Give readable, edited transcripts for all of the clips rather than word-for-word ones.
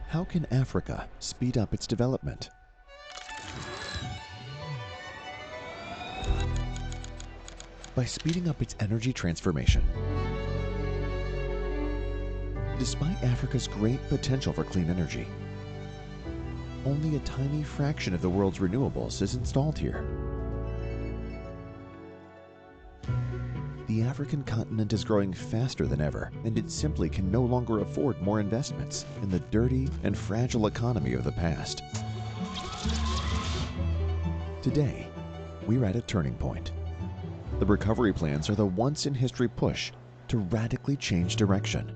How can Africa speed up its development? By speeding up its energy transformation. Despite Africa's great potential for clean energy, only a tiny fraction of the world's renewables is installed here. The African continent is growing faster than ever, and it simply can no longer afford more investments in the dirty and fragile economy of the past. Today, we're at a turning point. The recovery plans are the once-in-history push to radically change direction.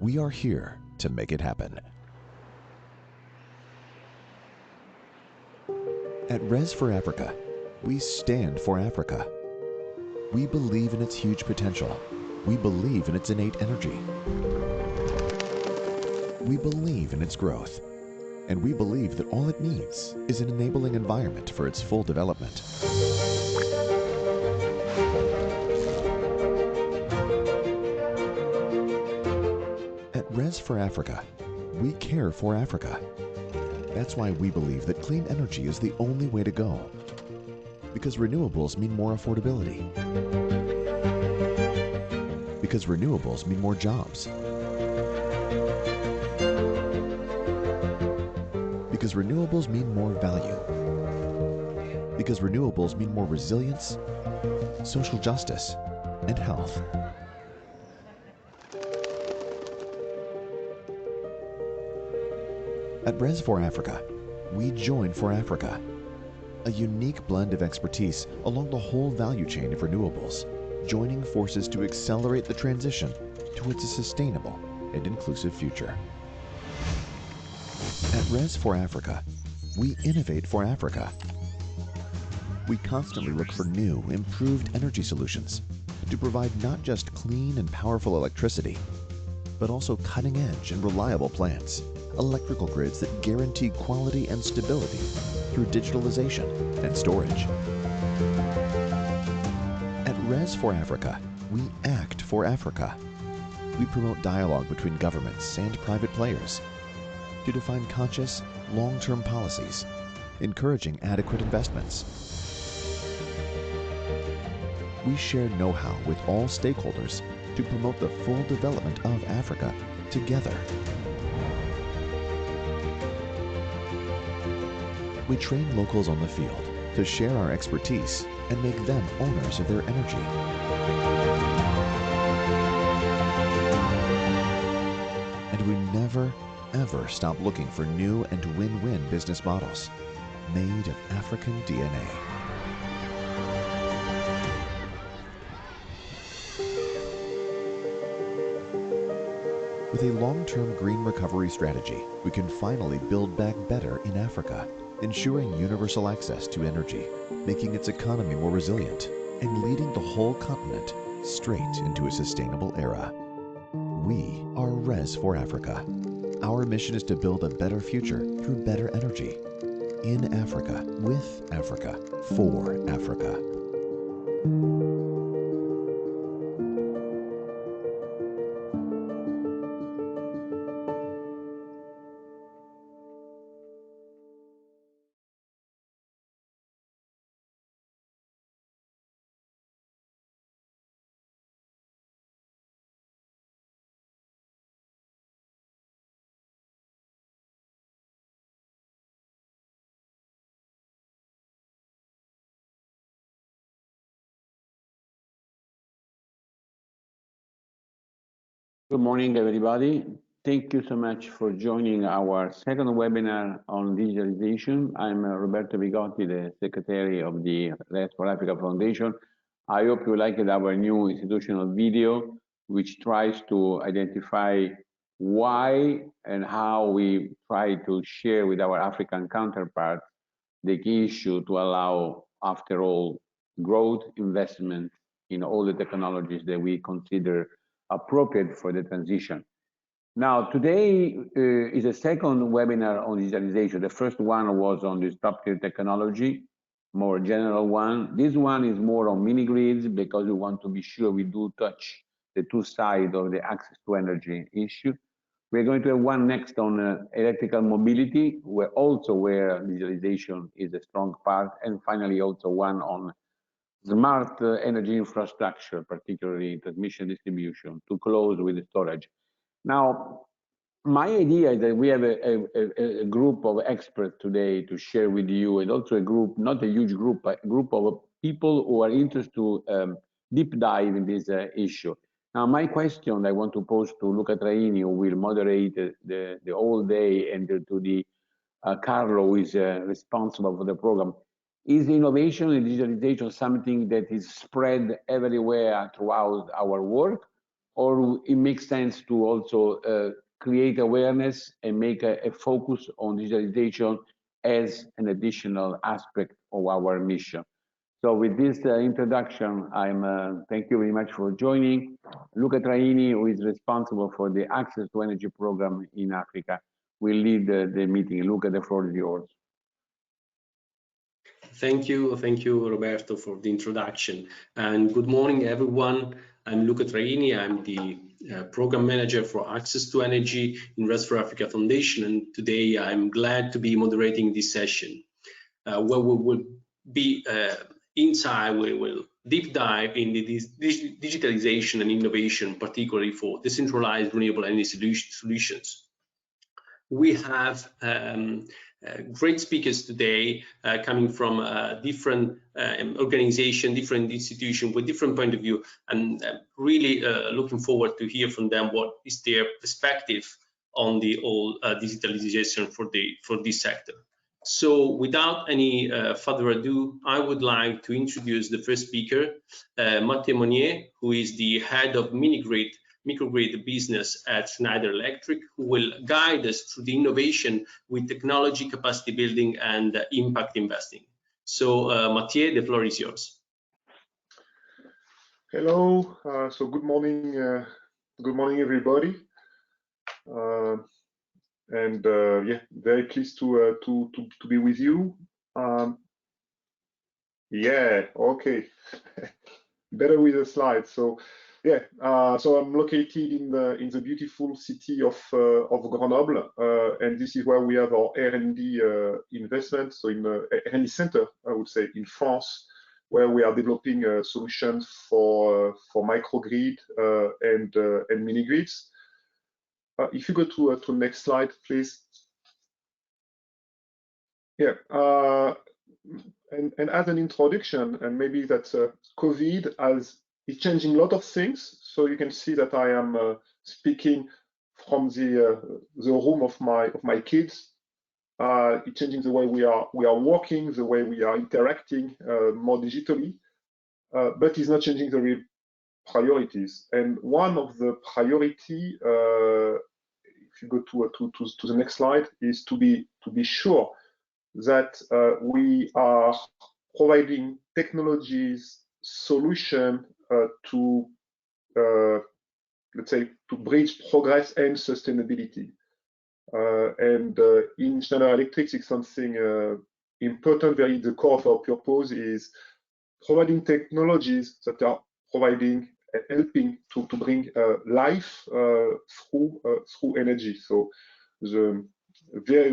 We are here to make it happen. At Res for Africa, we stand for Africa. We believe in its huge potential. We believe in its innate energy. We believe in its growth. And we believe that all it needs is an enabling environment for its full development. At Res for Africa, we care for Africa. That's why we believe that clean energy is the only way to go. Because renewables mean more affordability. Because renewables mean more jobs. Because renewables mean more value. Because renewables mean more resilience, social justice, and health. At Res for Africa, we join for Africa. A unique blend of expertise along the whole value chain of renewables, joining forces to accelerate the transition towards a sustainable and inclusive future. At Res for Africa, we innovate for Africa. We constantly look for new, improved energy solutions to provide not just clean and powerful electricity, but also cutting-edge and reliable plants, electrical grids that guarantee quality and stability through digitalization and storage. At Res for Africa, we act for Africa. We promote dialogue between governments and private players to define conscious, long-term policies, encouraging adequate investments. We share know-how with all stakeholders to promote the full development of Africa together. We train locals on the field to share our expertise and make them owners of their energy. And we never, ever stop looking for new and win-win business models made of African DNA. With a long-term green recovery strategy, we can finally build back better in Africa, ensuring universal access to energy, making its economy more resilient, and leading the whole continent straight into a sustainable era. We are Res for Africa. Our mission is to build a better future through better energy. In Africa, with Africa, for Africa. Good morning, everybody. Thank you so much for joining our second webinar on digitalization. I'm Roberto Bigotti, the Secretary of the Res for Africa Foundation. I hope you liked our new institutional video, which tries to identify why and how we try to share with our African counterparts the key issue to allow, after all, growth investment in all the technologies that we consider appropriate for the transition. Now, today is a second webinar on digitalization. The first one was on disruptive technology, more general one. This one is more on mini grids because we want to be sure we do touch the two sides of the access to energy issue. We're going to have one next on electrical mobility, where digitalization is a strong part, and finally also one on smart energy infrastructure, particularly transmission distribution, to close with the storage. Now, my idea is that we have a group of experts today to share with you, and also a group, not a huge group, but a group of people who are interested to deep dive in this issue. Now, my question I want to pose to Luca Traini, who will moderate the whole day, and to the Carlo, who is responsible for the program. Is innovation and digitalization something that is spread everywhere throughout our work, or it makes sense to also create awareness and make a focus on digitalization as an additional aspect of our mission? So with this introduction, thank you very much for joining. Luca Traini, who is responsible for the Access to Energy program in Africa, will lead the meeting. Luca, the floor is yours. Thank you, Roberto, for the introduction. And good morning, everyone. I'm Luca Traini. I'm the program manager for Access to Energy in Rest for Africa Foundation. And today I'm glad to be moderating this session, where we will be inside, we will deep dive into this digitalization and innovation, particularly for decentralized renewable energy solutions. We have great speakers today coming from different organizations, different institutions with different point of view, and really looking forward to hear from them what is their perspective on the whole digitalization for this sector. So without any further ado, I would like to introduce the first speaker, Mathieu Monnier, who is the head of microgrid business at Schneider Electric, who will guide us through the innovation with technology, capacity building, and impact investing. So Mathieu, the floor is yours. Hello, so good morning everybody. Yeah, very pleased to be with you. Yeah, okay. Better with the slides. So yeah, so I'm located in the beautiful city of Grenoble, and this is where we have our R&D investment. So in the R&D center, I would say, in France, where we are developing solutions for microgrid and mini grids. If you go to next slide, please. Yeah, and as an introduction, and maybe that COVID is changing a lot of things. So you can see that I am speaking from the room of my kids. It's changing the way we are working, the way we are interacting more digitally, but it's not changing the real priorities. And one of the priority, if you go to the next slide, is to be sure that we are providing technologies, solution to let's say to bridge progress and sustainability. In Schneider Electric, it's something important. Very the core of our purpose is providing technologies that are providing and helping to bring life through energy. So we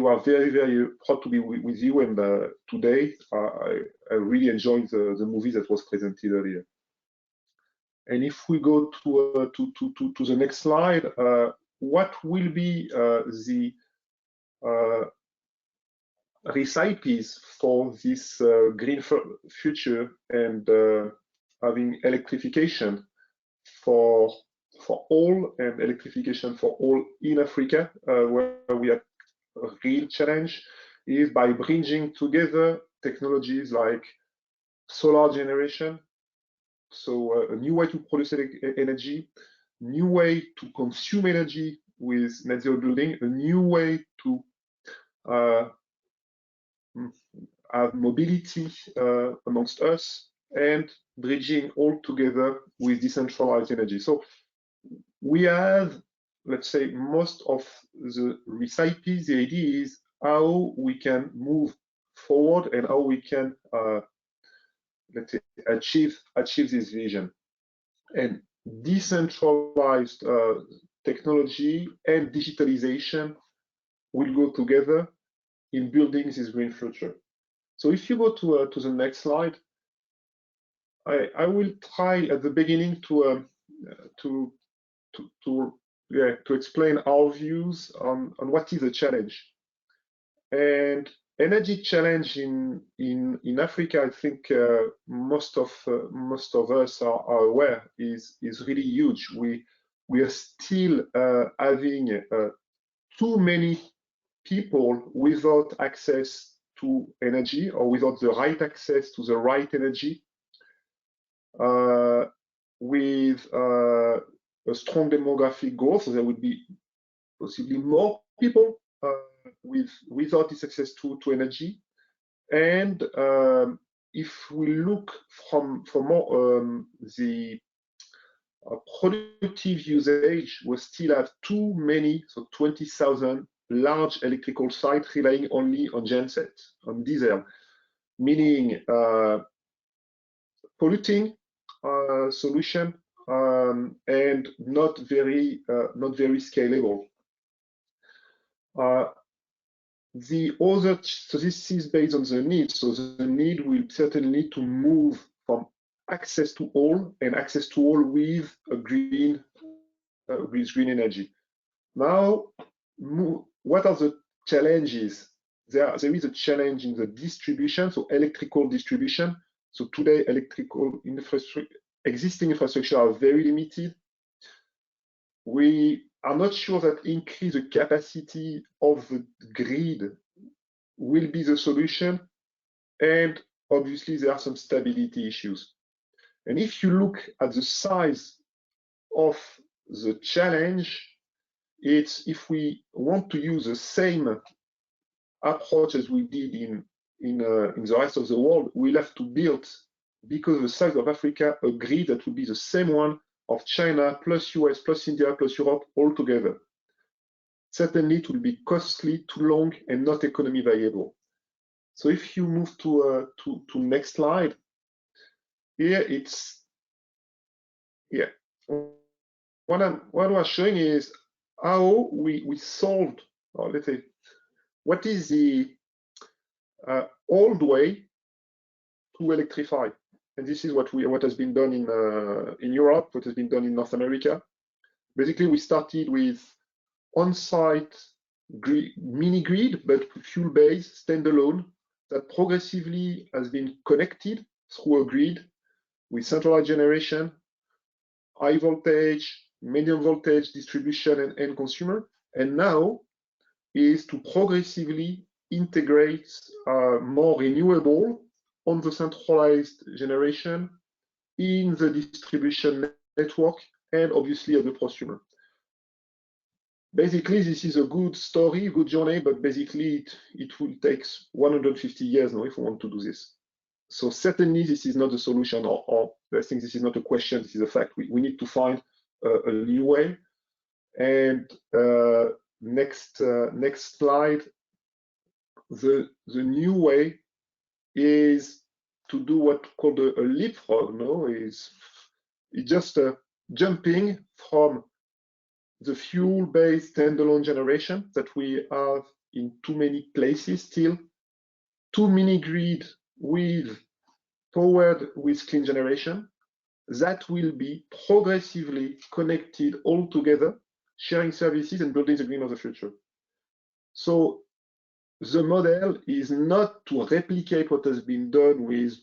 are very proud to be with you, and today I really enjoyed the movie that was presented earlier. And if we go to the next slide, what will be the recipes for this green future and having electrification for all, and electrification for all in Africa, where we have a real challenge, is by bringing together technologies like solar generation, so a new way to produce energy, new way to consume energy with net zero building, a new way to have mobility amongst us, and bridging all together with decentralized energy. So we have, let's say, most of the recipes. The idea is how we can move forward and how we can let's say achieve this vision. And decentralized technology and digitalization will go together in building this green future. So if you go to the next slide, I will try at the beginning to explain our views on what is a challenge. And energy challenge in Africa, I think most of us are aware, is really huge. We are still having too many people without access to energy or without the right access to the right energy, with a strong demographic growth. So there would be possibly more people without this access to energy. And if we look for more the productive usage, we still have too many, so 20,000 large electrical sites relying only on gensets, on diesel, meaning polluting solution and not very scalable. The other, so this is based on the need. So the need will certainly to move from access to all and access to all with a green energy. Now, what are the challenges? There is a challenge in the distribution, so electrical distribution. So today, electrical existing infrastructure are very limited. We are not sure that increase the capacity of the grid will be the solution. And obviously, there are some stability issues. And if you look at the size of the challenge, it's if we want to use the same approach as we did in the rest of the world, we'll have to build, because of the size of Africa, a grid that would be the same one of China plus US plus India plus Europe all together. Certainly, it will be costly, too long, and not economy viable. So if you move to next slide, here what we're showing is how we solved, or let's say, what is the old way to electrify. And this is what has been done in Europe, what has been done in North America. Basically, we started with on-site mini grid, but fuel-based, standalone, that progressively has been connected through a grid with centralized generation, high voltage, medium voltage distribution, and end consumer. And now is to progressively integrate more renewable on the centralized generation, in the distribution network, and obviously at the prosumer. Basically, this is a good story, good journey, but basically it will take 150 years now if we want to do this. So certainly this is not the solution, or I think this is not a question, this is a fact. We need to find a new way. And next slide, the new way is to do what called a leapfrog. No, it's just jumping from the fuel-based standalone generation that we have in too many places still, to mini grid powered with clean generation that will be progressively connected all together, sharing services and building the green of the future. So the model is not to replicate what has been done with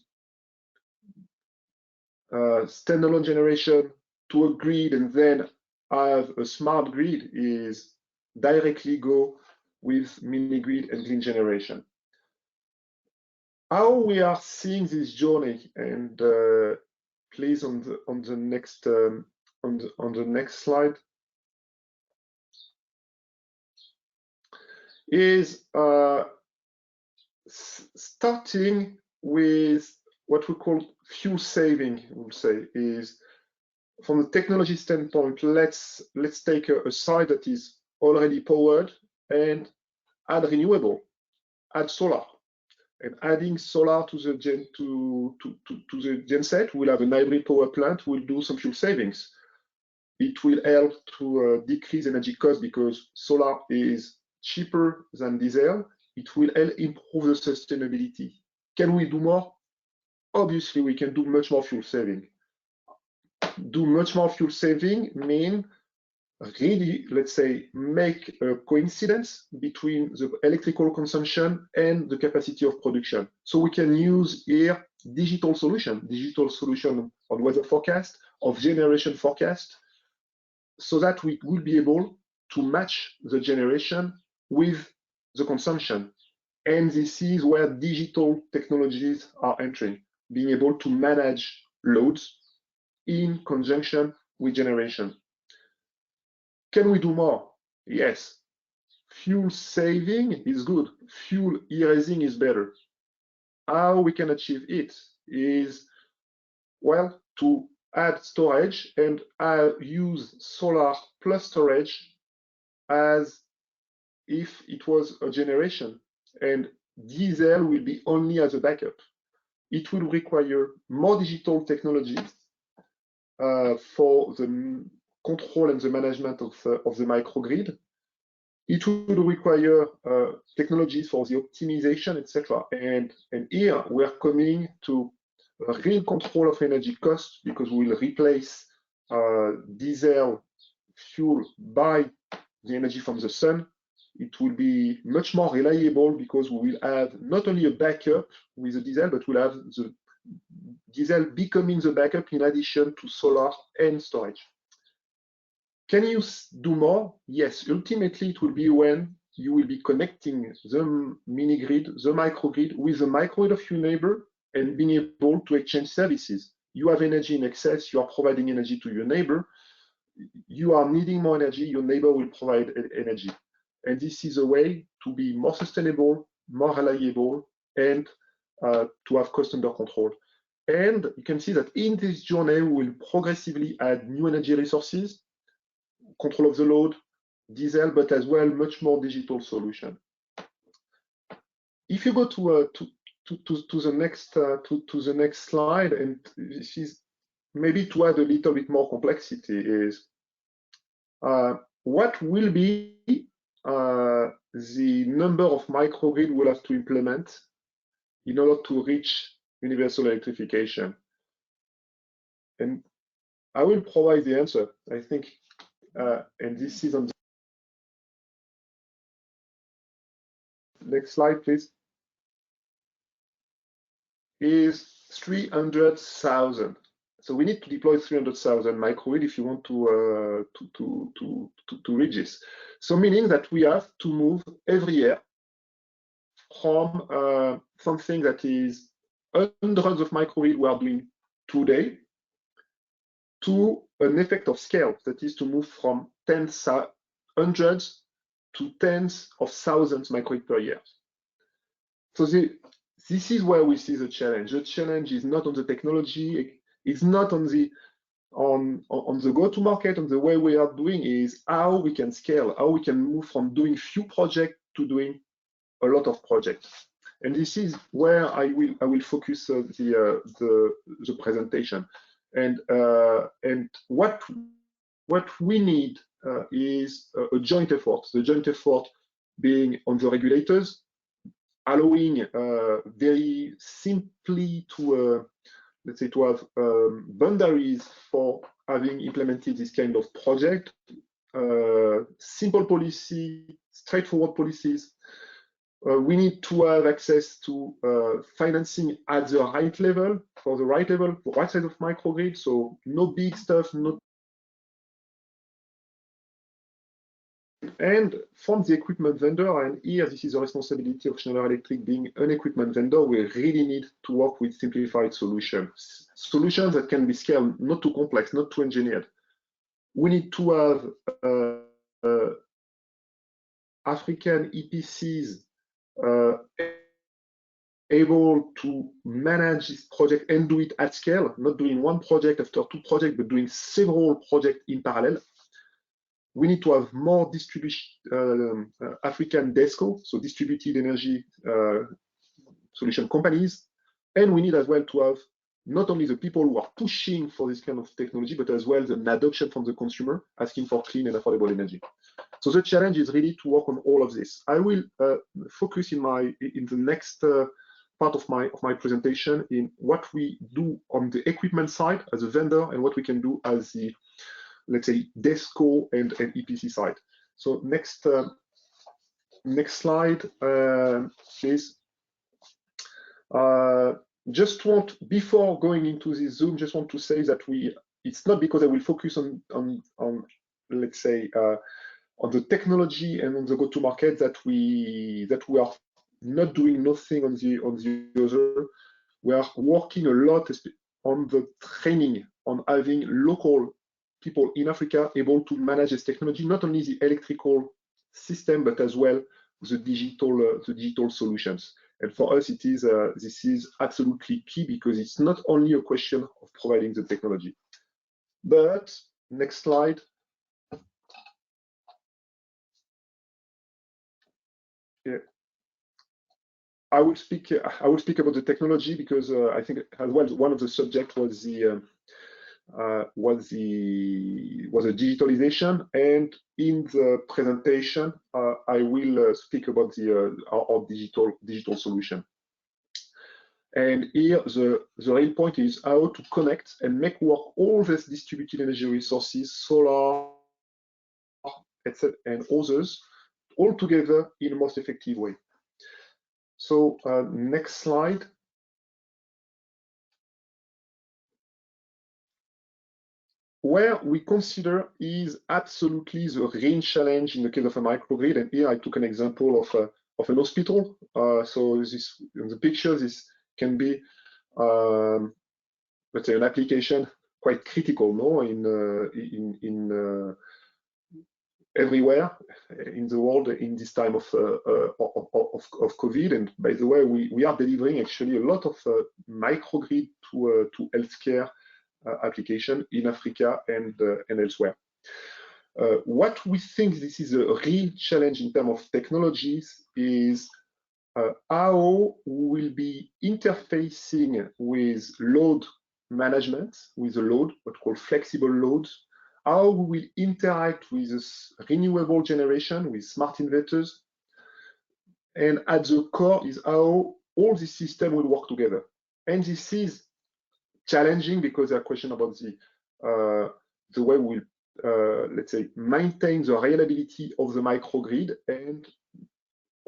standalone generation to a grid and then have a smart grid, is directly go with mini grid and clean generation. How we are seeing this journey, and please on the next slide, is starting with what we call fuel saving. We'll say is, from the technology standpoint, let's take a site that is already powered and add renewable, add solar. And adding solar to the genset, we'll have a hybrid power plant, we'll do some fuel savings. it will help to decrease energy costs because solar is cheaper than diesel. It will help improve the sustainability. Can we do more? Obviously, we can do much more fuel saving. Do much more fuel saving mean really, let's say, make a coincidence between the electrical consumption and the capacity of production. So we can use here digital solution on weather forecast, of generation forecast, so that we will be able to match the generation with the consumption. And this is where digital technologies are entering, being able to manage loads in conjunction with generation. Can we do more? Yes. Fuel saving is good. Fuel erasing is better. How we can achieve it is, well, to add storage and use solar plus storage as if it was a generation, and diesel will be only as a backup. It will require more digital technologies for the control and the management of the microgrid. It will require technologies for the optimization, etc. And here we're coming to a real control of energy costs, because we will replace diesel fuel by the energy from the sun. It will be much more reliable because we will have not only a backup with the diesel, but we'll have the diesel becoming the backup in addition to solar and storage. Can you do more? Yes, ultimately it will be when you will be connecting the mini grid, the microgrid, with the microgrid of your neighbor and being able to exchange services. You have energy in excess, you are providing energy to your neighbor, you are needing more energy, your neighbor will provide energy. And this is a way to be more sustainable, more reliable, and to have cost under control. And you can see that in this journey, we will progressively add new energy resources, control of the load, diesel, but as well much more digital solution. If you go to the next slide, and this is maybe to add a little bit more complexity, is what will be the number of microgrid we'll have to implement in order to reach universal electrification. And I will provide the answer, I think, and this is on the next slide, please, is 300,000. So we need to deploy 300,000 microgrid if you want to reach this. So meaning that we have to move every year from something that is hundreds of microgrid we are doing today to an effect of scale, that is to move from hundreds to tens of thousands microgrid per year. So this is where we see the challenge. The challenge is not on the technology, it's not on the go-to-market, on the way we are doing, is how we can scale, how we can move from doing few projects to doing a lot of projects. And this is where I will focus the presentation. And what we need is a joint effort. The joint effort being on the regulators, allowing very simply to let's say to have boundaries for having implemented this kind of project, simple policy, straightforward policies. We need to have access to financing at the right level, for the right size of microgrid. So no big stuff, and from the equipment vendor, and here this is the responsibility of Schneider Electric being an equipment vendor, we really need to work with simplified solutions that can be scaled, not too complex, not too engineered. We need to have African EPCs able to manage this project and do it at scale, not doing one project after two projects, but doing several projects in parallel. We need to have more African DESCO, so distributed energy solution companies, and we need as well to have not only the people who are pushing for this kind of technology, but as well an adoption from the consumer asking for clean and affordable energy. So the challenge is really to work on all of this. I will focus in the next part of my presentation in what we do on the equipment side as a vendor and what we can do as the, let's say, DESCO and EPC side. So next slide, please. Just want, before going into this Zoom, just want to say that it's not because I will focus on let's say, on the technology and on the go-to-market that we are not doing nothing on the other. We are working a lot on the training, on having local people in Africa able to manage this technology, not only the electrical system, but as well the digital solutions. And for us, this is absolutely key, because it's not only a question of providing the technology. But next slide. Yeah. I will speak about the technology, because I think as well one of the subjects was the digitalization, and in the presentation I will speak about our digital solution. And here the real point is how to connect and make work all these distributed energy resources, solar, etc., and others, all together in the most effective way. So next slide. Where we consider is absolutely the real challenge in the case of a microgrid, and here I took an example of an hospital. So this, in the picture, this can be, let's say, an application quite critical, no, in everywhere in the world in this time of COVID. And by the way, we are delivering actually a lot of microgrid to healthcare application in Africa and elsewhere. What we think this is a real challenge in terms of technologies is how we will be interfacing with load management, with the load, what we call flexible loads, how we will interact with this renewable generation, with smart inverters, and at the core is how all these systems will work together. And this is challenging because there are questions about the way we'll, let's say, maintain the reliability of the microgrid and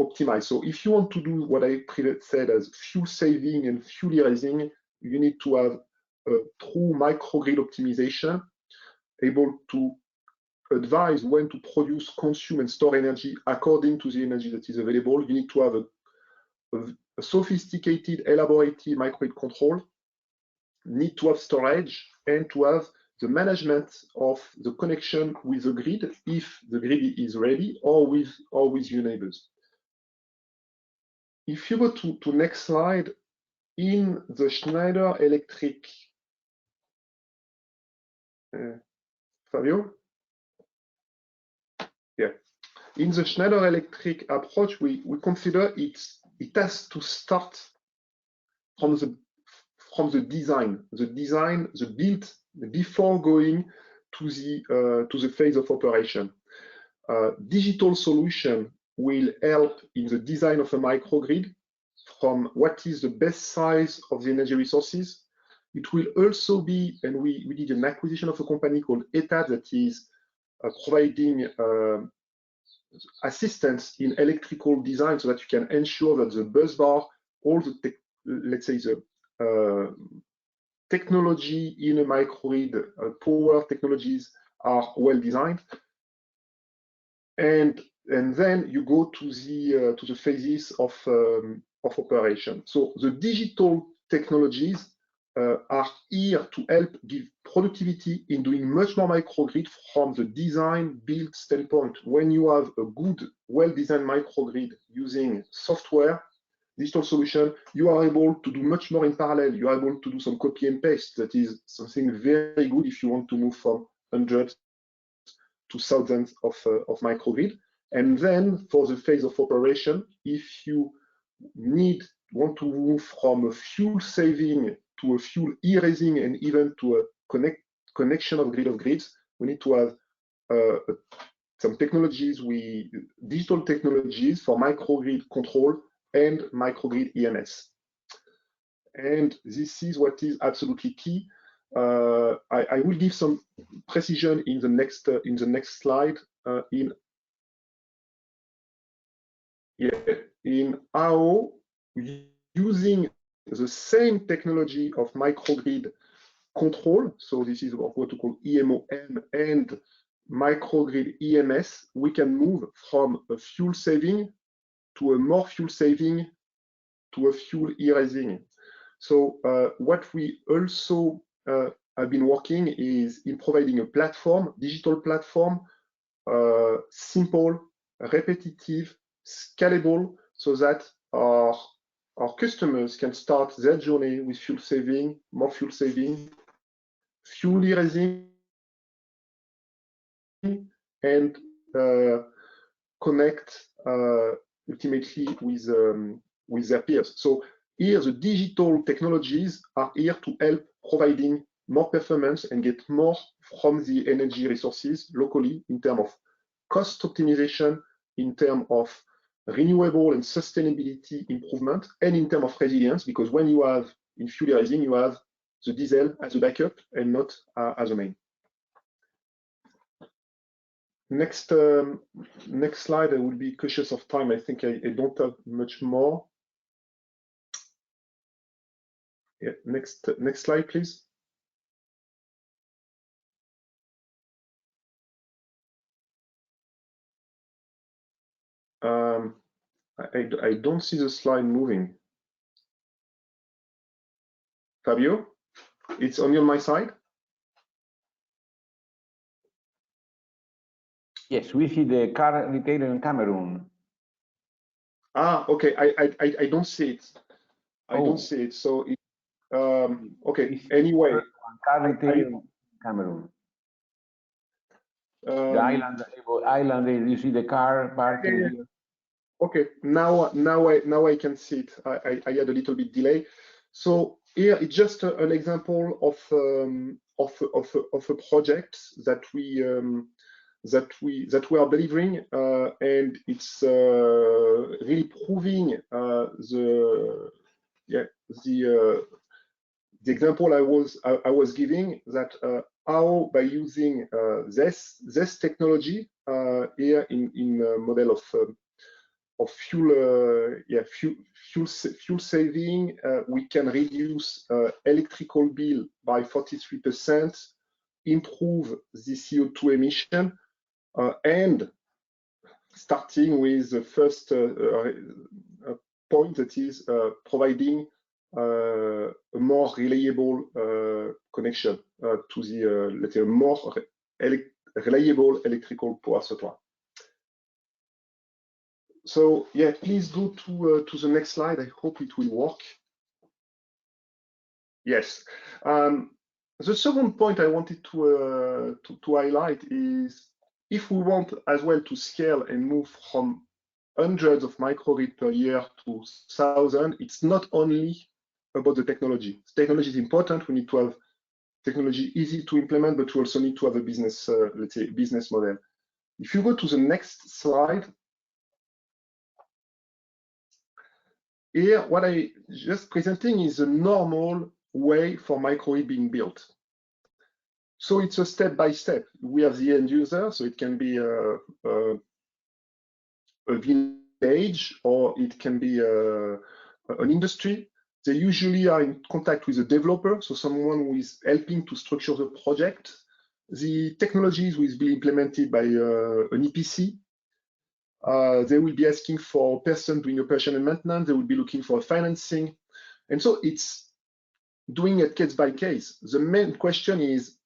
optimize. So if you want to do what I said as fuel saving and fuel erasing, you need to have a true microgrid optimization, able to advise when to produce, consume, and store energy according to the energy that is available. You need to have a sophisticated, elaborated microgrid control, need to have storage, and to have the management of the connection with the grid if the grid is ready, or with your neighbors. If you go to next slide, in the Schneider Electric, Fabio? Yeah. In the Schneider Electric approach, we consider it has to start from the design, the build, before going to the phase of operation. Digital solution will help in the design of a microgrid, from what is the best size of the energy resources. It will also be, and we did an acquisition of a company called ETA that is providing assistance in electrical design, so that you can ensure that the bus bar, all the let's say the technology in a microgrid, power technologies are well designed, and then you go to the phases of operation. So the digital technologies are here to help give productivity in doing much more microgrid from the design build standpoint. When you have a good, well-designed microgrid using software, digital solution, you are able to do much more in parallel. You are able to do some copy and paste. That is something very good if you want to move from hundreds to thousands of microgrid. And then for the phase of operation, if you want to move from a fuel saving to a fuel e-raising and even to a connection of grids, we need to have some technologies, digital technologies for microgrid control and microgrid EMS. And this is what is absolutely key. I will give some precision in the next slide in how using the same technology of microgrid control. So this is what we call EMOM and microgrid EMS. We can move from a fuel saving to a more fuel saving to a fuel e-raising. So what we also have been working is in providing a platform, digital platform, simple, repetitive, scalable, so that our customers can start their journey with fuel saving, more fuel saving, fuel e-raising, and connect ultimately with their peers. So here, the digital technologies are here to help providing more performance and get more from the energy resources locally in terms of cost optimization, in terms of renewable and sustainability improvement, and in terms of resilience, because when you have in fuel e-raising, you have the diesel as a backup and not as a main. Next slide. I will be cautious of time. I think I don't have much more. Yeah, next slide, please. I don't see the slide moving. Fabio, it's only on my side. Yes, we see the car retailer in Cameroon. Ah, okay. I don't see it. I don't see it. So it, okay. Anyway, car retailer in Cameroon. The island. You see the car parking. Yeah. Okay. Now I can see it. I had a little bit delay. So here it's just an example of a project that we are delivering, and it's really proving the example I was giving, that how by using this technology here in a model of fuel saving, we can reduce electrical bill by 43%, improve the CO2 emission, and starting with the first point, that is providing a more reliable connection to the let's say more reliable electrical power supply. So yeah, please go to the next slide. I hope it will work. Yes. The second point I wanted to highlight is, if we want as well to scale and move from hundreds of microgrid per year to 1,000, it's not only about the technology. Technology is important. We need to have technology easy to implement, but we also need to have a business, let's say, business model. If you go to the next slide, here what I just presenting is a normal way for microgrid being built. So it's a step by step. We have the end user, so it can be a village, or it can be an industry. They usually are in contact with a developer, so someone who is helping to structure the project. The technologies will be implemented by an EPC. They will be asking for a person doing operation and maintenance. They will be looking for financing. And so it's doing it case by case. The main question is,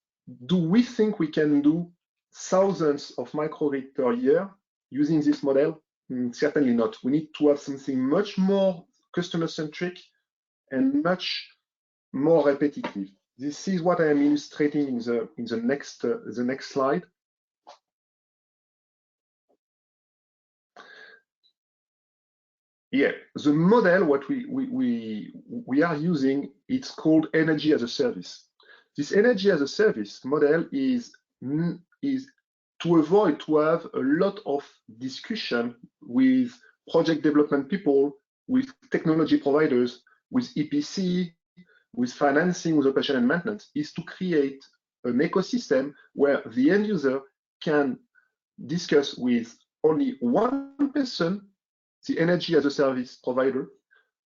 do we think we can do thousands of microgrid per year using this model? Certainly not. We need to have something much more customer-centric and much more repetitive. This is what I am illustrating in the next slide. yeah, the model what we are using, it's called energy as a service. This energy as a service model is to avoid to have a lot of discussion with project development people, with technology providers, with EPC, with financing, with operation and maintenance, is to create an ecosystem where the end user can discuss with only one person, the energy as a service provider,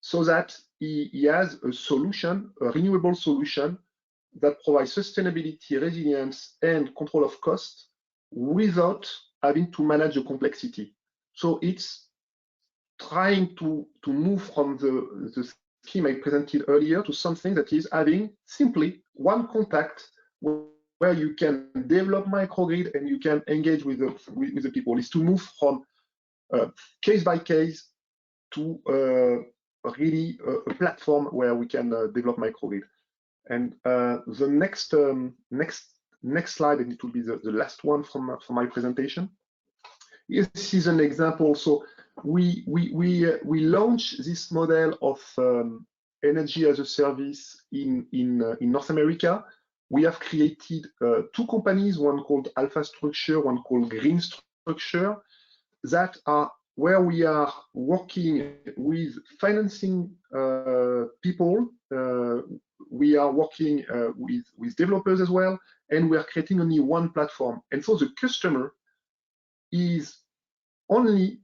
so that he has a solution, a renewable solution that provides sustainability, resilience, and control of cost without having to manage the complexity. So it's trying to move from the scheme I presented earlier to something that is having simply one contact where you can develop microgrid and you can engage with the people. Is to move from case by case to really a platform where we can develop microgrid. And the next slide, and it will be the last one from my presentation. This is an example. So we launched this model of energy as a service in North America. We have created two companies, one called Alpha Structure, one called Green Structure, that are where we are working with financing people. We are working with developers as well, and we are creating only one platform. And so the customer is only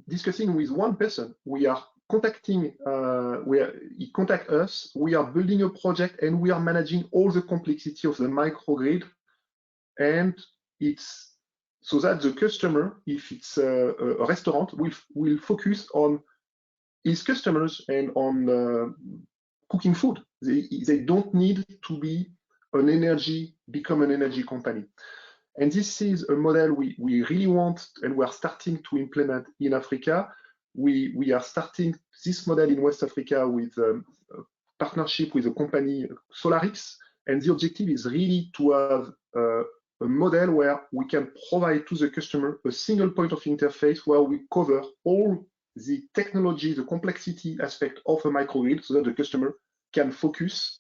discussing with one person. We are contacting, he contact us, we are building a project, and we are managing all the complexity of the microgrid. And it's so that the customer, if it's a restaurant, will focus on his customers and on cooking food. They don't need to become an energy company. And this is a model we really want, and we are starting to implement in Africa. We are starting this model in West Africa with a partnership with a company, Solarix, and the objective is really to have a model where we can provide to the customer a single point of interface where we cover all the technology, the complexity aspect of a microgrid, so that the customer can focus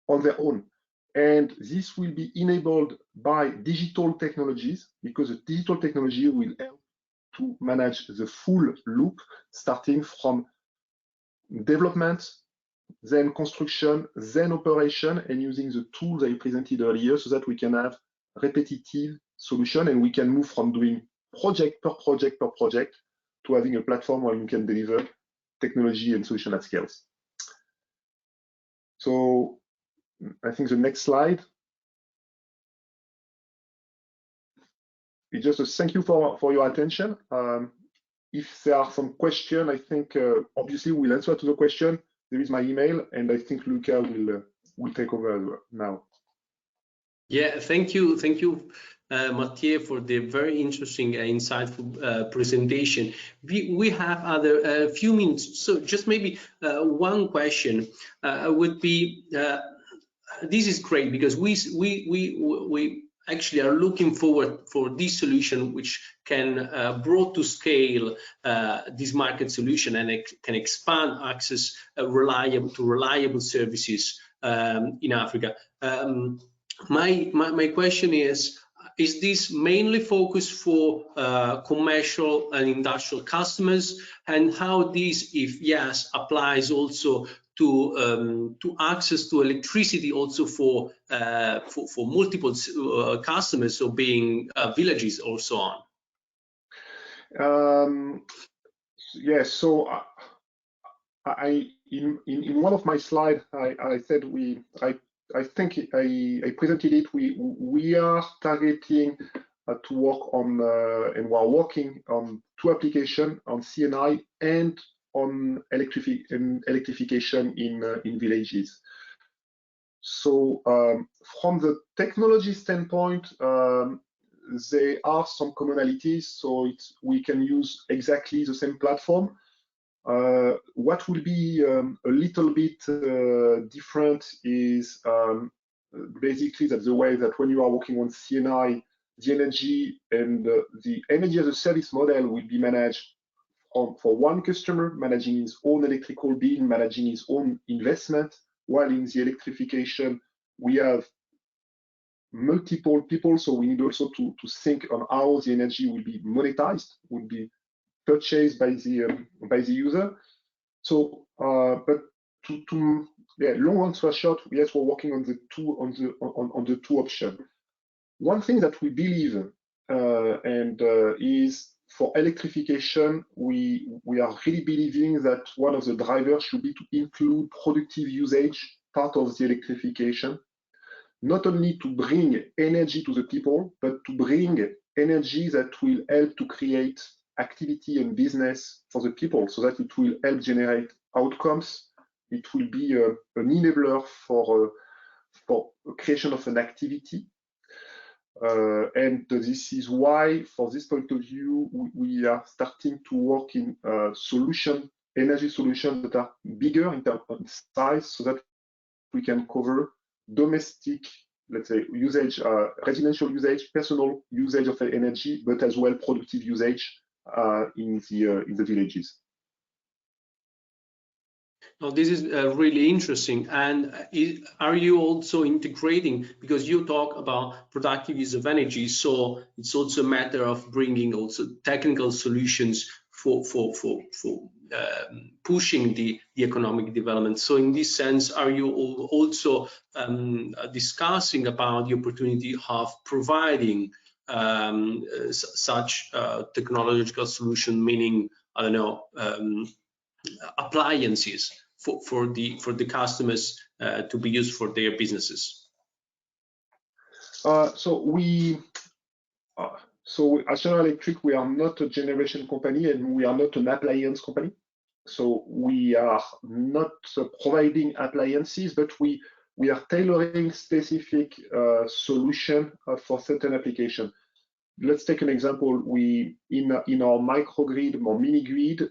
on their own. And this will be enabled by digital technologies, because the digital technology will help to manage the full loop, starting from development, then construction, then operation, and using the tools I presented earlier, so that we can have repetitive solution, and we can move from doing project per project per project to having a platform where you can deliver technology and solution at scales. So I think the next slide is just a thank you for your attention. If there are some questions, I think obviously we'll answer to the question. There is my email, and I think Luca will take over now. Yeah, thank you, Mathieu, for the very interesting, insightful presentation. We have other few minutes, so just maybe one question would be. This is great because we actually are looking forward for this solution, which can brought to scale this market solution, and it can expand access reliable services in Africa. My question is this mainly focused for commercial and industrial customers, and how this, if yes, applies also to access to electricity also for multiple customers, so being villages or so on? Yes, so in one of my slides, I said I think I presented it. We are targeting to work on and we are working on two applications, on CNI and on electrification in villages. So from the technology standpoint, there are some commonalities. So we can use exactly the same platform. What will be a little bit different is basically that the way that when you are working on CNI, the energy and the energy as a service model will be managed for one customer, managing his own electrical bill, managing his own investment, while in the electrification, we have multiple people, so we need also to think on how the energy will be monetized, will be purchased by the user. So, but long answer short, yes, we're working on the two options. One thing that we believe is for electrification, we are really believing that one of the drivers should be to include productive usage part of the electrification, not only to bring energy to the people, but to bring energy that will help to create activity and business for the people, so that it will help generate outcomes. It will be an enabler for creation of an activity. And this is why, for this point of view, we are starting to work in energy solutions that are bigger in terms of size, so that we can cover domestic, let's say, usage, residential usage, personal usage of energy, but as well productive usage in the villages. Now, this is really interesting. And are you also integrating, because you talk about productive use of energy, so it's also a matter of bringing also technical solutions for pushing the economic development. So in this sense, are you also discussing about the opportunity of providing such technological solution, meaning, I don't know, appliances for the customers to be used for their businesses? So as General Electric, we are not a generation company and we are not an appliance company. So we are not providing appliances, but we are tailoring specific solution for certain application. Let's take an example. In our microgrid or mini grid,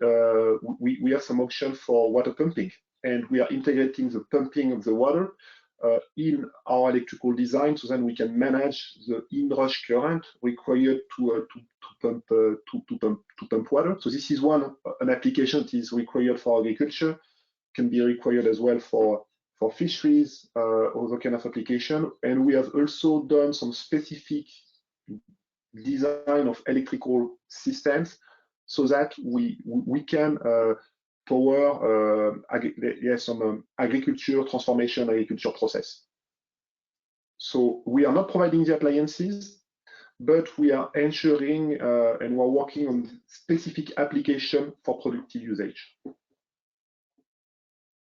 we have some option for water pumping, and we are integrating the pumping of the water in our electrical design, so then we can manage the inrush current required to pump water. So this is an application that is required for agriculture, can be required as well for fisheries, other kind of application. And we have also done some specific design of electrical systems so that we can power some agriculture transformation, agriculture process. So we are not providing the appliances, but we are ensuring and we're working on specific application for productive usage.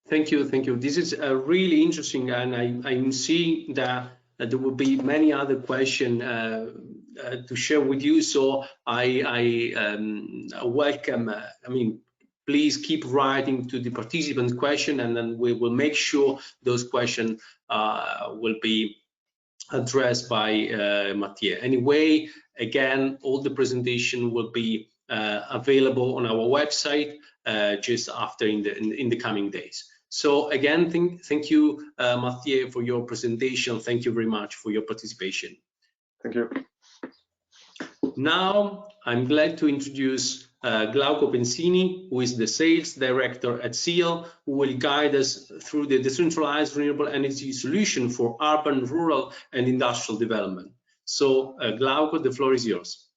Thank you, thank you. This is really interesting, and I'm seeing that there will be many other questions to share with you. So I welcome. Please keep writing to the participant question, and then we will make sure those questions will be addressed by Mathieu. Anyway, again, all the presentation will be available on our website just after in the coming days. So again, thank you, Mathieu, for your presentation. Thank you very much for your participation. Thank you. Now, I'm glad to introduce Glauco Pensini, who is the Sales Director at SEAL, who will guide us through the decentralized renewable energy solution for urban, rural, and industrial development. So, Glauco, the floor is yours.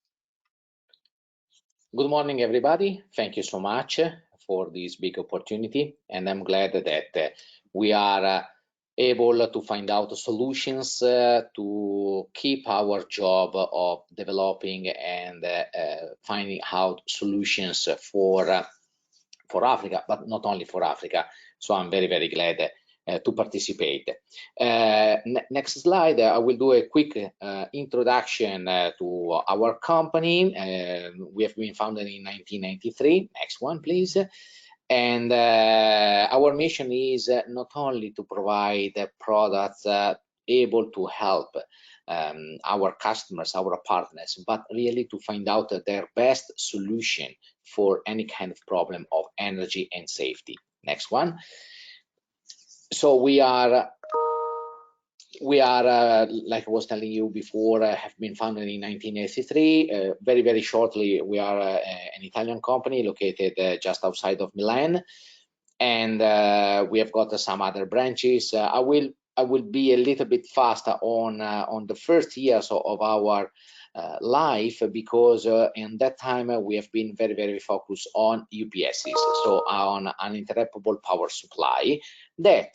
Good morning, everybody. Thank you so much for this big opportunity, and I'm glad that we are able to find out solutions to keep our job of developing and finding out solutions for Africa, but not only for Africa. So I'm very, very glad to participate. Next slide, I will do a quick introduction to our company. We have been founded in 1993. Next one, please. And our mission is not only to provide products able to help our customers, our partners, but really to find out their best solution for any kind of problem of energy and safety. Next one. So we are We are, like I was telling you before, have been founded in 1983. Very, very shortly, we are an Italian company located just outside of Milan, and we have got some other branches. I will be a little bit faster on the first years of our life, because in that time we have been very, very focused on UPSs, so on uninterruptible power supply. That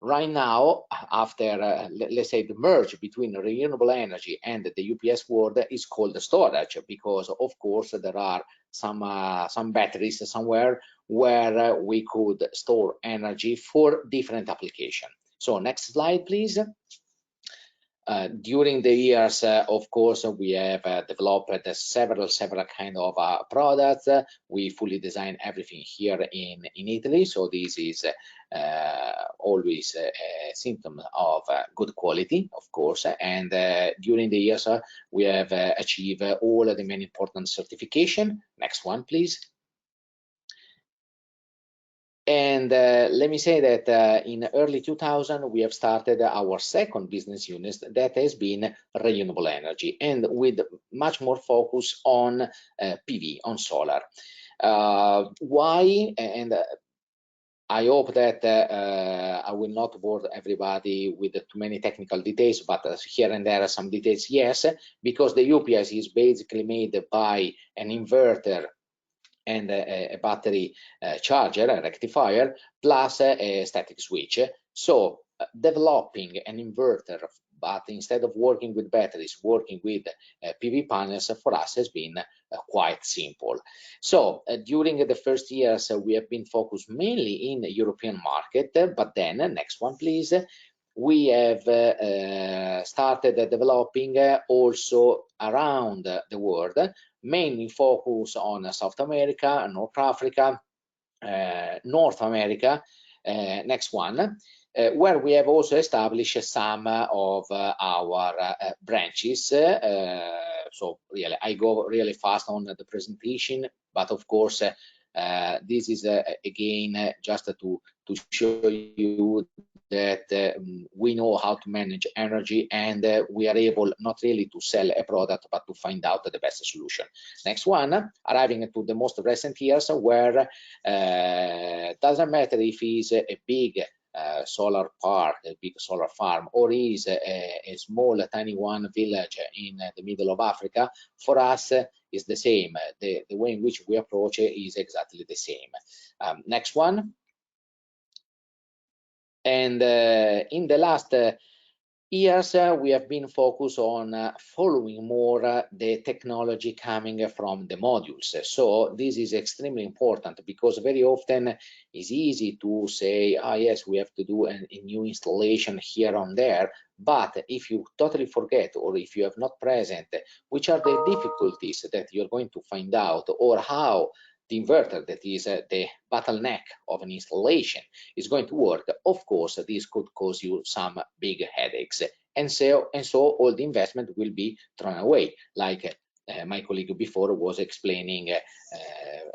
right now, after let's say the merge between renewable energy and the UPS world, is called storage, because of course there are some batteries somewhere where we could store energy for different applications. So next slide, please. During the years, of course, we have developed several kind of products. We fully design everything here in Italy, so this is always a symptom of good quality, of course. And during the years, we have achieved all the main important certification. Next one, please. And let me say that in early 2000, we have started our second business unit that has been renewable energy, and with much more focus on PV, on solar. Why? And I hope that I will not bore everybody with too many technical details, but here and there are some details, yes, because the UPS is basically made by an inverter and a battery charger, a rectifier, plus a static switch. So developing an inverter, but instead of working with batteries, working with PV panels, for us has been quite simple. So during the first years, we have been focused mainly in the European market, but then, next one please, we have started developing also around the world, mainly focus on South America, North Africa, North America. Next one, where we have also established some of our branches. So really, I go really fast on the presentation, but of course, this is again just to show you that we know how to manage energy, and we are able not really to sell a product, but to find out the best solution. Next one, arriving to the most recent years, where doesn't matter if it's a big solar park, a big solar farm, or is a small tiny one village in the middle of Africa, for us is the same. The way in which we approach it is exactly the same. Next one. And in the last years, we have been focused on following more the technology coming from the modules. So this is extremely important, because very often it's easy to say, ah, yes, we have to do a new installation here and there. But if you totally forget, or if you have not present, which are the difficulties that you're going to find out, or how the inverter, that is the bottleneck of an installation, is going to work, of course, this could cause you some big headaches. And so all the investment will be thrown away, like my colleague before was explaining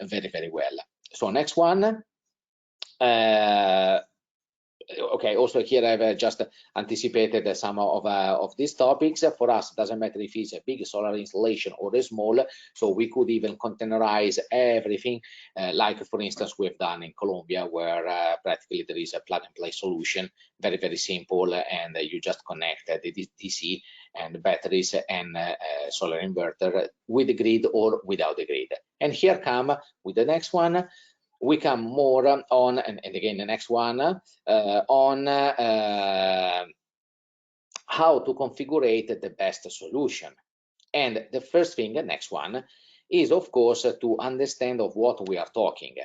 very, very well. So next one. Okay, also here I've just anticipated some of these topics. For us, it doesn't matter if it's a big solar installation or a small, so we could even containerize everything, like for instance we've done in Colombia, where practically there is a plug-and-play solution, very, very simple, and you just connect the DC and batteries and solar inverter with the grid or without the grid. And here come with the next one. We come more on, and again the next one, on how to configure the best solution. And the first thing, the next one, is of course to understand of what we are talking.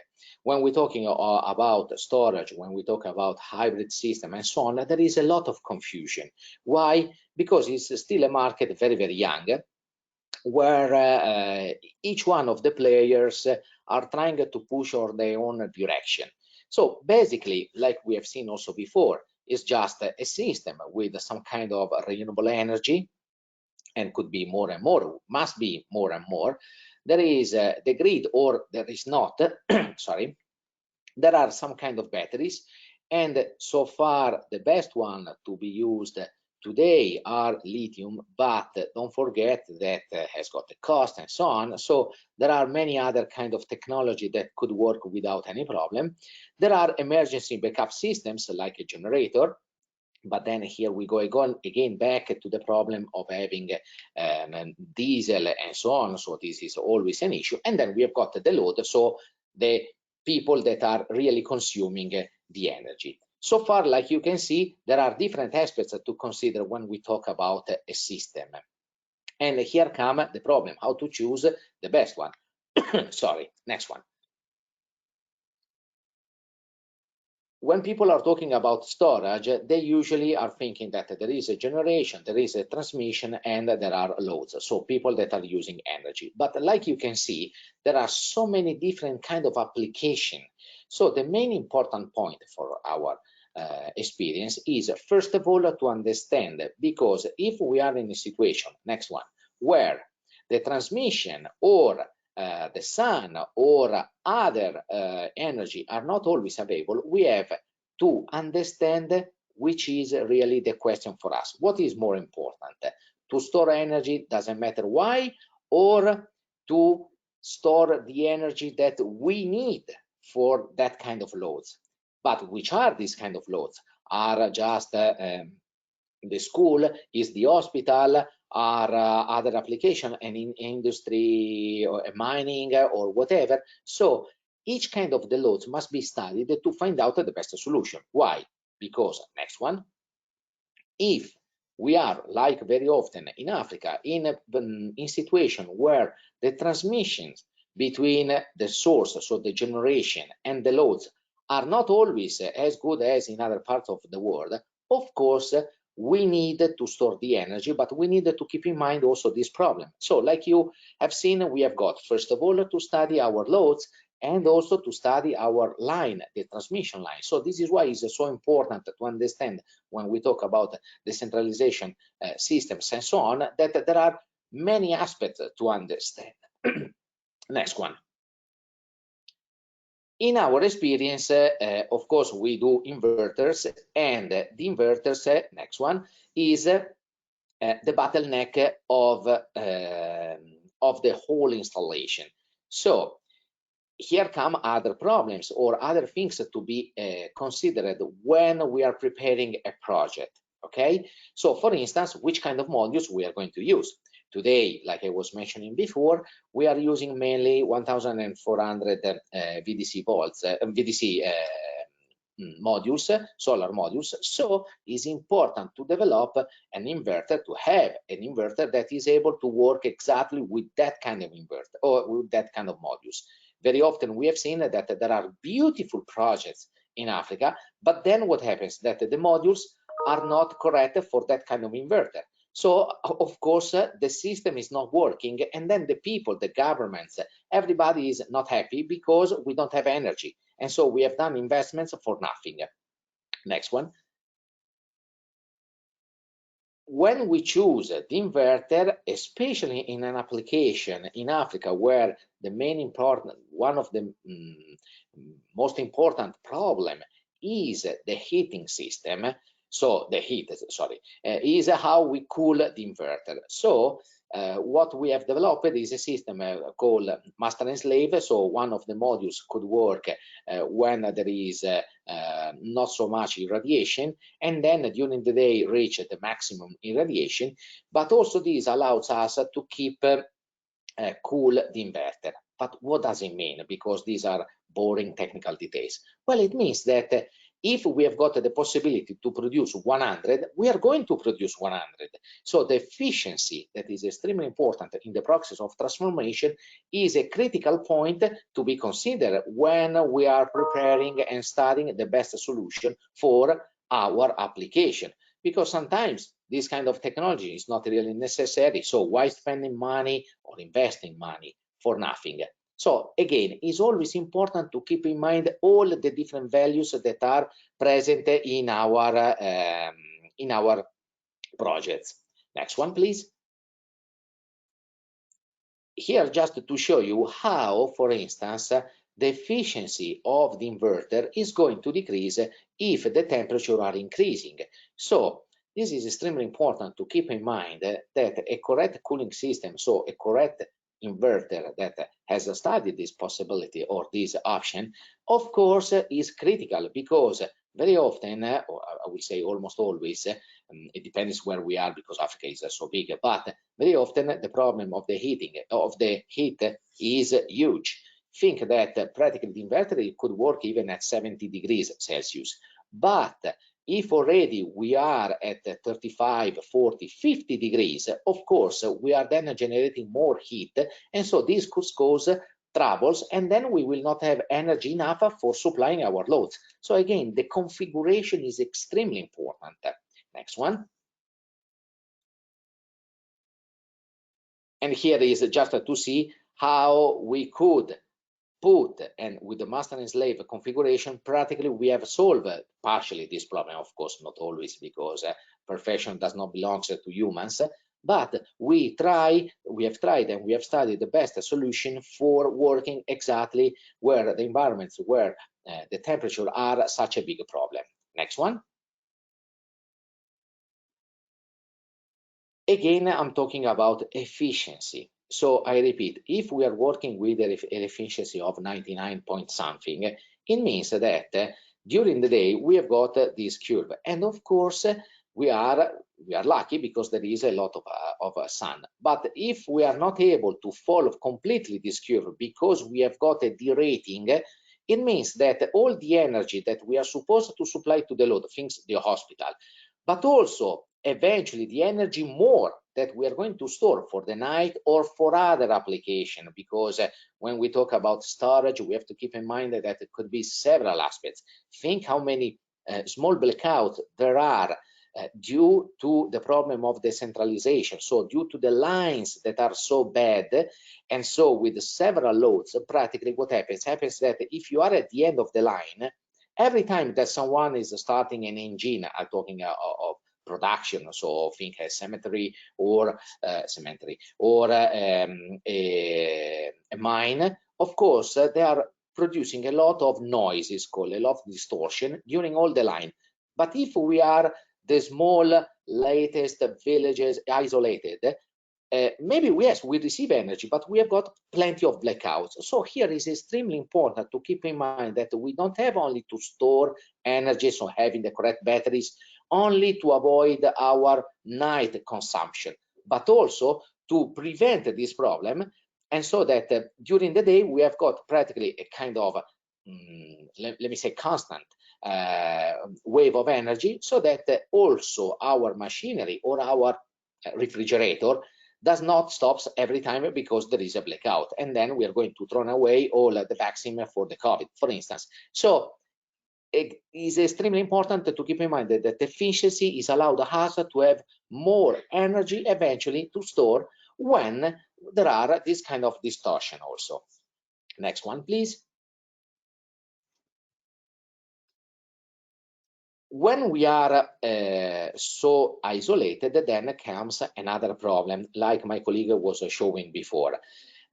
When we're talking about storage, when we talk about hybrid system and so on, there is a lot of confusion. Why? Because it's still a market very, very young, where each one of the players are trying to push on their own direction. So basically, like we have seen also before, it's just a system with some kind of renewable energy, and could be more and more, must be more and more. There is the grid, or there is not, sorry, there are some kind of batteries, and so far the best one to be used today are lithium, but don't forget that has got a cost and so on. So there are many other kind of technology that could work without any problem. There are emergency backup systems like a generator, but then here we go again back to the problem of having diesel and so on. So this is always an issue. And then we have got the load, so the people that are really consuming the energy. So far, like you can see, there are different aspects to consider when we talk about a system. And here come the problem, how to choose the best one. Sorry, next one. When people are talking about storage, they usually are thinking that there is a generation, there is a transmission, and there are loads. So people that are using energy. But like you can see, there are so many different kind of application. So the main important point for our experience is, first of all, to understand, because if we are in a situation, next one, where the transmission or the sun or other energy are not always available, we have to understand which is really the question for us. What is more important? To store energy, doesn't matter why, or to store the energy that we need for that kind of loads. But which are these kind of loads? Are just the school, is the hospital, are other application and in industry or mining or whatever. So each kind of the loads must be studied to find out the best solution. Why? Because, next one, if we are, like very often in Africa, in situation where the transmissions between the source, so the generation, and the loads are not always as good as in other parts of the world, of course, we need to store the energy, but we need to keep in mind also this problem. So like you have seen, we have got, first of all, to study our loads and also to study our line, the transmission line. So this is why it's so important to understand when we talk about decentralization systems and so on, that there are many aspects to understand. Next one. In our experience, of course, we do inverters, and the inverters, next one, is the bottleneck of the whole installation. So here come other problems or other things to be considered when we are preparing a project, okay? So for instance, which kind of modules we are going to use. Today, like I was mentioning before, we are using mainly 1400 VDC volts, VDC modules, solar modules. So it's important to develop an inverter, to have an inverter that is able to work exactly with that kind of inverter or with that kind of modules. Very often we have seen that there are beautiful projects in Africa, but then what happens? That the modules are not correct for that kind of inverter. So, of course, the system is not working, and then the people, the governments, everybody is not happy because we don't have energy. And so we have done investments for nothing. Next one. When we choose the inverter, especially in an application in Africa where the main important, one of the most important problem is the heating system, so the heat, sorry, is how we cool the inverter. So what we have developed is a system called master and slave. So one of the modules could work when there is not so much irradiation, and then during the day reach the maximum irradiation. But also this allows us to keep cool the inverter. But what does it mean? Because these are boring technical details. Well, it means that if we have got the possibility to produce 100, we are going to produce 100. So the efficiency that is extremely important in the process of transformation is a critical point to be considered when we are preparing and studying the best solution for our application. Because sometimes this kind of technology is not really necessary. So why spending money or investing money for nothing? So again, it's always important to keep in mind all the different values that are present in our projects. Next one, please. Here, just to show you how, for instance, the efficiency of the inverter is going to decrease if the temperature are increasing. So this is extremely important to keep in mind that a correct cooling system, so a correct inverter that has studied this possibility or this option, of course, is critical, because very often, or I will say almost always, it depends where we are because Africa is so big, but very often the problem of the heat is huge. Think that practically the inverter could work even at 70 degrees Celsius, but if already we are at 35, 40, 50 degrees, of course, we are then generating more heat, and so this could cause troubles, and then we will not have energy enough for supplying our loads. So again, the configuration is extremely important. Next one. And here is just to see how we could put, and with the master and slave configuration, practically we have solved partially this problem. Of course, not always, because perfection does not belong to humans, but we have tried and we have studied the best solution for working exactly where the environments where the temperature are such a big problem. Next one. Again, I'm talking about efficiency. So I repeat, if we are working with an efficiency of 99 point something, it means that during the day we have got this curve, and of course we are lucky because there is a lot of sun. But if we are not able to follow completely this curve because we have got a derating, it means that all the energy that we are supposed to supply to the load, things the hospital, but also eventually the energy more that we are going to store for the night or for other application, because when we talk about storage, we have to keep in mind that it could be several aspects. Think how many small blackouts there are due to the problem of decentralization, so due to the lines that are so bad, and so with several loads, practically what happens that if you are at the end of the line, every time that someone is starting an engine, I'm talking of production, so think a cemetery or a mine, of course they are producing a lot of noise, is called a lot of distortion during all the line. But if we are the small latest villages isolated, maybe yes, we receive energy, but we have got plenty of blackouts. So here is extremely important to keep in mind that we don't have only to store energy, so having the correct batteries, only to avoid our night consumption, but also to prevent this problem, and so that during the day we have got practically a kind of, let me say, constant wave of energy, so that also our machinery or our refrigerator does not stop every time because there is a blackout, and then we are going to throw away all the vaccine for the COVID, for instance. So it is extremely important to keep in mind that efficiency is allowed us to have more energy eventually to store when there are this kind of distortion also. Next one, please. When we are so isolated, then comes another problem, like my colleague was showing before,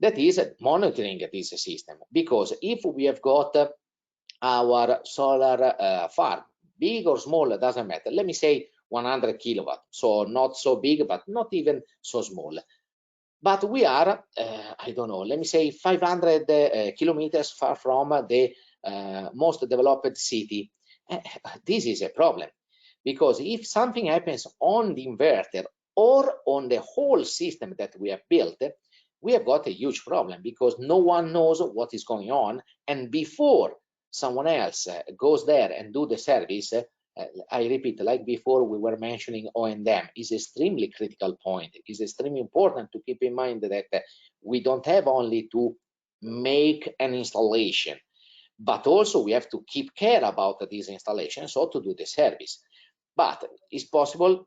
that is monitoring this system. Because if we have got our solar farm, big or small, doesn't matter, let me say 100 kilowatt, so not so big, but not even so small. But we are, I don't know, let me say 500 kilometers far from the most developed city. This is a problem, because if something happens on the inverter or on the whole system that we have built, we have got a huge problem, because no one knows what is going on, and before someone else goes there and do the service, I repeat, like before we were mentioning O&M is extremely critical point. It is extremely important to keep in mind that we don't have only to make an installation, but also we have to keep care about this installation, so to do the service. But it's possible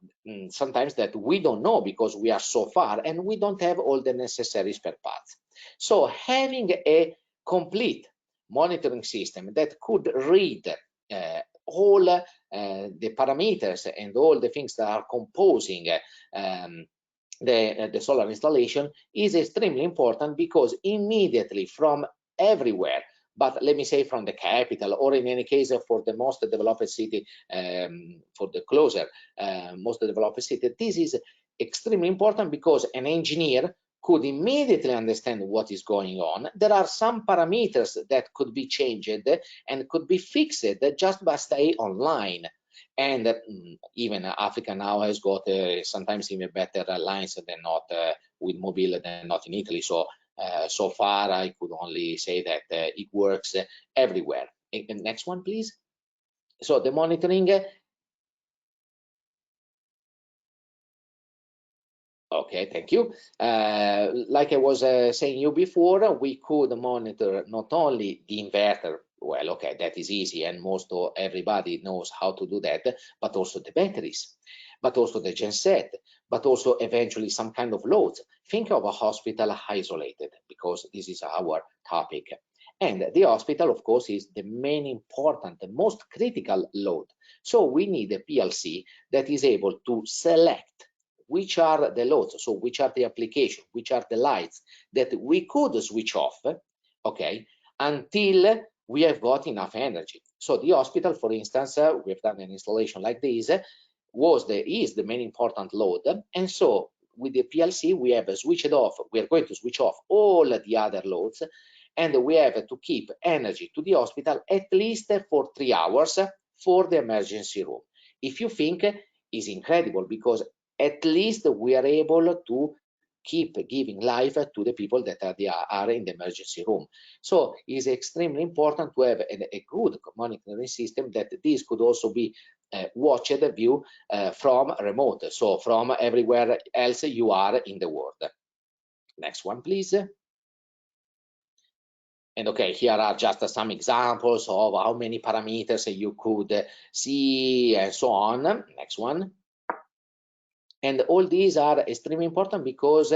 sometimes that we don't know because we are so far and we don't have all the necessary spare parts. So having a complete monitoring system that could read all the parameters and all the things that are composing the solar installation is extremely important, because immediately from everywhere, but let me say from the capital, or in any case for the most developed city, for the closer, most developed city, this is extremely important because an engineer could immediately understand what is going on. There are some parameters that could be changed and could be fixed just by stay online. And even Africa now has got sometimes even better lines than not with mobile than not in Italy. So so far I could only say that it works everywhere. And next one, please. So the monitoring. Okay, thank you. Like I was saying you before, we could monitor not only the inverter. Well, okay, that is easy, and most of everybody knows how to do that, but also the batteries, but also the genset, but also eventually some kind of loads. Think of a hospital isolated, because this is our topic. And the hospital, of course, is the main important, the most critical load. So we need a PLC that is able to select which are the loads, so which are the applications, which are the lights that we could switch off, okay, until we have got enough energy. So the hospital, for instance, we've done an installation like this, is the main important load, and so with the PLC we have switched off, we are going to switch off all the other loads, and we have to keep energy to the hospital at least for 3 hours for the emergency room. If you think, is incredible, because at least we are able to keep giving life to the people that are in the emergency room. So it's extremely important to have a good monitoring system that this could also be watched, view from remote, so from everywhere else you are in the world. Next one, please. And okay, here are just some examples of how many parameters you could see and so on. Next one. And all these are extremely important because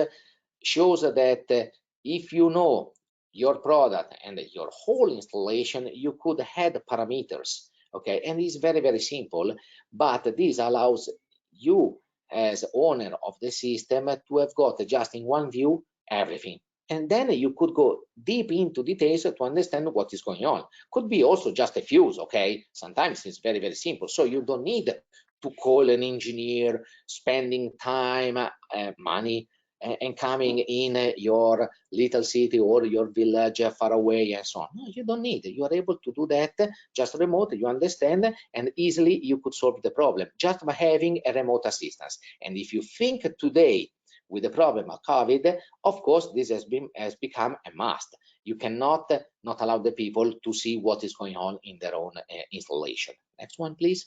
shows that if you know your product and your whole installation, you could add parameters, okay? And it's very, very simple, but this allows you as owner of the system to have got just in one view everything. And then you could go deep into details to understand what is going on. Could be also just a fuse, okay? Sometimes it's very, very simple. So you don't need to call an engineer, spending time, money, and coming in your little city or your village far away and so on. No, you don't need it. You are able to do that just remote, you understand, and easily you could solve the problem just by having a remote assistance. And if you think today with the problem of COVID, of course, this has become a must. You cannot not allow the people to see what is going on in their own installation. Next one, please.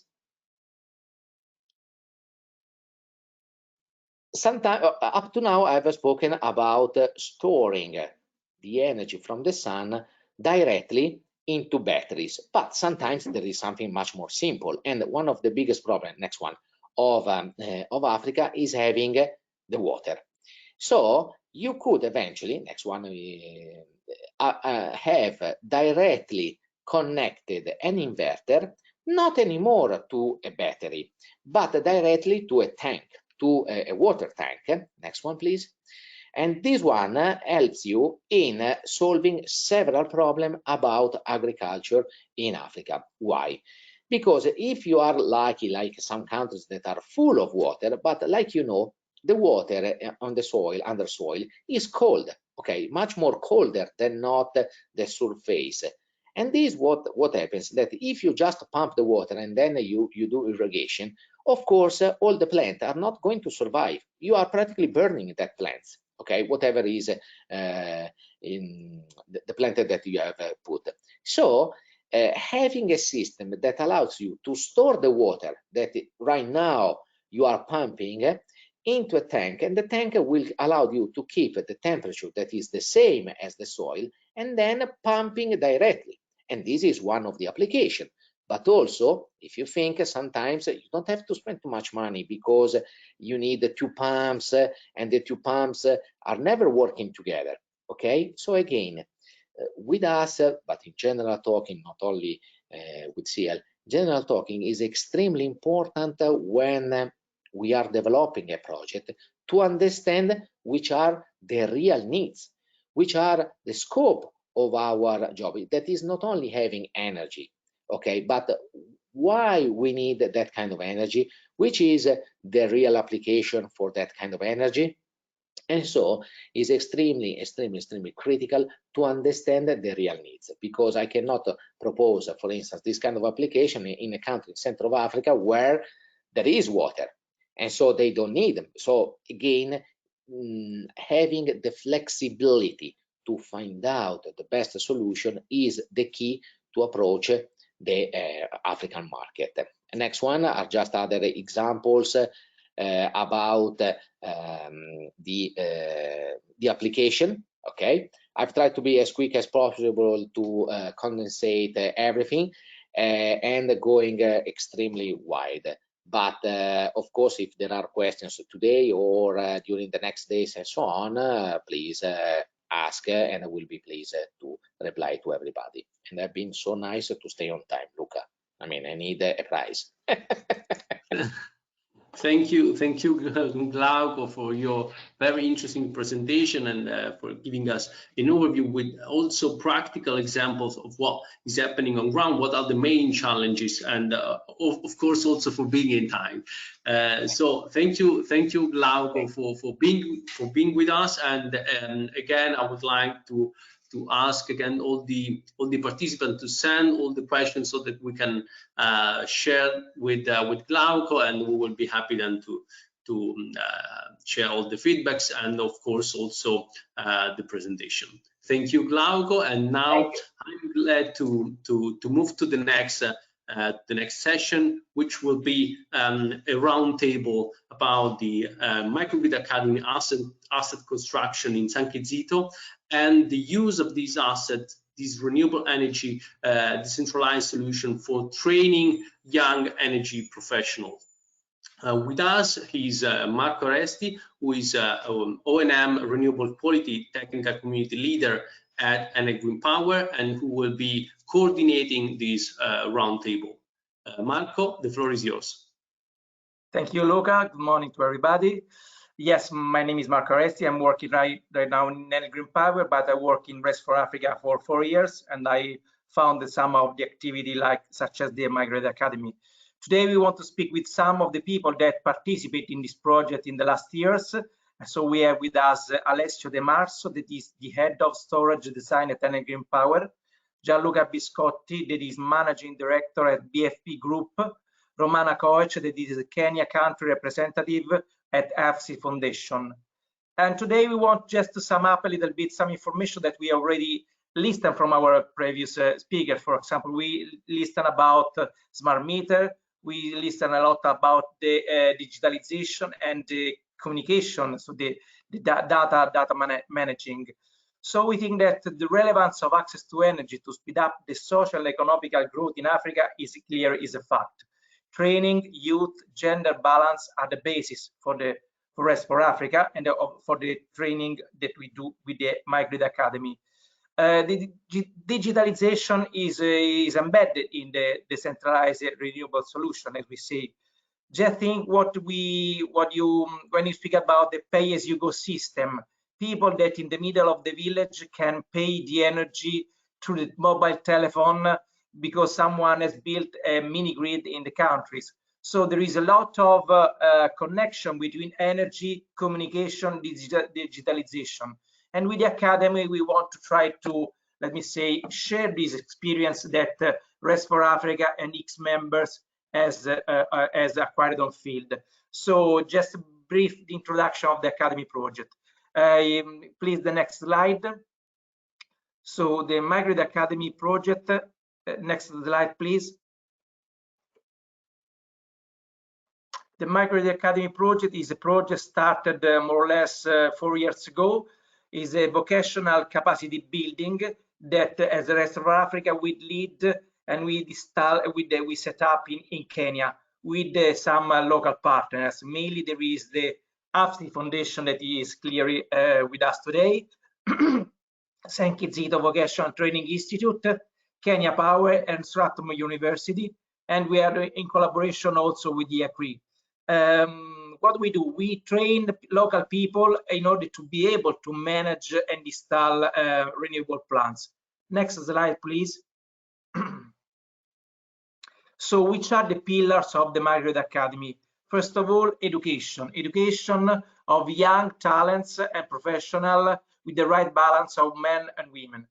Sometimes up to now I've spoken about storing the energy from the sun directly into batteries, but sometimes there is something much more simple. And one of the biggest problems, next one, of Africa is having the water. So you could eventually, next one, have directly connected an inverter, not anymore to a battery, but directly to a tank, to a water tank. Next one, please. And this one helps you in solving several problems about agriculture in Africa. Why? Because if you are lucky, like some countries that are full of water, but like you know, the water on the soil, under soil, is cold, okay, much more colder than not the surface. And this is what happens, that if you just pump the water and then you do irrigation, of course, all the plants are not going to survive. You are practically burning that plants, okay, whatever is in the plant that you have put. So having a system that allows you to store the water that right now you are pumping into a tank, and the tank will allow you to keep the temperature that is the same as the soil, and then pumping directly. And this is one of the applications. But also, if you think, sometimes you don't have to spend too much money because you need the two pumps, and the two pumps are never working together. Okay, so again, with us, but in general talking, not only with CL, general talking is extremely important when we are developing a project, to understand which are the real needs, which are the scope of our job. That is not only having energy, okay, but why we need that kind of energy, which is the real application for that kind of energy. And so it's extremely critical to understand the real needs, because I cannot propose, for instance, this kind of application in a country in Central Africa where there is water, and so they don't need them. So again, having the flexibility to find out the best solution is the key to approach the African market. The next one are just other examples about the application. Okay, I've tried to be as quick as possible to condensate everything and going extremely wide. But of course, if there are questions today or during the next days and so on, please ask, and I will be pleased to reply to everybody. And I've been so nice to stay on time, Luca. I mean, I need a prize. Thank you, Glauco, for your very interesting presentation and for giving us an overview with also practical examples of what is happening on ground, what are the main challenges, and of course also for being in time. So thank you, Glauco, for being with us. And again, I would like to ask again all the participants to send all the questions so that we can share with Glauco, and we will be happy then to share all the feedbacks and of course also the presentation. Thank you, Glauco. And now I'm glad to move to the next session, which will be a roundtable about the Microgrid Academy asset construction in San Chizito and the use of these assets, this renewable energy decentralized solution for training young energy professionals. With us, he's Marco Resti, who is O&M Renewable Quality Technical Community Leader at Enel Green Power, and who will be coordinating this roundtable. Marco, the floor is yours. Thank you, Luca. Good morning to everybody. Yes, my name is Marco Resti. I'm working right now in Enel Green Power, but I work in Rest for Africa for 4 years, and I found some of the activity such as the Migratory Academy. Today, we want to speak with some of the people that participate in this project in the last years. So we have with us Alessio De Marzo, that is the head of storage design at Enel Green Power, Gianluca Biscotti, that is managing director at BFP Group, Romana Koech, that is the Kenya country representative at AFC Foundation. And today we want just to sum up a little bit some information that we already listed from our previous speaker. For example, we listed about smart meter, we listed a lot about the digitalization and the communication, so the data managing. So we think that the relevance of access to energy to speed up the social and economical growth in Africa is clear, is a fact. Training, youth, gender balance are the basis for Rest for Africa and for the training that we do with the Migratory Academy. The digitalization is embedded in the decentralized renewable solution, as we say. Just think when you speak about the pay-as-you-go system, people that in the middle of the village can pay the energy through the mobile telephone because someone has built a mini grid in the countries. So there is a lot of connection between energy, communication, digitalization. And with the Academy, we want to try to, let me say, share this experience that Rest for Africa and its members has acquired on field. So just a brief introduction of the Academy project. Please, the next slide. So the Migratory Academy project, next slide, please. The Migratory Academy project is a project started more or less 4 years ago. Is a vocational capacity building that, as the Rest of Africa, we lead and we set up in Kenya with some local partners. Mainly, there is the AFC Foundation that is clearly with us today, San Chizito Vocational Training Institute, Kenya Power, and Strathmore University, and we are in collaboration also with the ACRI. What we do, we train local people in order to be able to manage and install renewable plants. Next slide, please. So which are the pillars of the Margaret Academy? First of all, education. Education of young talents and professionals with the right balance of men and women.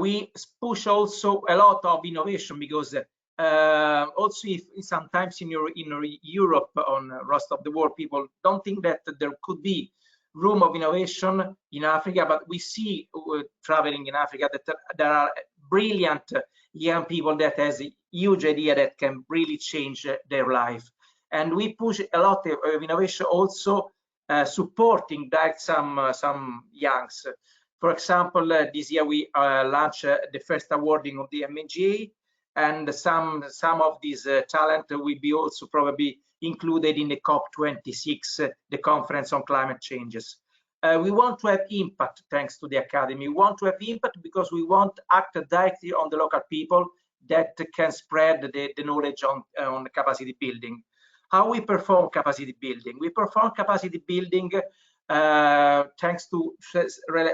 We push also a lot of innovation because also if sometimes in Europe, on the rest of the world, people don't think that there could be room of innovation in Africa, but we see traveling in Africa that there are brilliant young people that has a huge idea that can really change their life. And we push a lot of innovation also supporting that some youngs. For example, this year we launched the first awarding of the MNGA, and some of these talent will be also probably included in the COP26, the conference on climate changes. We want to have impact thanks to the Academy. We want to have impact because we want to act directly on the local people that can spread the knowledge on capacity building. How we perform capacity building? We perform capacity building thanks to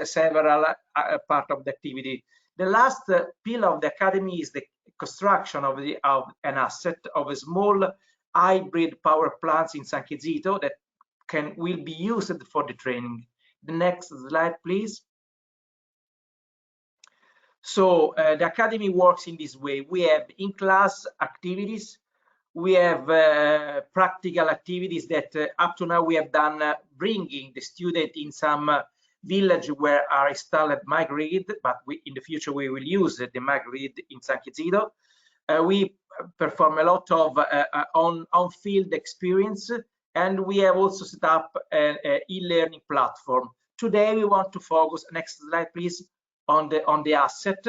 several part of the activity. The last pillar of the Academy is the construction of an asset of a small hybrid power plants in San Chizito that will be used for the training. The next slide, please. So the Academy works in this way. We have in-class activities. We have practical activities that up to now we have done, bringing the student in some village where are installed microgrid, but in the future we will use the microgrid in San Chizito. We perform a lot of on-field experience, and we have also set up an e-learning platform. Today we want to focus, next slide please, on the asset.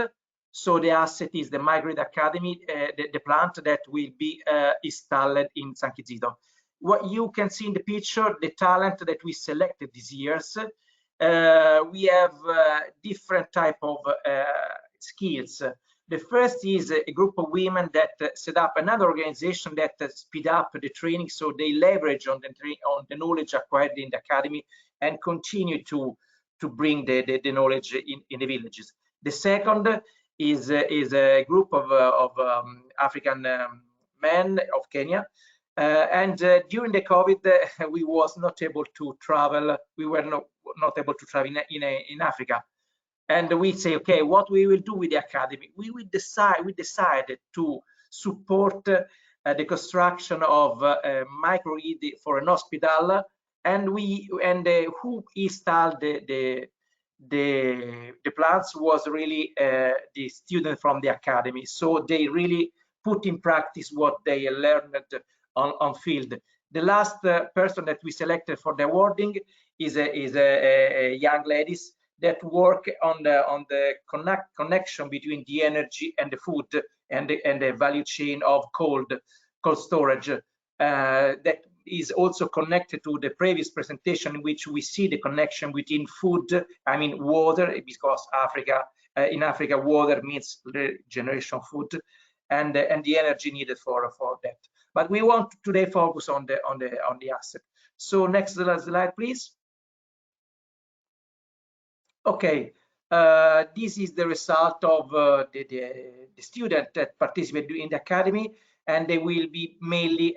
So the asset is the Migratory Academy, the plant that will be installed in San Chizito. What you can see in the picture, the talent that we selected these years. We have different type of skills. The first is a group of women that set up another organization that speed up the training, so they leverage on the knowledge acquired in the academy and continue to bring the knowledge in the villages. The second is a group of African men of Kenya, and during the COVID, we was not able to travel. We were not able to travel in Africa. And we say, okay, what we will do with the academy? We decided to support the construction of a microgrid for an hospital, and who installed the plants was really the student from the academy. So they really put in practice what they learned on field. The last person that we selected for the awarding is a young lady that work on the connection between the energy and the food and the value chain of cold storage. That is also connected to the previous presentation, in which we see the connection between food, I mean water, because in Africa water means the generation of food, and the energy needed for that. But we want to today focus on the asset. So next slide, please. Okay, this is the result of the student that participated in the academy, and they will be mainly,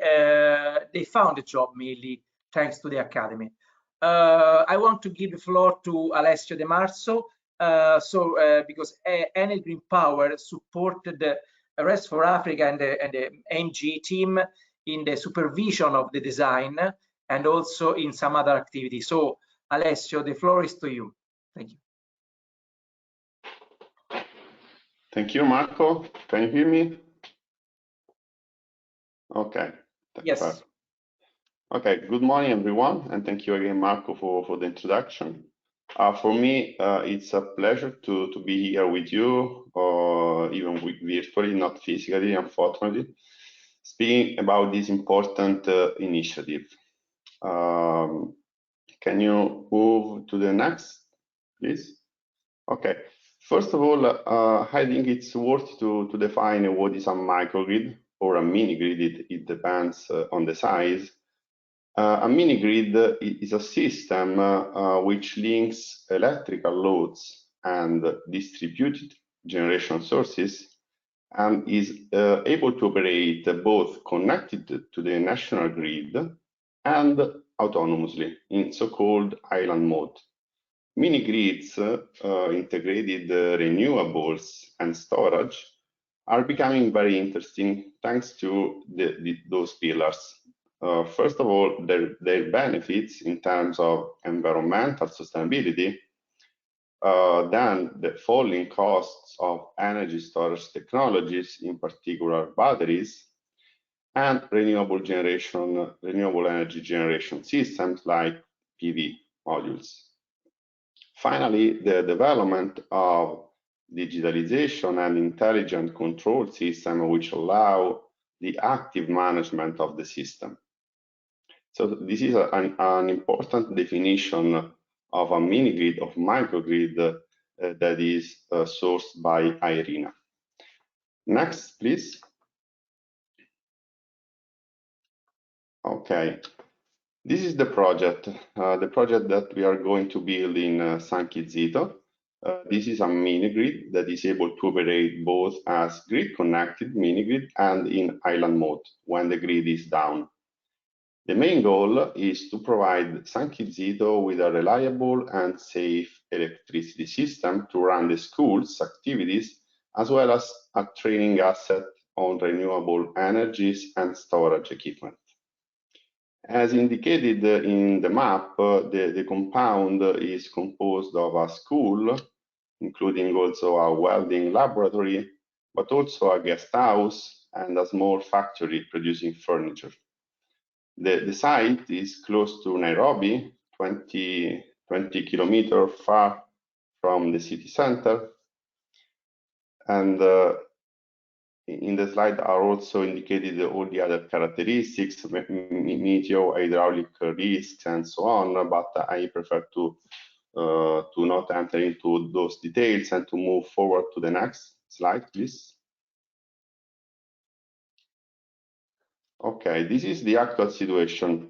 they found a job mainly thanks to the academy. I want to give the floor to Alessio De Marzo, because Enel Green Power supported the Rest for Africa and the MG team in the supervision of the design and also in some other activities. So Alessio, the floor is to you. Thank you. Thank you, Marco. Can you hear me? Okay. Yes. Perfect. Okay. Good morning, everyone, and thank you again, Marco, for the introduction. For me, it's a pleasure to be here with you, even virtually, not physically, unfortunately, speaking about this important initiative. Can you move to the next, please? Okay. First of all, I think it's worth to define what is a microgrid or a mini grid. It depends on the size. A mini grid is a system which links electrical loads and distributed generation sources and is able to operate both connected to the national grid and autonomously in so-called island mode. Mini grids, integrated renewables and storage are becoming very interesting thanks to those pillars. First of all, their benefits in terms of environmental sustainability, then the falling costs of energy storage technologies, in particular batteries, and renewable energy generation systems like PV modules. Finally, the development of digitalization and intelligent control systems which allow the active management of the system. So this is an important definition of a mini grid, of microgrid that is sourced by IRENA. Next, please. Okay, this is the project that we are going to build in San Chizito. This is a mini grid that is able to operate both as grid connected mini grid and in island mode when the grid is down. The main goal is to provide San Chizito with a reliable and safe electricity system to run the school's activities, as well as a training asset on renewable energies and storage equipment. As indicated in the map, the compound is composed of a school, including also a welding laboratory, but also a guest house and a small factory producing furniture. The site is close to Nairobi, 20 kilometers far from the city center. And in the slide are also indicated all the other characteristics, meteo, hydraulic risks, and so on, but I prefer to not enter into those details and to move forward to the next slide, please. Okay, this is the actual situation.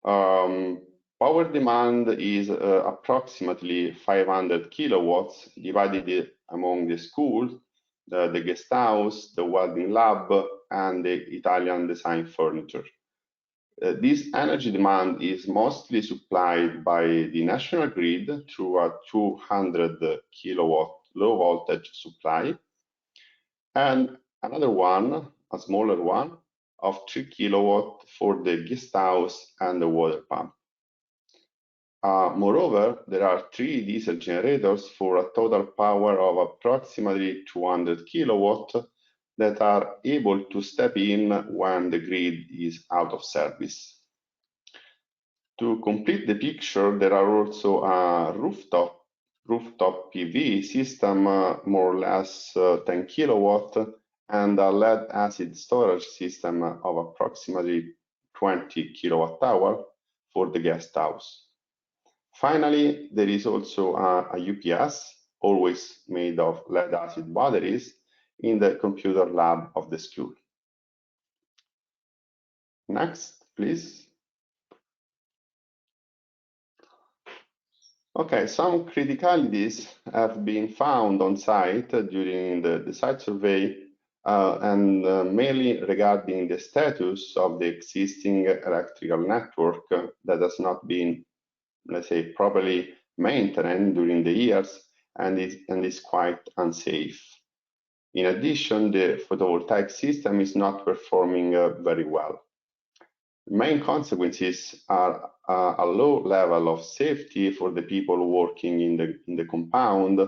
Power demand is approximately 500 kilowatts divided among the school, the guest house, the welding lab, and the Italian design furniture. This energy demand is mostly supplied by the national grid through a 200 kilowatt low voltage supply, and another one, a smaller one, of 3 kilowatt for the guest house and the water pump. Moreover, there are 3 diesel generators for a total power of approximately 200 kilowatt that are able to step in when the grid is out of service. To complete the picture, there are also a rooftop PV system, more or less 10 kilowatt, and a lead acid storage system of approximately 20 kilowatt hour for the guest house. Finally, there is also a UPS, always made of lead acid batteries, in the computer lab of the school. Next, please. Okay, some criticalities have been found on site during the site survey, and mainly regarding the status of the existing electrical network that has not been, let's say, properly maintained during the years and is quite unsafe. In addition, the photovoltaic system is not performing very well. The main consequences are a low level of safety for the people working in the compound,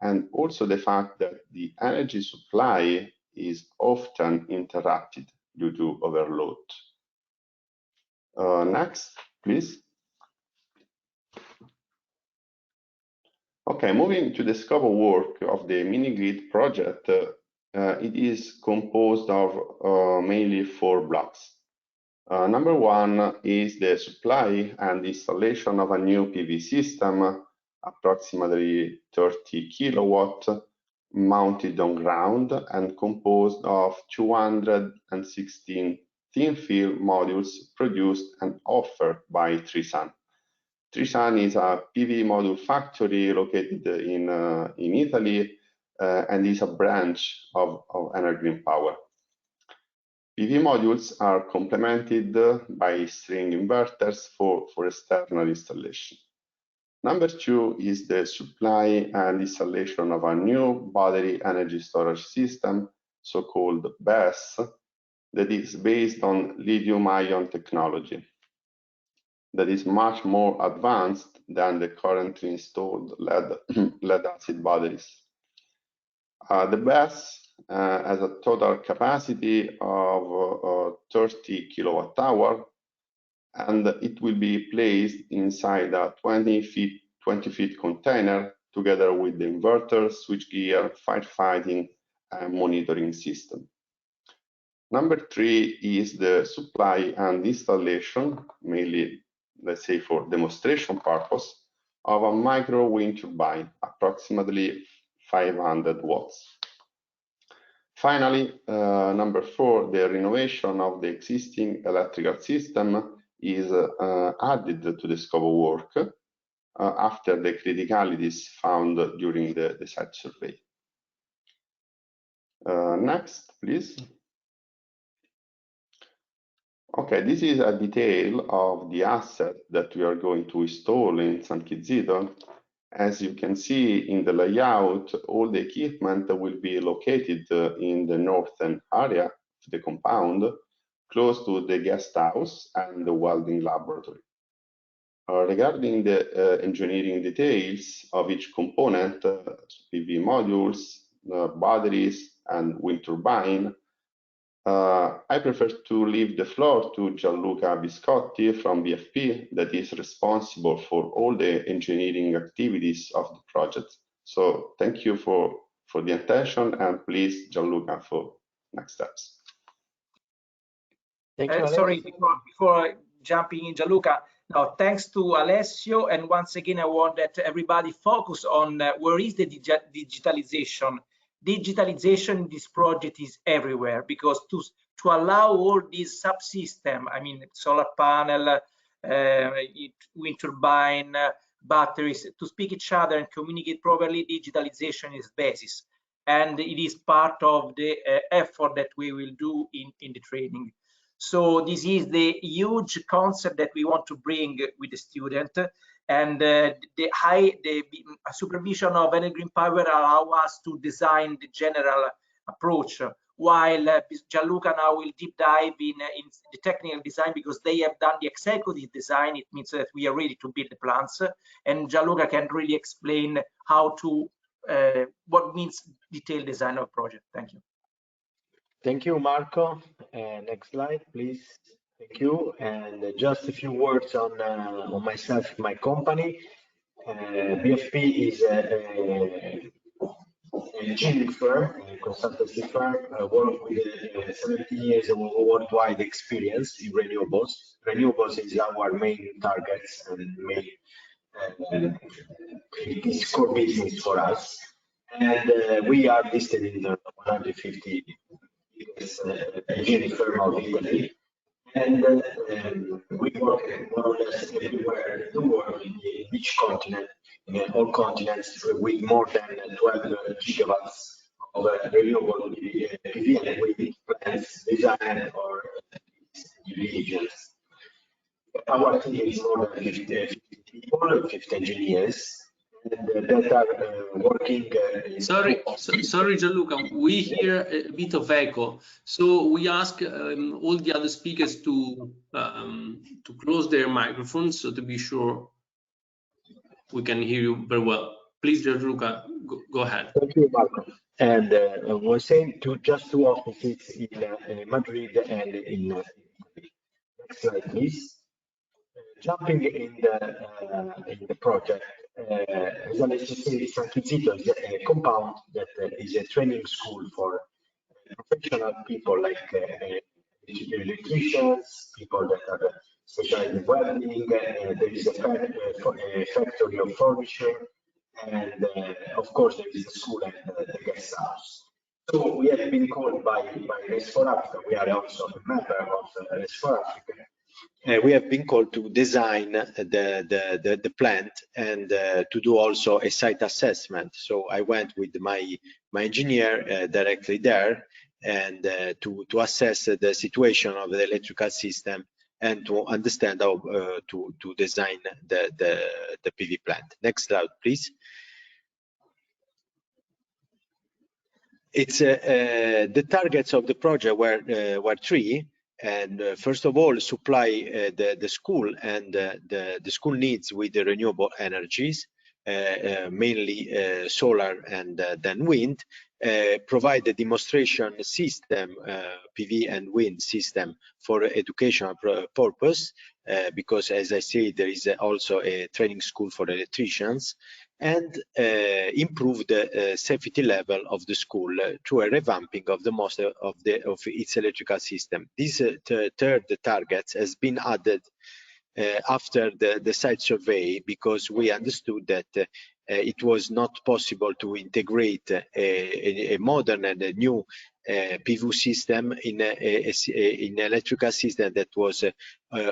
and also the fact that the energy supply is often interrupted due to overload. Next, please. Okay, moving to the scope of work of the mini-grid project, it is composed of mainly 4 blocks. Number 1 is the supply and installation of a new PV system, approximately 30 kilowatt, mounted on ground and composed of 216 thin film modules produced and offered by Trisan. Trisan is a PV module factory located in Italy, and is a branch of Enel Green Power. PV modules are complemented by string inverters for external installation. Number 2 is the supply and installation of a new battery energy storage system, so-called BESS, that is based on lithium-ion technology, that is much more advanced than the currently installed lead-acid batteries. The BESS has a total capacity of 30 kilowatt-hour, and it will be placed inside a 20 feet container together with the inverter, switchgear, firefighting, and monitoring system. Number 3 is the supply and installation, mainly, let's say, for demonstration purpose, of a micro wind turbine, approximately 500 watts. Finally, number 4, the renovation of the existing electrical system is added to the scope of work after the criticalities found during the site survey. Next, please. Okay, this is a detail of the asset that we are going to install in San Chizito. As you can see in the layout, all the equipment will be located in the northern area of the compound, close to the guest house and the welding laboratory. Regarding the engineering details of each component, PV modules, batteries, and wind turbine, I prefer to leave the floor to Gianluca Biscotti from BFP, that is responsible for all the engineering activities of the project. So thank you for the attention, and please, Gianluca, for next steps. Thank you, sorry, before jumping in, Gianluca, now thanks to Alessio, and once again I want that everybody focus on where is the digitalization. Digitalization in this project is everywhere, because to allow all these subsystem, I mean solar panel, wind turbine, batteries, to speak each other and communicate properly, digitalization is basis, and it is part of the effort that we will do in the training. So this is the huge concept that we want to bring with the student, and the supervision of Enel Green Power allow us to design the general approach, while Gianluca now will deep dive in the technical design, because they have done the executive design. It means that we are ready to build the plants, and Gianluca can really explain how to what means detailed design of project. Thank you. Thank you, Marco. Next slide, please. Thank you. And just a few words on myself, my company. BFP is an engineering firm, a consultancy firm. I work with 17 years of worldwide experience in renewables. Renewables is our main target and main core business for us. And we are listed in the 150 engineering firm of Italy, and we work more or less everywhere in the world, in each continent, in all continents, with more than 12 gigawatts of renewable PV and wind plants designed or regions. Our team is more than 50 people, 50 engineers, that are working. Sorry, Gianluca, we hear a bit of echo, so we ask all the other speakers to close their microphones, so to be sure we can hear you very well. Please, Gianluca, go ahead. Thank you, Marco. And I was saying just two offices in Madrid and in next slide, please. Jumping in the project, as I mentioned, San Chizito is a compound that is a training school for professional people like electricians, people that are specialized in welding. There is a factory of furniture, and of course there is a school and the guest house. So we have been called by RES4Africa. We are also a member of RES4Africa. We have been called to design the plant and to do also a site assessment. So I went with my my engineer directly there, and to assess the situation of the electrical system and to understand how to design the PV plant. Next slide, please. It's the targets of the project were three, and first of all, supply the school and the school needs with the renewable energies, mainly solar and then wind. Provide a demonstration system, PV and wind system for educational purpose, because as I say, there is also a training school for electricians, and improve the safety level of the school through a revamping of of its electrical system. This third target has been added after the site survey, because we understood that it was not possible to integrate a modern and a new PV system in an electrical system that was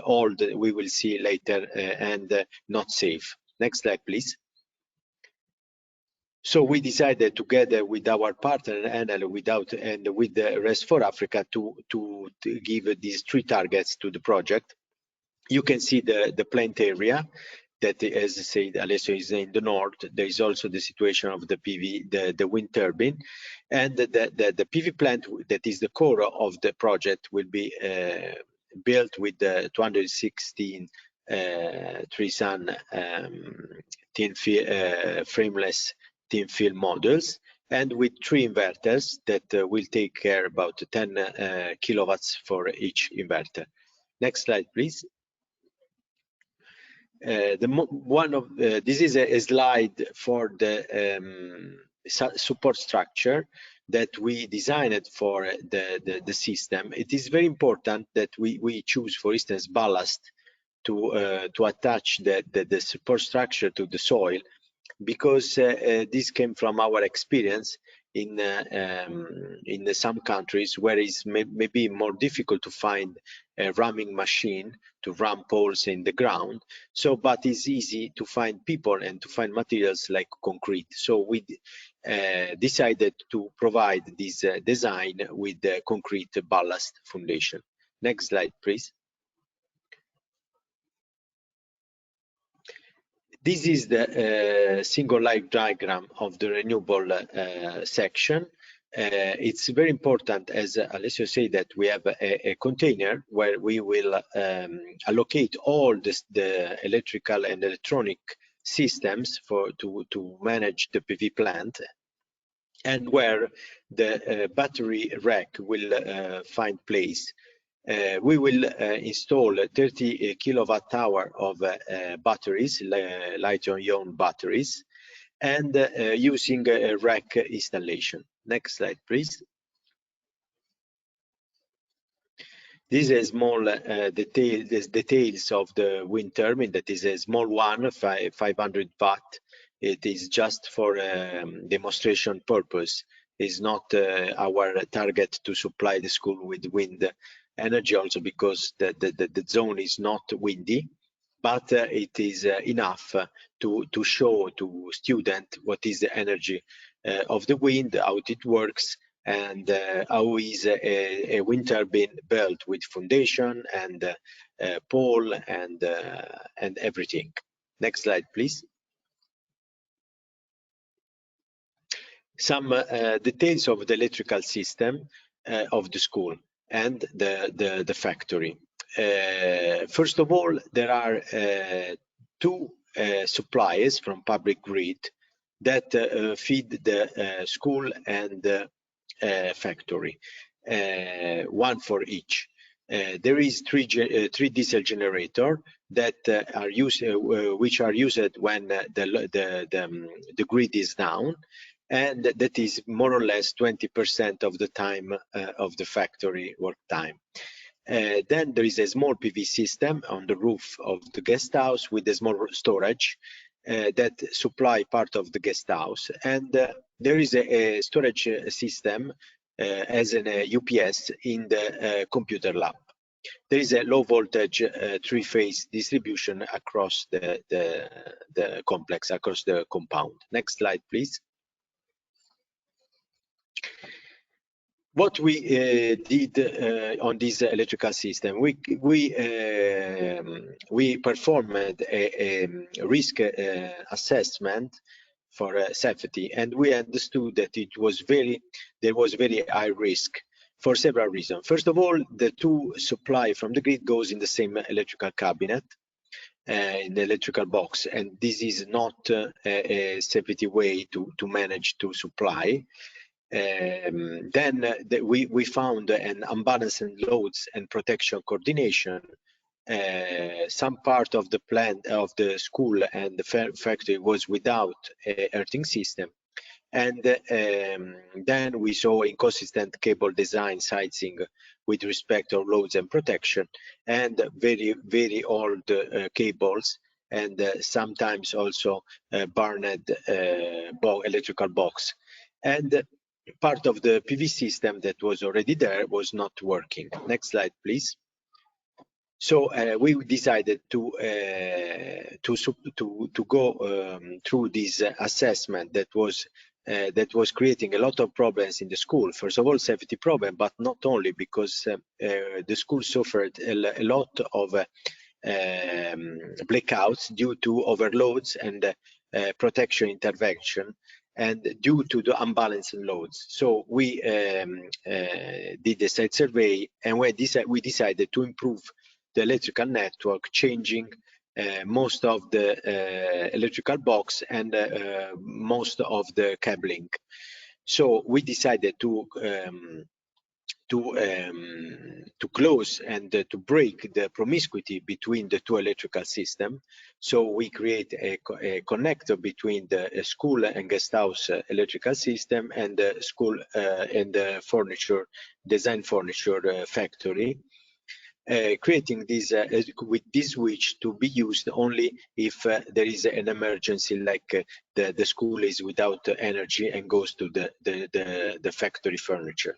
old, we will see later, and not safe. Next slide, please. So we decided together with our partner Enel and with the Rest for Africa to give these three targets to the project. You can see the plant area that, as I said, Alessio, is in the north. There is also the situation of the PV, the wind turbine, and the PV plant that is the core of the project will be built with the 216 3-sun frameless thin film modules, and with 3 inverters that will take care about 10 kilowatts for each inverter. Next slide, please. This is a slide for the support structure that we designed for the system. It is very important that we choose, for instance, ballast to attach the support structure to the soil, because this came from our experience in some countries where it's maybe more difficult to find a ramming machine to ram poles in the ground. So, but it's easy to find people and to find materials like concrete. So we decided to provide this design with the concrete ballast foundation. Next slide, please. This is the single life diagram of the renewable section. It's very important, as Alessio said, that we have a container where we will allocate all the electrical and electronic systems to manage the PV plant, and where the battery rack will find place. We will install 30 kilowatt hour of batteries, lithium-ion batteries, and using a rack installation. Next slide, please. These are small details of the wind turbine. That is a small one, 500 watt. It is just for demonstration purpose. It's not our target to supply the school with wind energy, also because the zone is not windy, but it is enough to show to students what is the energy of the wind, how it works, and how is a wind turbine built with foundation and pole and everything. Next slide, please. Some details of the electrical system of the school and the factory. First of all, there are 2 suppliers from public grid that feed the school and the factory, one for each. There is 3 diesel generator that are used, which are used when the grid is down, and that is more or less 20% of the time of the factory work time. Then there is a small PV system on the roof of the guest house with a small storage that supply part of the guest house, and there is a storage system as an UPS in the computer lab. There is a low voltage 3-phase distribution across the complex, across the compound. Next slide, please. What we did on this electrical system, we performed a risk assessment for safety, and we understood that there was very high risk for several reasons. First of all, the two supply from the grid goes in the same electrical cabinet, in the electrical box, and this is not a safety way to manage to supply. Then we found an unbalanced loads and protection coordination. Some part of the plant of the school and the factory was without a earthing system, and then we saw inconsistent cable design sizing with respect to loads and protection, and very old cables, and sometimes also burned electrical box, and part of the PV system that was already there was not working. Next slide, please. So we decided to go through this assessment that was creating a lot of problems in the school. First of all, safety problem, but not only, because the school suffered a lot of blackouts due to overloads and protection intervention, and due to the unbalanced loads. So we did a site survey, and we decided to improve the electrical network, changing most of the electrical box and most of the cabling. So we decided to close and to break the promiscuity between the two electrical systems. So we create a connector between the school and guest house electrical system and the school and the furniture, design furniture factory. Creating this with this switch to be used only if there is an emergency, like the school is without energy and goes to the factory furniture.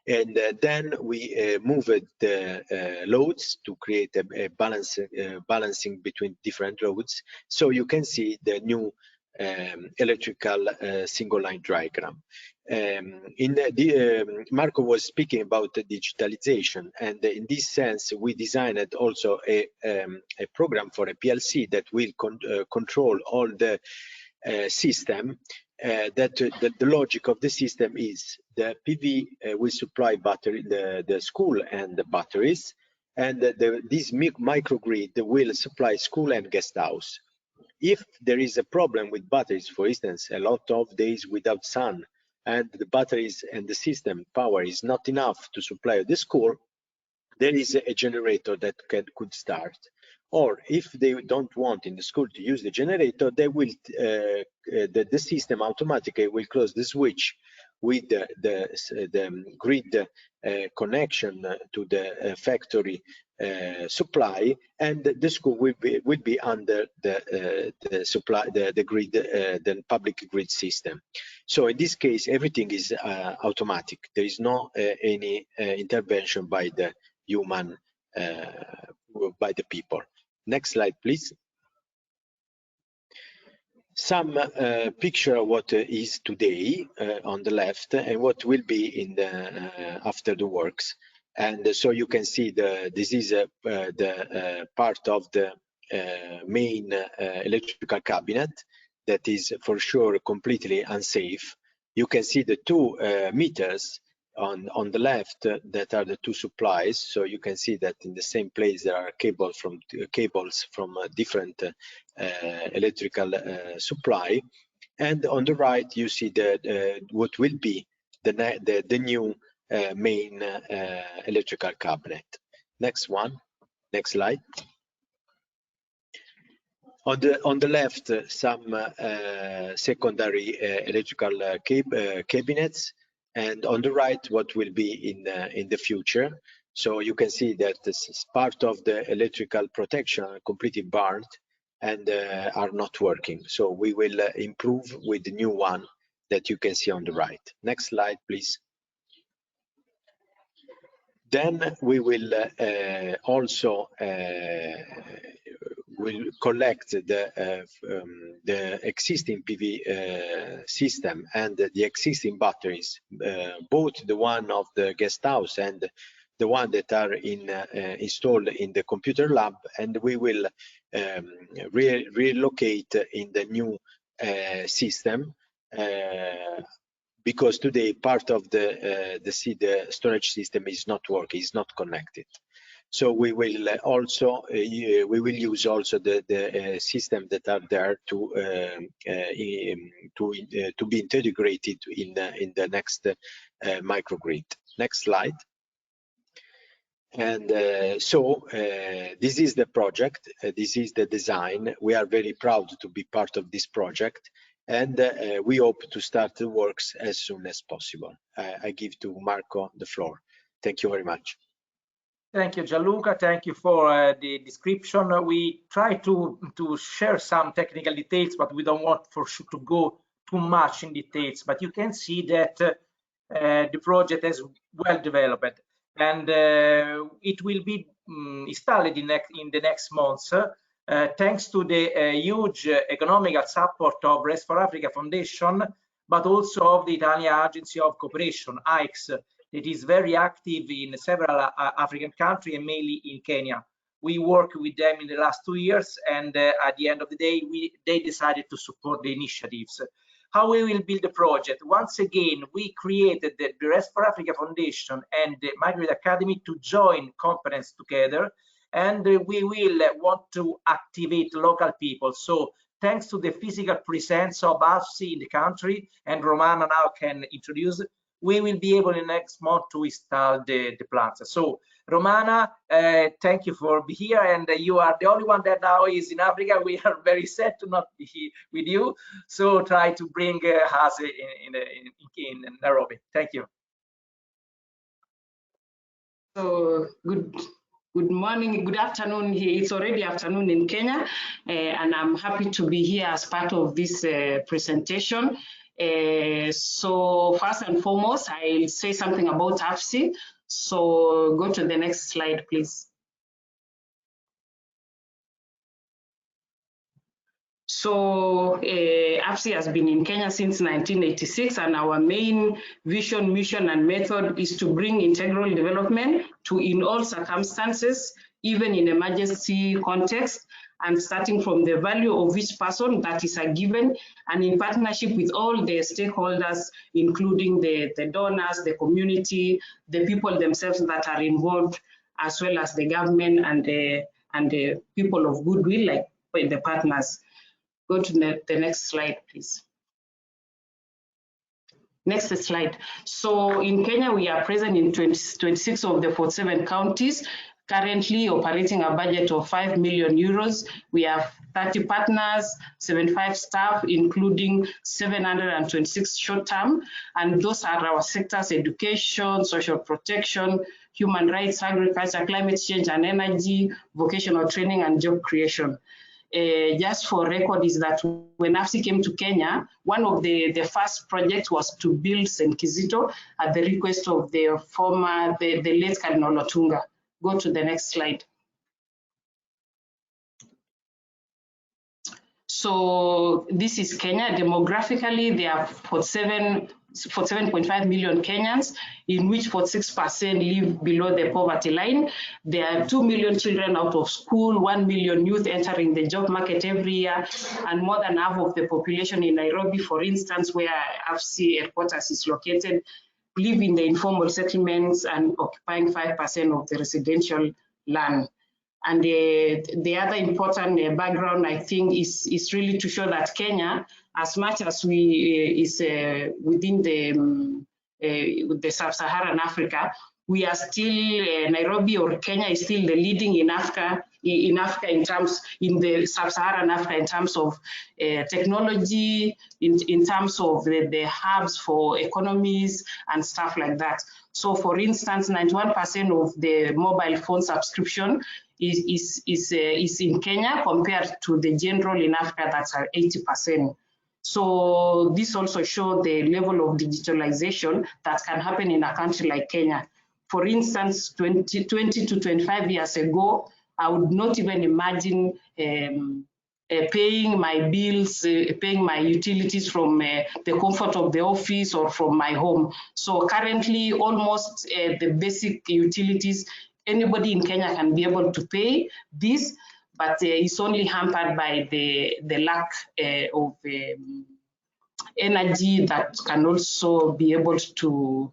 And then we moved the loads to create a balancing between different loads. So you can see the new electrical single line diagram. Marco was speaking about the digitalization, and in this sense we designed also a program for a PLC that will control all the system. That the logic of the system is the PV will supply battery, the school and the batteries, and this microgrid will supply school and guest house. If there is a problem with batteries, for instance, a lot of days without sun, and the batteries and the system power is not enough to supply the school, there is a generator that could start. Or if they don't want in the school to use the generator, they will the system automatically will close the switch with the grid connection to the factory supply, and the school will be under the supply, the grid, the public grid system. So in this case, everything is automatic. There is no any intervention by the human, by the people. Next slide, please. Some picture of what is today on the left and what will be in the after the works. And so you can see this is the part of the main electrical cabinet that is for sure completely unsafe. You can see the two meters on the left that are the two supplies. So you can see that in the same place there are cables from different electrical supply, and on the right you see what will be the new main electrical cabinet. Next one, next slide. On the left, some secondary electrical cabinets, and on the right, what will be in the future. So you can see that this is part of the electrical protection are completely burned and are not working. So we will improve with the new one that you can see on the right. Next slide, please. Then we will also will collect the existing PV system and the existing batteries, both the one of the guest house and the one that are installed in the computer lab, and we will relocate in the new system, because today part of the storage system is not working, is not connected. So we will also use also the system that are there to be integrated in the next microgrid. Next slide. And this is the project. This is the design. We are very proud to be part of this project, and we hope to start the works as soon as possible. I give to Marco the floor. Thank you very much. Thank you, Gianluca. Thank you for the description. We try to share some technical details, but we don't want for sure to go too much in details. But you can see that the project is well developed, and it will be installed in the next months, thanks to the huge economical support of Rest for Africa Foundation, but also of the Italian Agency of Cooperation, AICS. It is very active in several African countries and mainly in Kenya. We worked with them in the last 2 years, and at the end of the day, they decided to support the initiatives. How we will build the project? Once again, we created the Rest for Africa Foundation and the Margaret Academy to join competence together, and we will want to activate local people. So thanks to the physical presence of AFSI in the country, and Romana now can introduce, we will be able in the next month to install the plants. So Romana, thank you for being here, and you are the only one that now is in Africa. We are very sad to not be here with you, so try to bring us in Nairobi. Thank you. So good morning, good afternoon. It's already afternoon in Kenya, and I'm happy to be here as part of this presentation. So first and foremost, I'll say something about AFSI. So go to the next slide, please. So AFSI has been in Kenya since 1986, and our main vision, mission, and method is to bring integral development to in all circumstances, even in emergency context, and starting from the value of each person that is a given, and in partnership with all the stakeholders, including the donors, the community, the people themselves that are involved, as well as the government and the people of goodwill, like the partners. Go to the next slide, please. Next slide. So in Kenya, we are present in 26 of the 47 counties, currently operating a budget of 5 million euros. We have 30 partners, 75 staff, including 726 short-term, and those are our sectors: education, social protection, human rights, agriculture, climate change and energy, vocational training, and job creation. Just for record is that when AFSI came to Kenya, one of the first projects was to build St. Kizito at the request of the late Cardinal Otunga. Go to the next slide. So this is Kenya. Demographically, there are 47.5 million Kenyans, in which 46% live below the poverty line. There are 2 million children out of school, 1 million youth entering the job market every year, and more than half of the population in Nairobi, for instance, where AFSI headquarters is located, live in the informal settlements and occupying 5% of the residential land. And the other important background, I think, is really to show that Kenya, as much as we is within the sub-Saharan Africa, we are still Nairobi or Kenya is still the leading in Africa in terms in the sub-Saharan Africa in terms of technology, in terms of the hubs for economies and stuff like that. So, for instance, 91% of the mobile phone subscription is in Kenya compared to the general in Africa that's at 80%. So this also shows the level of digitalization that can happen in a country like Kenya. For instance, 20 to 25 years ago, I would not even imagine paying my bills, paying my utilities from the comfort of the office or from my home. So currently, almost the basic utilities, anybody in Kenya can be able to pay this, but it's only hampered by the lack of energy that can also be able to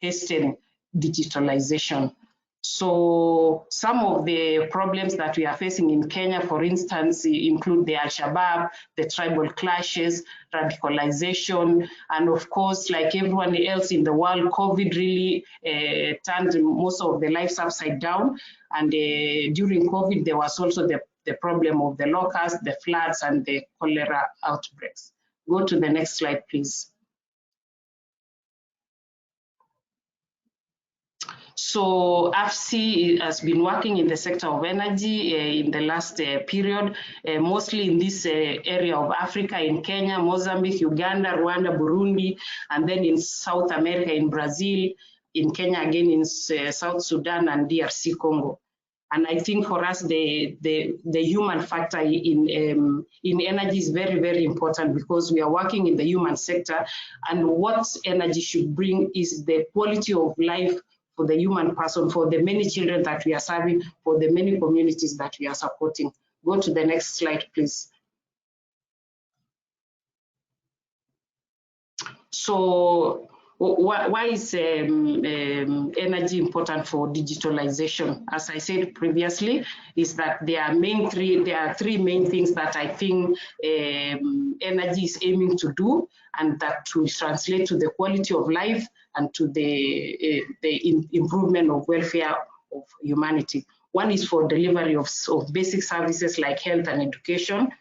hasten digitalization. So some of the problems that we are facing in Kenya, for instance, include the Al-Shabaab, the tribal clashes, radicalization, and of course, like everyone else in the world, COVID really turned most of the lives upside down. And during COVID, there was also the problem of the locusts, the floods, and the cholera outbreaks. Go to the next slide, please. So AFC has been working in the sector of energy in the last period, mostly in this area of Africa, in Kenya, Mozambique, Uganda, Rwanda, Burundi, and then in South America, in Brazil, in Kenya again, in South Sudan and DRC Congo. And I think for us, the human factor in energy is very, very important, because we are working in the human sector, and what energy should bring is the quality of life for the human person, for the many children that we are serving, for the many communities that we are supporting. Go to the next slide, please. So why is energy important for digitalization? As I said previously, is that there are three main things that I think energy is aiming to do, and that will translate to the quality of life and to the improvement of welfare of humanity. One is for delivery of basic services like health and education,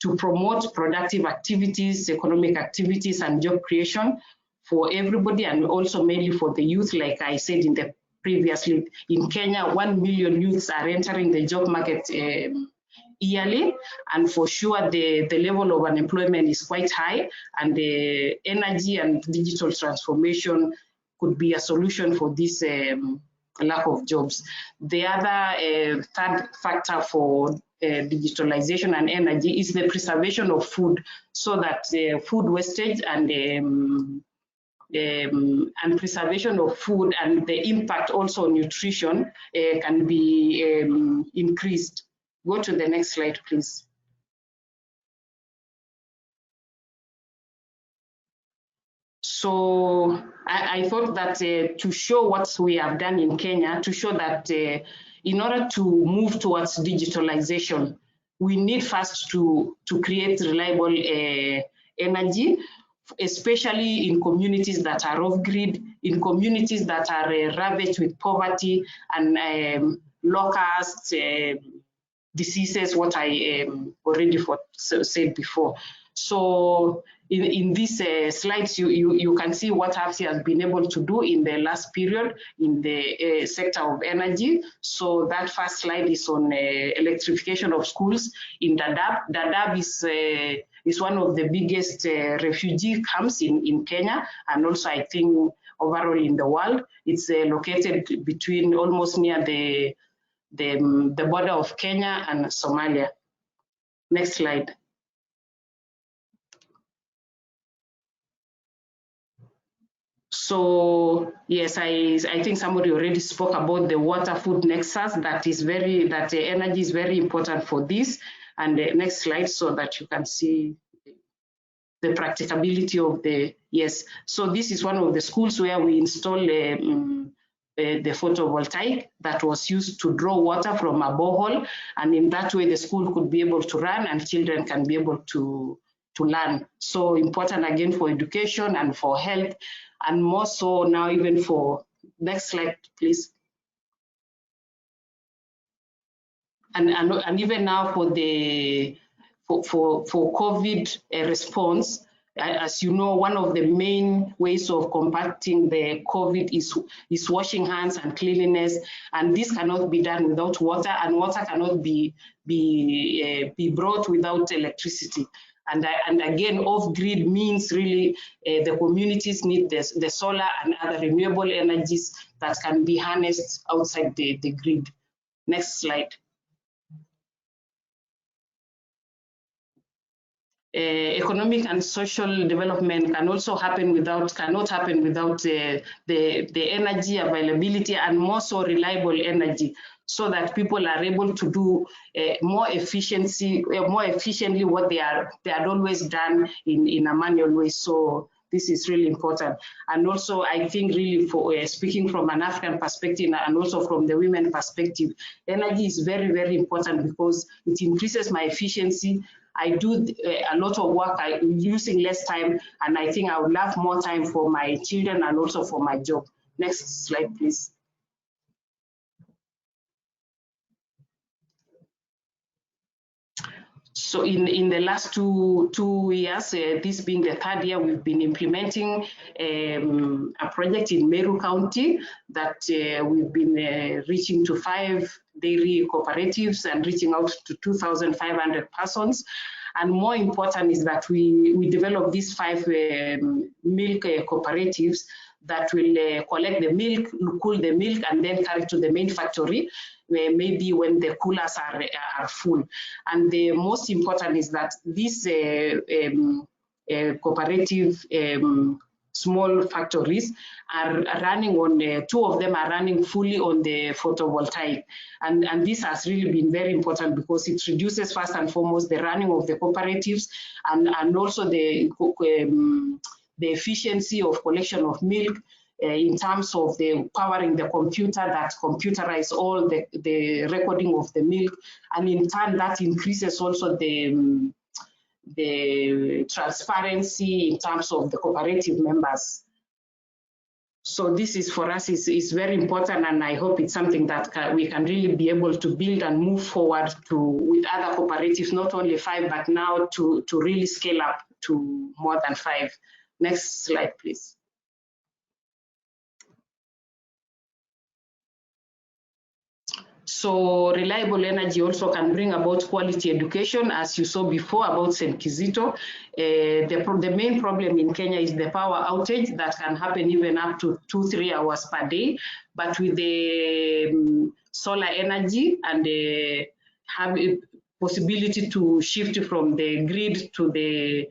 to promote productive activities, economic activities, and job creation for everybody, and also mainly for the youth. Like I said in the previously, in Kenya, 1 million youths are entering the job market yearly, and for sure the level of unemployment is quite high, and the energy and digital transformation could be a solution for this lack of jobs. The other third factor for digitalization and energy is the preservation of food, so that food wastage and preservation of food and the impact also on nutrition can be increased. Go to the next slide, please. So I thought that to show what we have done in Kenya, to show that in order to move towards digitalization, we need first to create reliable energy, especially in communities that are off-grid, in communities that are ravaged with poverty and locusts, diseases, what I already said before. So in these slides, you can see what AFC has been able to do in the last period in the sector of energy. So that first slide is on electrification of schools in Dadaab. Dadaab is one of the biggest refugee camps in Kenya, and also I think overall in the world. It's located between almost near the border of Kenya and Somalia. Next slide. So yes, I think somebody already spoke about the water food nexus. That energy is very important for this. And the next slide, so that you can see the practicability of the, yes. So this is one of the schools where we installed the photovoltaic that was used to draw water from a borehole, and in that way the school could be able to run and children can be able to learn. So important again for education and for health, and more so now even for, next slide please. And even now for the for COVID response, as you know, one of the main ways of combating the COVID is washing hands and cleanliness, and this cannot be done without water, and water cannot be brought without electricity. And again, off-grid means really the communities need the solar and other renewable energies that can be harnessed outside the grid. Next slide. Economic and social development cannot happen without the energy availability and more so reliable energy, so that people are able to do more efficiently what they had always done in a manual way. So this is really important. And also, I think really for speaking from an African perspective and also from the women perspective, energy is very, very important because it increases my efficiency. I do a lot of work, I'm using less time, and I think I would have more time for my children and also for my job. Next slide, please. So in the last two years, this being the third year, we've been implementing a project in Meru County that we've been reaching to 5 dairy cooperatives and reaching out to 2,500 persons. And more important is that we developed these 5 milk cooperatives that will collect the milk, cool the milk, and then carry to the main factory, where maybe when the coolers are full. And the most important is that these cooperative small factories are running on, 2 of them are running fully on the photovoltaic. And this has really been very important because it reduces first and foremost the running of the cooperatives and also the efficiency of collection of milk in terms of the powering the computer that computerize all the recording of the milk. And in turn, that increases also the transparency in terms of the cooperative members. So this is for us is very important, and I hope it's something that we can really be able to build and move forward with other cooperatives, not only 5, but now to really scale up to more than 5. Next slide, please. So reliable energy also can bring about quality education, as you saw before about St. Kizito. The main problem in Kenya is the power outage that can happen even up to 2-3 hours per day. But with the solar energy and have a possibility to shift from the grid to the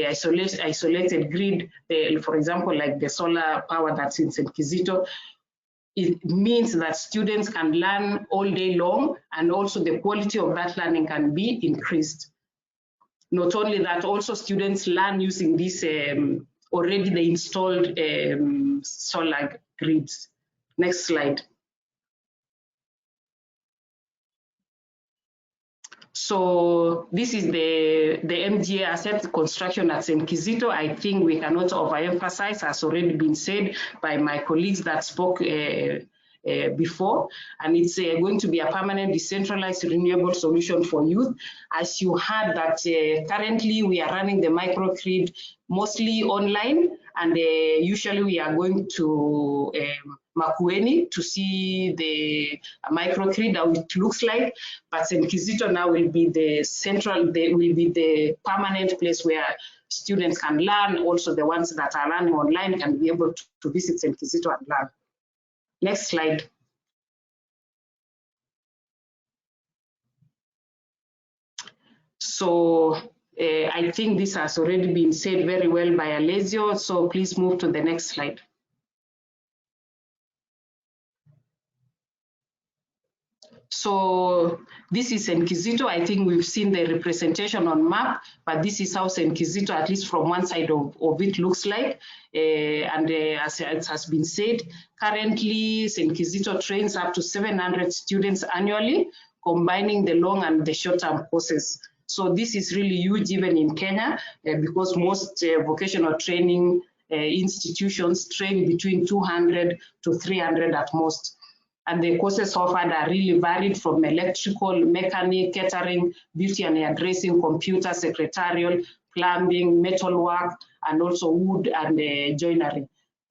isolated grid, for example, like the solar power that's in St. Kizito, it means that students can learn all day long, and also the quality of that learning can be increased. Not only that, also students learn using this already the installed solar grids. Next slide. So this is the MGA asset construction at St. Kizito. I think we cannot overemphasize, has already been said by my colleagues that spoke before, and it's going to be a permanent decentralized renewable solution for youth. As you heard that currently we are running the microgrid mostly online, and usually we are going to Makueni to see the microgrid, how it looks like. But St. Kizito now will be the central, will be the permanent place where students can learn. Also the ones that are learning online can be able to visit St. Kizito and learn. Next slide. So I think this has already been said very well by Alessio, so please move to the next slide. So this is St. Kizito. I think we've seen the representation on map, but this is how St. Kizito, at least from one side of it, looks like. As it has been said, currently St. Kizito trains up to 700 students annually, combining the long and the short-term courses. So this is really huge even in Kenya, because most vocational training institutions train between 200 to 300 at most. And the courses offered are really varied, from electrical, mechanic, catering, beauty and hairdressing, computer, secretarial, plumbing, metalwork, and also wood and joinery.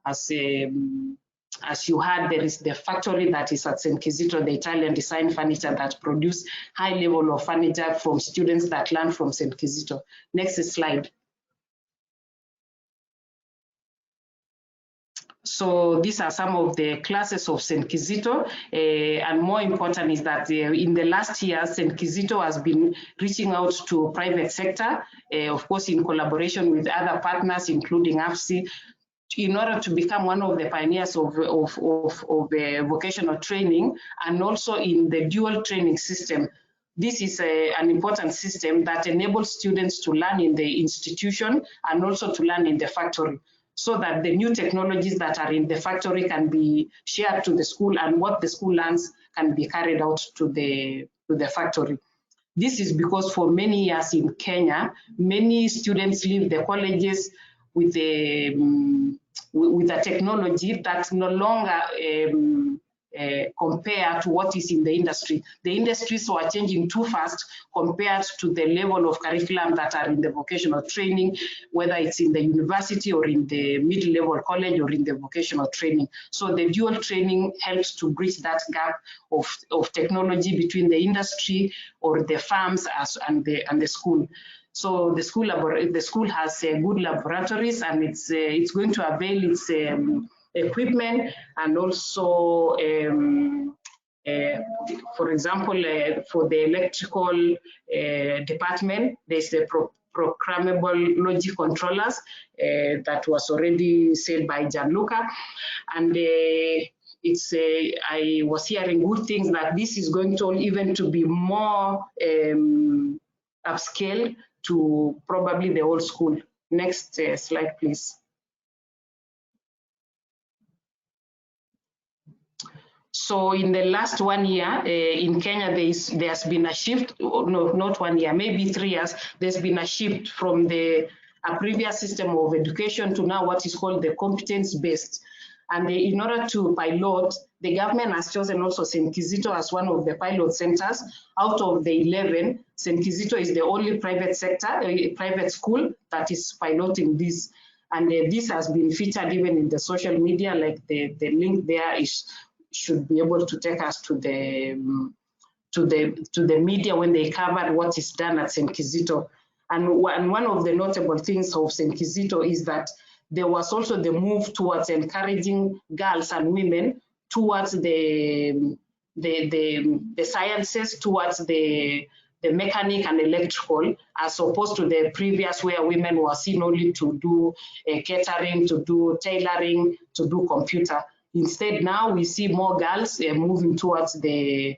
As you heard, there is the factory that is at St. Kizito, the Italian design furniture that produce high level of furniture from students that learn from St. Kizito. Next slide. So these are some of the classes of St. Kizito, and more important is that in the last year, St. Kizito has been reaching out to private sector, of course in collaboration with other partners, including AFSI, in order to become one of the pioneers of vocational training, and also in the dual training system. This is an important system that enables students to learn in the institution and also to learn in the factory, so that the new technologies that are in the factory can be shared to the school, and what the school learns can be carried out to the factory. This is because for many years in Kenya, many students leave the colleges with a technology that no longer compare to what is in the industry. The industries are changing too fast compared to the level of curriculum that are in the vocational training, whether it's in the university or in the mid-level college or in the vocational training. So the dual training helps to bridge that gap of technology between the industry or the farms and the school. So the school has good laboratories, and it's going to avail its equipment, and also for example, for the electrical department, there's the programmable logic controllers that was already said by Gianluca, and I was hearing good things that this is going to even to be more upscale to probably the old school. Next slide, please. So in the last 1 year in Kenya, there's been a shift, no, not 1 year, maybe 3 years, there's been a shift from a previous system of education to now what is called the competence-based. And in order to pilot, the government has chosen also St. Kizito as one of the pilot centers. Out of the 11, St. Kizito is the only private sector, private school that is piloting this. And this has been featured even in the social media, like the link there should be able to take us to the media when they cover what is done at St. Kizito. And one of the notable things of St. Kizito is that there was also the move towards encouraging girls and women towards the sciences, towards the mechanic and electrical, as opposed to the previous where women were seen only to do catering, to do tailoring, to do computer. Instead, now we see more girls moving towards the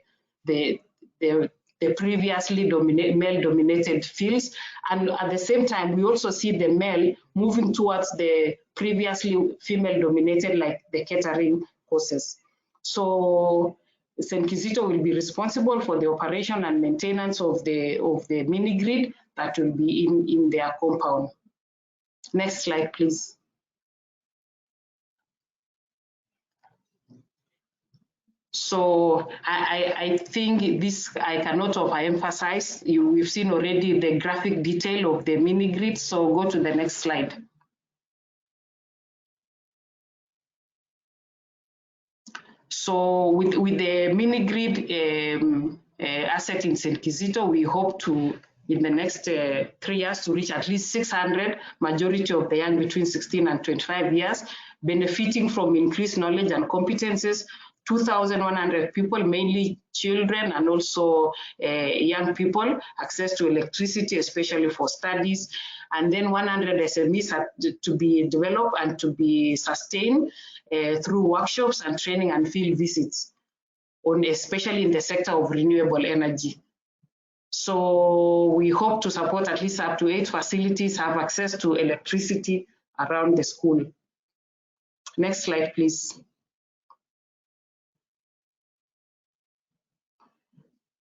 previously male-dominated fields, and at the same time, we also see the male moving towards the previously female-dominated, like the catering courses. So St. Kizito will be responsible for the operation and maintenance of the mini grid that will be in their compound. Next slide, please. So I think this I cannot overemphasize. We've seen already the graphic detail of the mini grid. So go to the next slide. So with the mini grid asset in St. Kizito, we hope to, in the next 3 years, to reach at least 600, majority of the young between 16 and 25 years, benefiting from increased knowledge and competences. 2,100 people, mainly children and also young people, access to electricity, especially for studies. And then 100 SMEs have to be developed and to be sustained through workshops and training and field visits, especially in the sector of renewable energy. So we hope to support at least up to 8 facilities have access to electricity around the school. Next slide, please.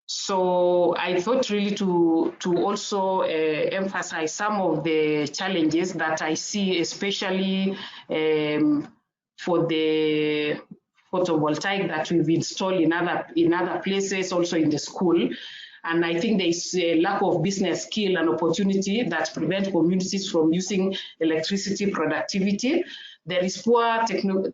So I thought really to also emphasize some of the challenges that I see, especially for the photovoltaic that we've installed in other places, also in the school. And I think there is a lack of business skill and opportunity that prevent communities from using electricity productivity. There is poor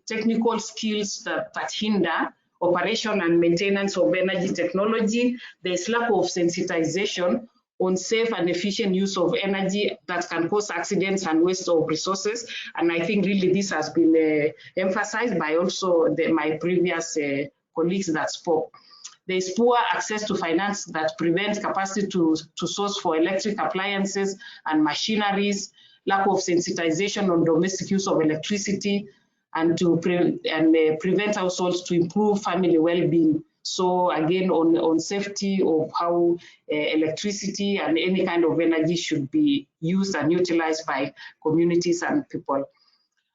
technical skills that hinder operation and maintenance of energy technology. There is lack of sensitization on safe and efficient use of energy that can cause accidents and waste of resources. And I think really this has been emphasized by also my previous colleagues that spoke. There is poor access to finance that prevents capacity to source for electric appliances and machineries, lack of sensitization on domestic use of electricity, and to prevent households to improve family well-being. So again, on safety of how electricity and any kind of energy should be used and utilized by communities and people.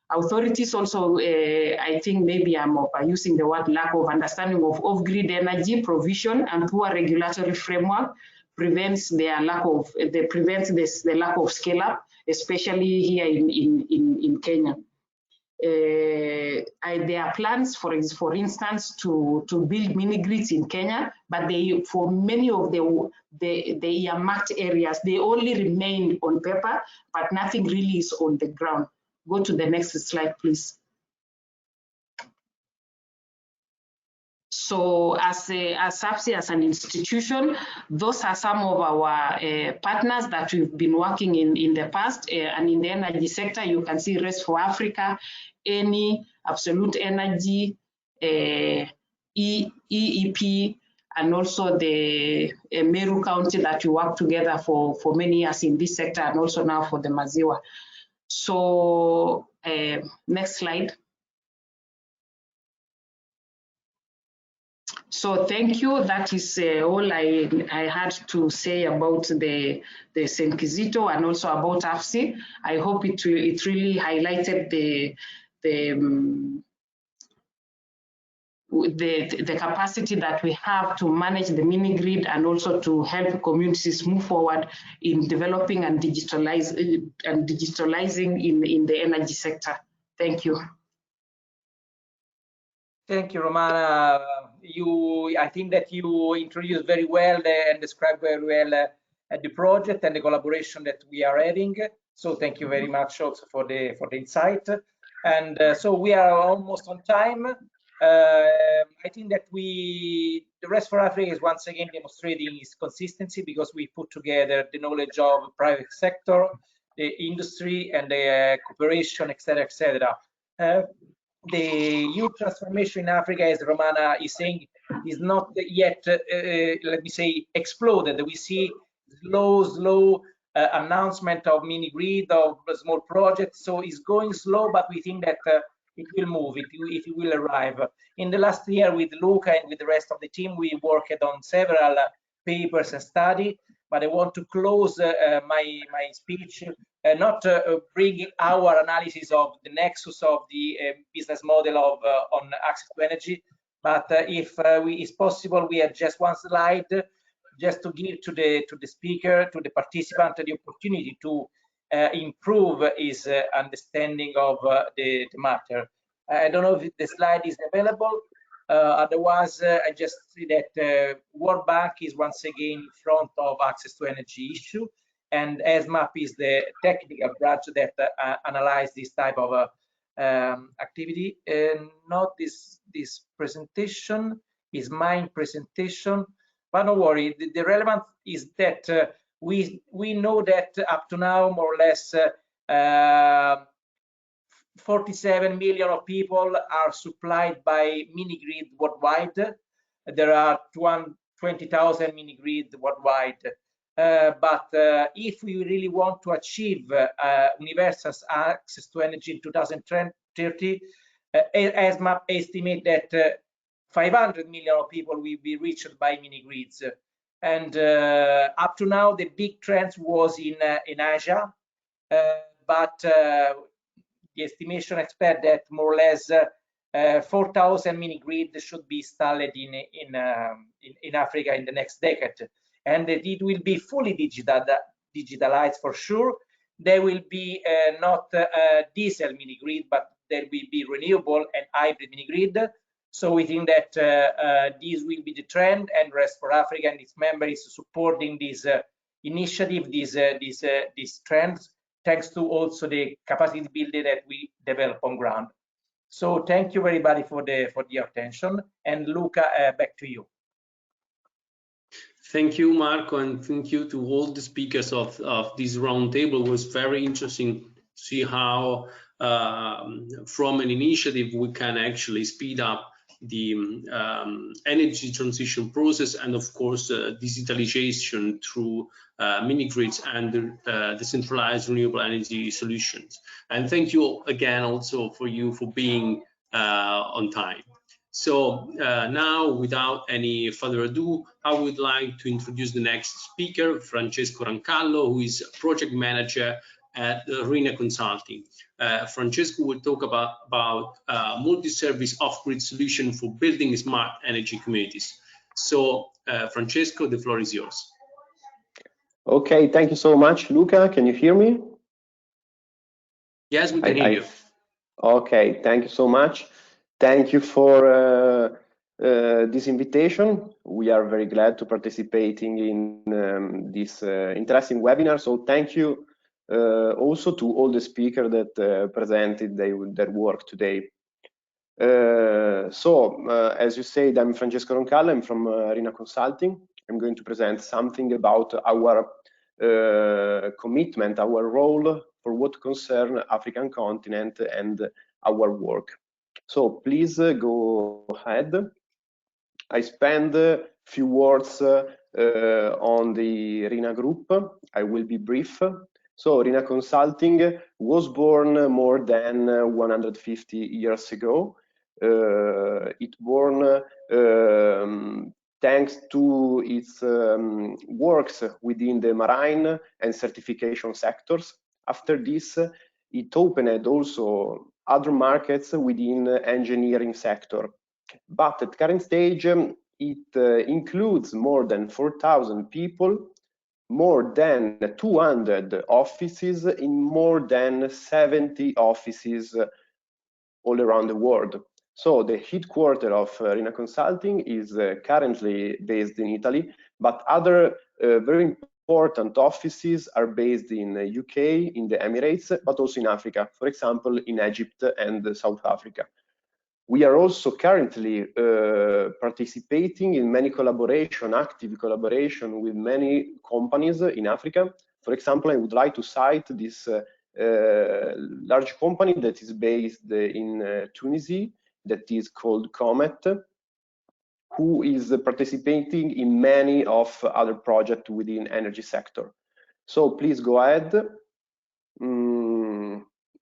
Authorities also, I think maybe I'm using the word lack of understanding of off-grid energy provision and poor regulatory framework prevents their lack of, the lack of scale-up, especially here in Kenya. There are plans, for instance, to build mini grids in Kenya, but for many of the earmarked areas, they only remain on paper, but nothing really is on the ground. Go to the next slide, please. So as SAPSI, as an institution, those are some of our partners that we've been working in the past. And in the energy sector, you can see Rest for Africa, Eni, Absolute Energy, EEP, and also the Meru County that we work together for many years in this sector, and also now for the Maziwa. So next slide. So thank you. That is all I had to say about the St. Kizito and also about AFSI. I hope it really highlighted the capacity that we have to manage the mini grid and also to help communities move forward in developing and digitalizing in the energy sector. Thank you. Thank you, Romana. I think that you introduced very well and described very well the project and the collaboration that we are having. So thank you very much also for the insight. And so we are almost on time. I think that the Rest for Africa is once again demonstrating its consistency because we put together the knowledge of private sector, the industry, and the cooperation, etc., etc. The youth transformation in Africa, as Romana is saying, is not yet, let me say, exploded. We see slow announcement of mini grid, of small projects. So it's going slow, but we think that it will move, it will arrive. In the last year with Luca and with the rest of the team, we worked on several papers and studies, but I want to close my speech not bringing our analysis of the nexus of the business model of on access to energy, but if it's possible, we have just one slide just to give to the speaker, to the participant, the opportunity to improve his understanding of the matter. I don't know if the slide is available. Otherwise, I just see that World Bank is once again in front of access to energy issue, and ESMAP is the technical branch that analyze this type of activity. And not this presentation is my presentation, but don't worry. The relevant is that we know that up to now, more or less, 47 million of people are supplied by mini grid worldwide. There are 20,000 mini grid worldwide. But if we really want to achieve universal access to energy in 2030, ESMAP estimate that 500 million of people will be reached by mini grids. And up to now, the big trend was in Asia, but the estimation expect that more or less 4,000 mini grids should be installed in Africa in the next decade, and that it will be fully digitalized for sure. There will be not diesel mini grid, but there will be renewable and hybrid mini grid. So we think that this will be the trend, and Rest for Africa and its members is supporting this initiative, these trends, thanks to also the capacity building that we develop on ground. So thank you everybody for your attention, and Luca, back to you. Thank you, Marco, and thank you to all the speakers of this roundtable. It was very interesting to see how from an initiative we can actually speed up the energy transition process, and of course digitalization through mini grids and decentralized renewable energy solutions. And thank you again also for being on time. So now, without any further ado, I would like to introduce the next speaker, Francesco Rancalo, who is project manager at RINA Consulting. Francesco will talk about multi-service off-grid solution for building smart energy communities. So, Francesco, the floor is yours. Okay, thank you so much, Luca. Can you hear me? Yes, we can hear you. Okay, thank you so much. Thank you for this invitation. We are very glad to participating in this interesting webinar. So thank you also to all the speakers that presented their work today. As you said, I'm Francesco Rancalo. I'm from RINA Consulting. I'm going to present something about our commitment, our role for what concern African continent and our work. So please go ahead. I spend a few words on the RINA group. I will be brief. So RINA Consulting was born more than 150 years ago. It born thanks to its works within the marine and certification sectors. After this, it opened also other markets within engineering sector. But at current stage, it includes more than 4,000 people, more than 200 offices in more than 70 offices all around the world. So the headquarters of RINA Consulting is currently based in Italy, but other very important offices are based in the UK, in the Emirates, but also in Africa, for example, in Egypt and South Africa. We are also currently participating in many active collaboration with many companies in Africa. For example, I would like to cite this large company that is based in Tunisia, that is called Comet, who is participating in many of other projects within energy sector. So please go ahead.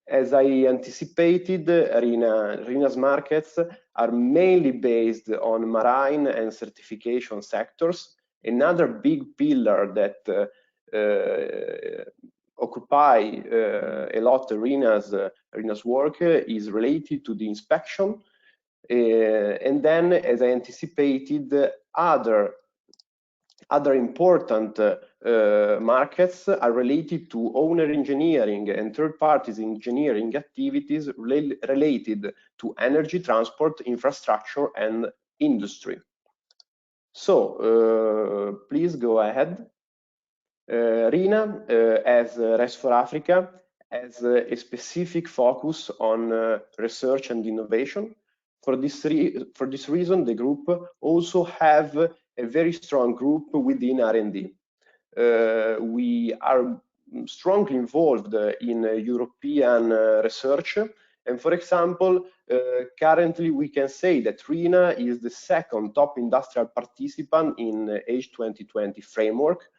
As I anticipated, RINA's markets are mainly based on marine and certification sectors. Another big pillar that occupy a lot of RINA's work is related to the inspection. And then, as I anticipated, other important markets are related to owner engineering and third parties engineering activities related to energy, transport, infrastructure, and industry. So please go ahead. RINA, as RES for Africa, has a specific focus on research and innovation. For this reason, the group also have a very strong group within R&D. We are strongly involved in European research, and for example, currently we can say that RINA is the second top industrial participant in H2020 framework.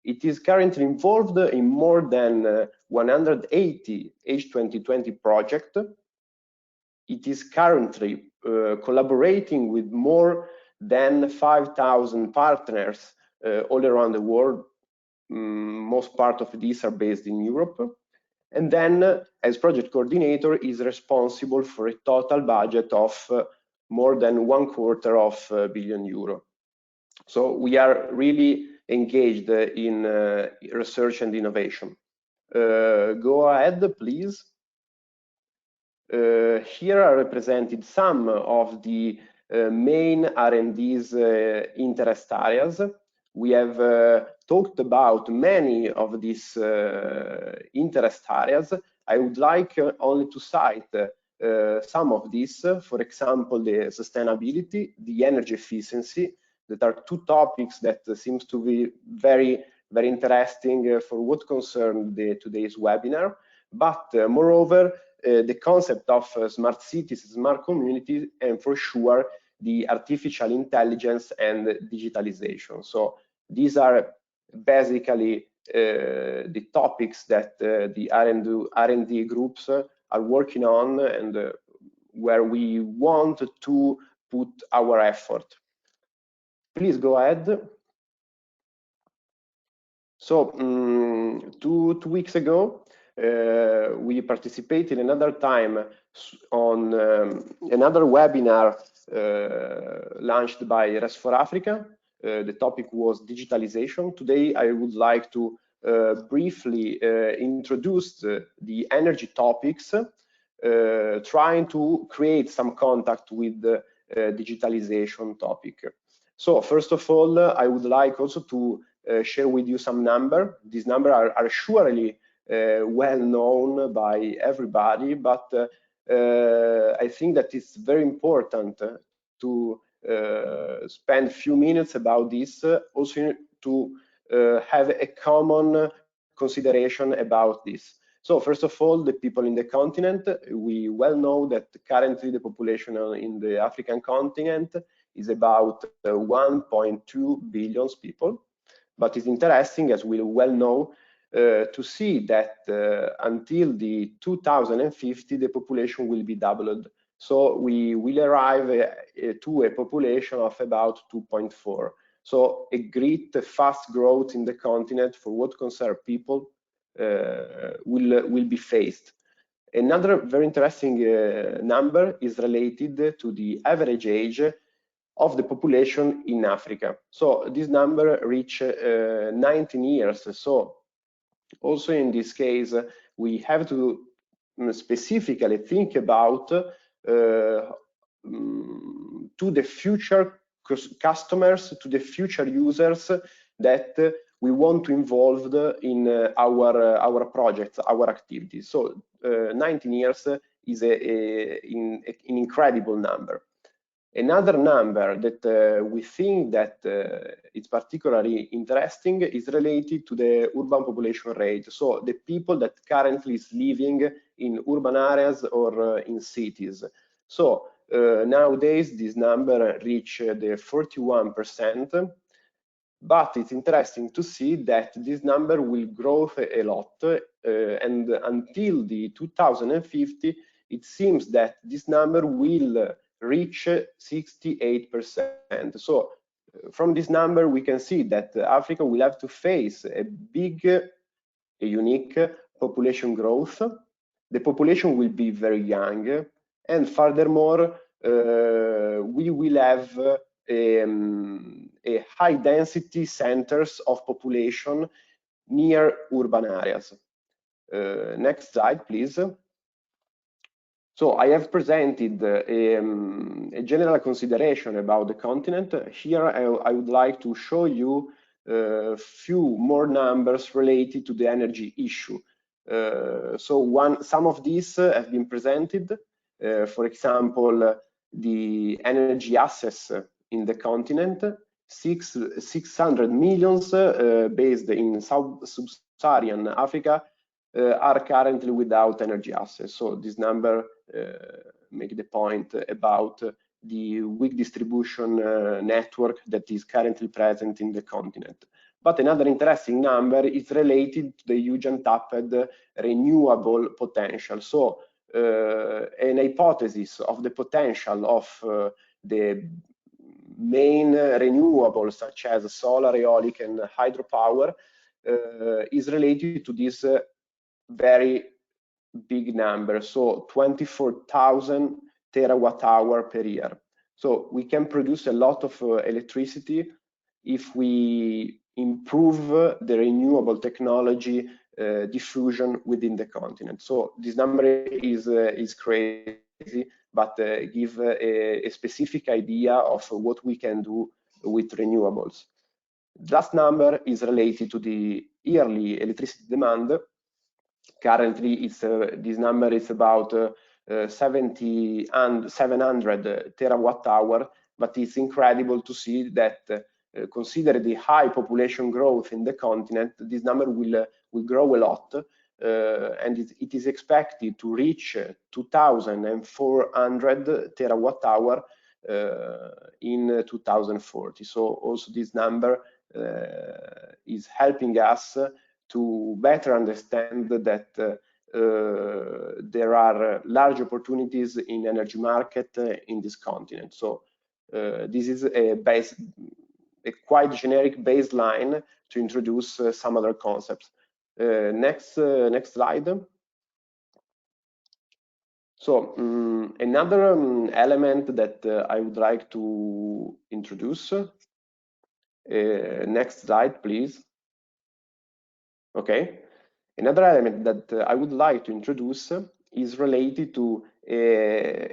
It is currently involved in more than 180 H2020 projects. It is currently collaborating with more than 5,000 partners all around the world. Most part of these are based in Europe. And then, as project coordinator, is responsible for a total budget of more than €250 million. So we are really engaged in research and innovation. Go ahead, please. Here are represented some of the main R&D's interest areas. We have talked about many of these interest areas. I would like only to cite some of these, for example, the sustainability, the energy efficiency, that are two topics that seems to be very interesting for what concerns today's webinar. But moreover, the concept of smart cities, smart communities, and for sure the artificial intelligence and digitalization. So these are basically the topics that the R&D groups are working on, and where we want to put our effort. Please go ahead. So 2 weeks ago, we participated another time on another webinar launched by RES4Africa. The topic was digitalization. Today, I would like to briefly introduce the energy topics, trying to create some contact with the digitalization topic. So first of all, I would like also to share with you some numbers. These numbers are surely well known by everybody, but I think that it's very important to spend a few minutes about this, also to have a common consideration about this. So first of all, the people in the continent, we well know that currently the population in the African continent is about 1.2 billion people. But it's interesting, as we well know, to see that until the 2050, the population will be doubled. So we will arrive to a population of about 2.4. So a great fast growth in the continent for what concerns people will be faced. Another very interesting number is related to the average age of the population in Africa. So this number reach 19 years. So also in this case, we have to specifically think about to the future customers, to the future users that we want to involve in our projects, our activities. So 19 years is an incredible number. Another number that we think that is particularly interesting is related to the urban population rate. So the people that currently is living in urban areas or in cities. So nowadays this number reach the 41%, but it's interesting to see that this number will grow a lot, and until the 2050, it seems that this number will reach 68%. So from this number, we can see that Africa will have to face a big, a unique population growth. The population will be very young, and furthermore, we will have a high density centers of population near urban areas. Next slide, please. So I have presented a general consideration about the continent. Here I would like to show you a few more numbers related to the energy issue. Some of these have been presented. For example, the energy assets in the continent, 600 millions based in sub-Saharan Africa are currently without energy access. So this number make the point about the weak distribution network that is currently present in the continent. But another interesting number is related to the huge untapped renewable potential. So an hypothesis of the potential of the main renewables such as solar, aeolic, and hydropower is related to this very big number, so 24,000 terawatt-hour per year. So we can produce a lot of electricity if we improve the renewable technology diffusion within the continent. So this number is crazy, but give a specific idea of what we can do with renewables. Last number is related to the yearly electricity demand. Currently, this number is about 700 terawatt-hour, but it's incredible to see that consider the high population growth in the continent, this number will grow a lot, and it is expected to reach 2,400 terawatt-hour in 2040. So also this number is helping us to better understand that there are large opportunities in energy market in this continent. So this is a quite generic baseline to introduce some other concepts. Next slide. So another element that I would like to introduce. Next slide, please. Okay. Another element that I would like to introduce is related to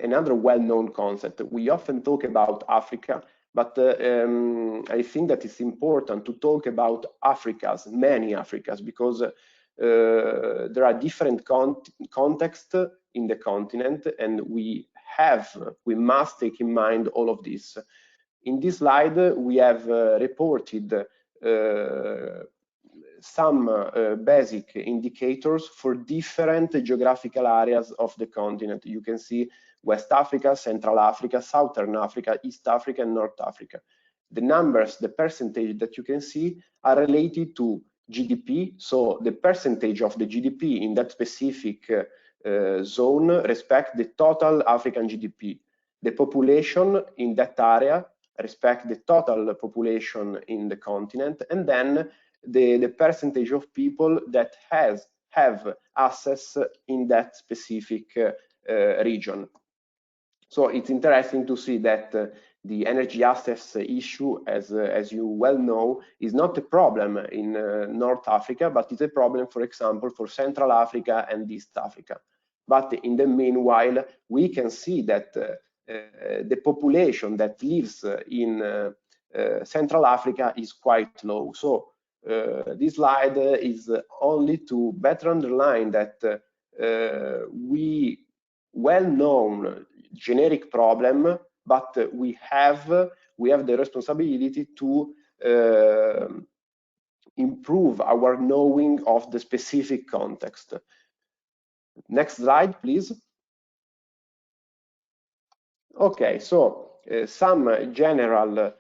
another well-known concept. We often talk about Africa, but I think that it's important to talk about many Africas, because there are different contexts in the continent, and we must take in mind all of this. In this slide, we have reported some basic indicators for different geographical areas of the continent. You can see West Africa, Central Africa, Southern Africa, East Africa, and North Africa. The numbers, the percentage that you can see are related to GDP, so the percentage of the GDP in that specific zone respect the total African GDP. The population in that area respect the total population in the continent, and then the percentage of people that have access in that specific region. So it's interesting to see that the energy access issue, as you well know, is not a problem in North Africa, but it's a problem, for example, for Central Africa and East Africa. But in the meanwhile, we can see that the population that lives in Central Africa is quite low. So this slide is only to better underline that we well-known generic problem, but we have the responsibility to improve our knowing of the specific context. Next slide, please. Okay, so some general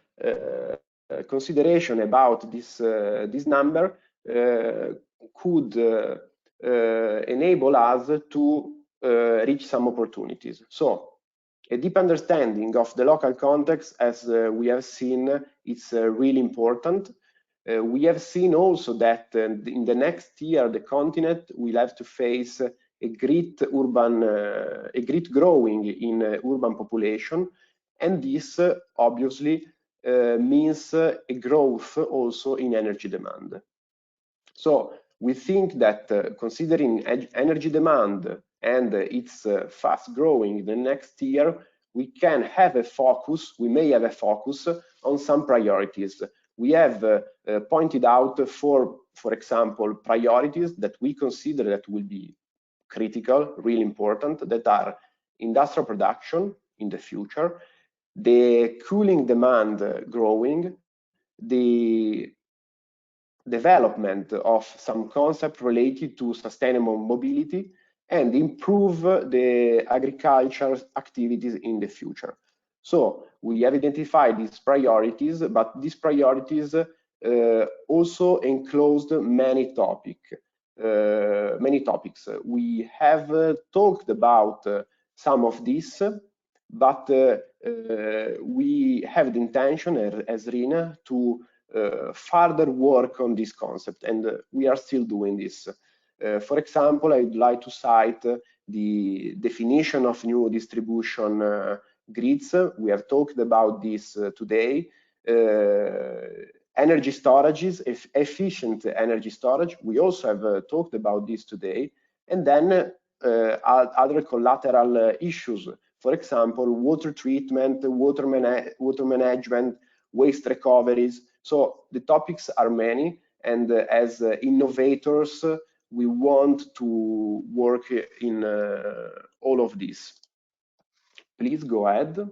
consideration about this number could enable us to reach some opportunities. So a deep understanding of the local context, as we have seen, it's really important. We have seen also that in the next year, the continent will have to face a great growing in urban population, and this obviously means a growth also in energy demand. So we think that considering energy demand and it's fast growing the next year, we can have a focus, we may have a focus on some priorities. We have pointed out for example, priorities that we consider that will be critical, really important, that are industrial production in the future, the cooling demand growing, the development of some concept related to sustainable mobility, and improve the agricultural activities in the future. So we have identified these priorities, but these priorities also enclosed many topics. We have talked about some of these, but we have the intention as RINA to further work on this concept, and we are still doing this. For example, I would like to cite the definition of new distribution grids. We have talked about this today. Energy storages, efficient energy storage. We also have talked about this today. And then other collateral issues. For example, water treatment, water management, waste recoveries. So the topics are many, and as innovators, we want to work in all of this. Please go ahead.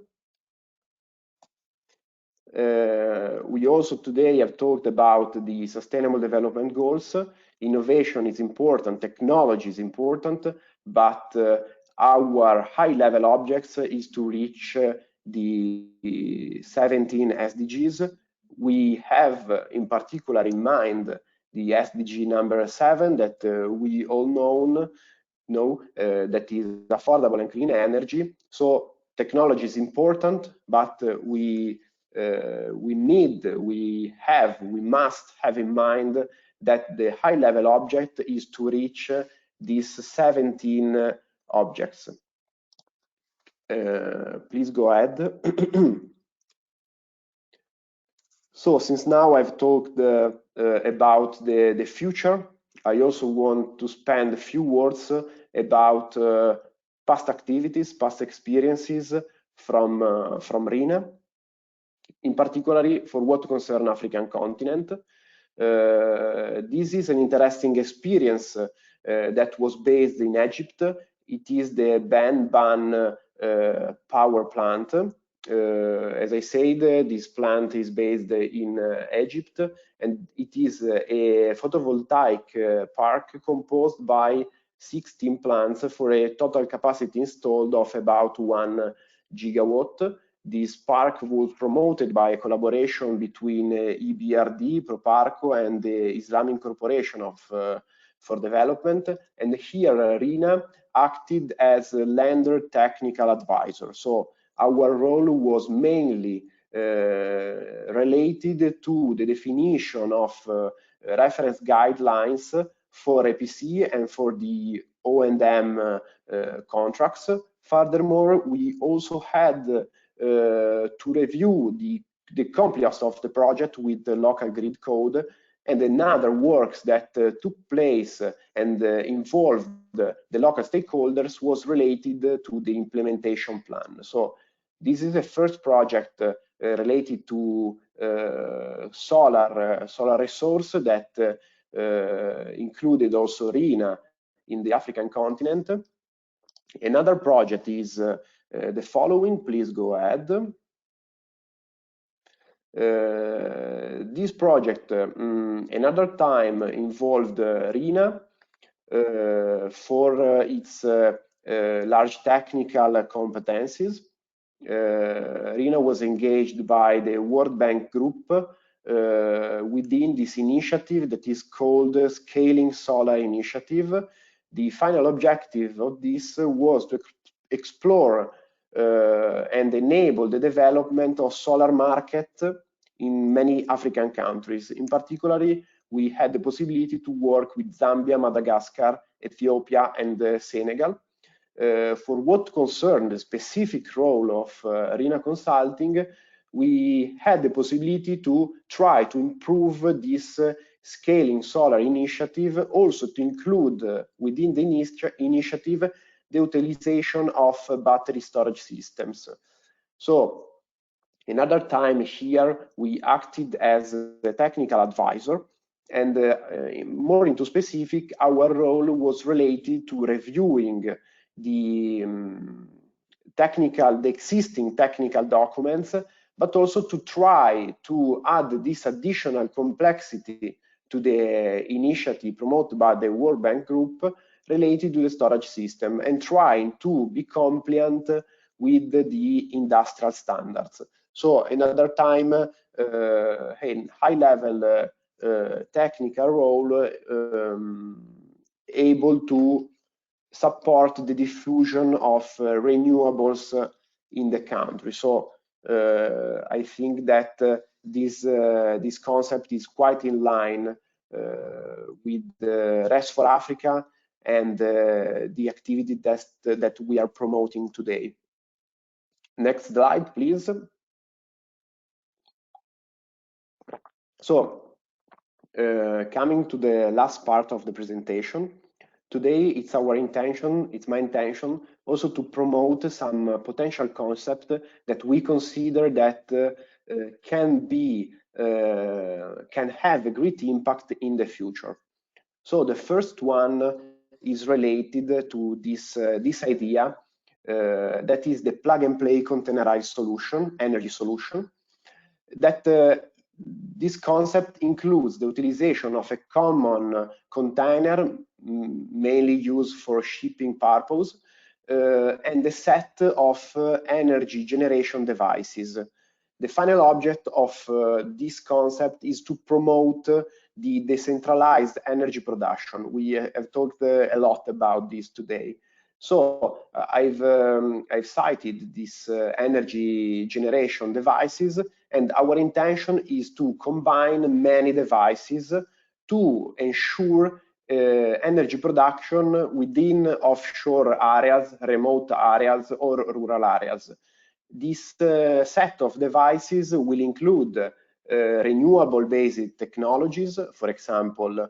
we also today have talked about the Sustainable Development Goals. Innovation is important, technology is important, but our high-level objects is to reach the 17 SDGs. We have in particular in mind the SDG number 7 that we all know that is affordable and clean energy. So technology is important, but we must have in mind that the high level object is to reach these 17 objects. Please go ahead. So since now I've talked about the future, I also want to spend a few words about past activities, past experiences from RINA, in particular for what concerns African continent. This is an interesting experience that was based in Egypt. It is the Ban power plant. As I said, this plant is based in Egypt, and it is a photovoltaic park composed by 16 plants for a total capacity installed of about 1 gigawatt. This park was promoted by a collaboration between EBRD, Proparco, and the Islamic Corporation for Development. And here RINA acted as a lender technical advisor. So our role was mainly related to the definition of reference guidelines for EPC and for the O&M contracts. Furthermore, we also had to review the compliance of the project with the local grid code, and another works that took place and involved the local stakeholders was related to the implementation plan. So this is the first project related to solar resource that included also RINA in the African continent. Another project is the following. Please go ahead. This project another time involved RINA for its large technical competencies. RINA was engaged by the World Bank Group within this initiative that is called Scaling Solar Initiative. The final objective of this was to explore and enable the development of solar market in many African countries. In particular, we had the possibility to work with Zambia, Madagascar, Ethiopia, and Senegal. For what concerned the specific role of RINA Consulting, we had the possibility to try to improve this Scaling Solar Initiative, also to include within the initiative the utilization of battery storage systems. So another time here we acted as a technical advisor, and more into specific, our role was related to reviewing the existing technical documents, but also to try to add this additional complexity to the initiative promoted by the World Bank Group related to the storage system, and trying to be compliant with the industrial standards. So another time, a high-level technical role able to support the diffusion of renewables in the country. So I think that this concept is quite in line with the Rest for Africa and the activity that we are promoting today. Next slide, please. So coming to the last part of the presentation, today it's my intention also to promote some potential concept that we consider that can have a great impact in the future. So the first one is related to this idea that is the plug and play containerized solution, energy solution. that this concept includes the utilization of a common container, mainly used for shipping purpose, and a set of energy generation devices. The final object of this concept is to promote the decentralized energy production. We have talked a lot about this today. So I've cited these energy generation devices, and our intention is to combine many devices to ensure energy production within offshore areas, remote areas, or rural areas. This set of devices will include renewable-based technologies, for example,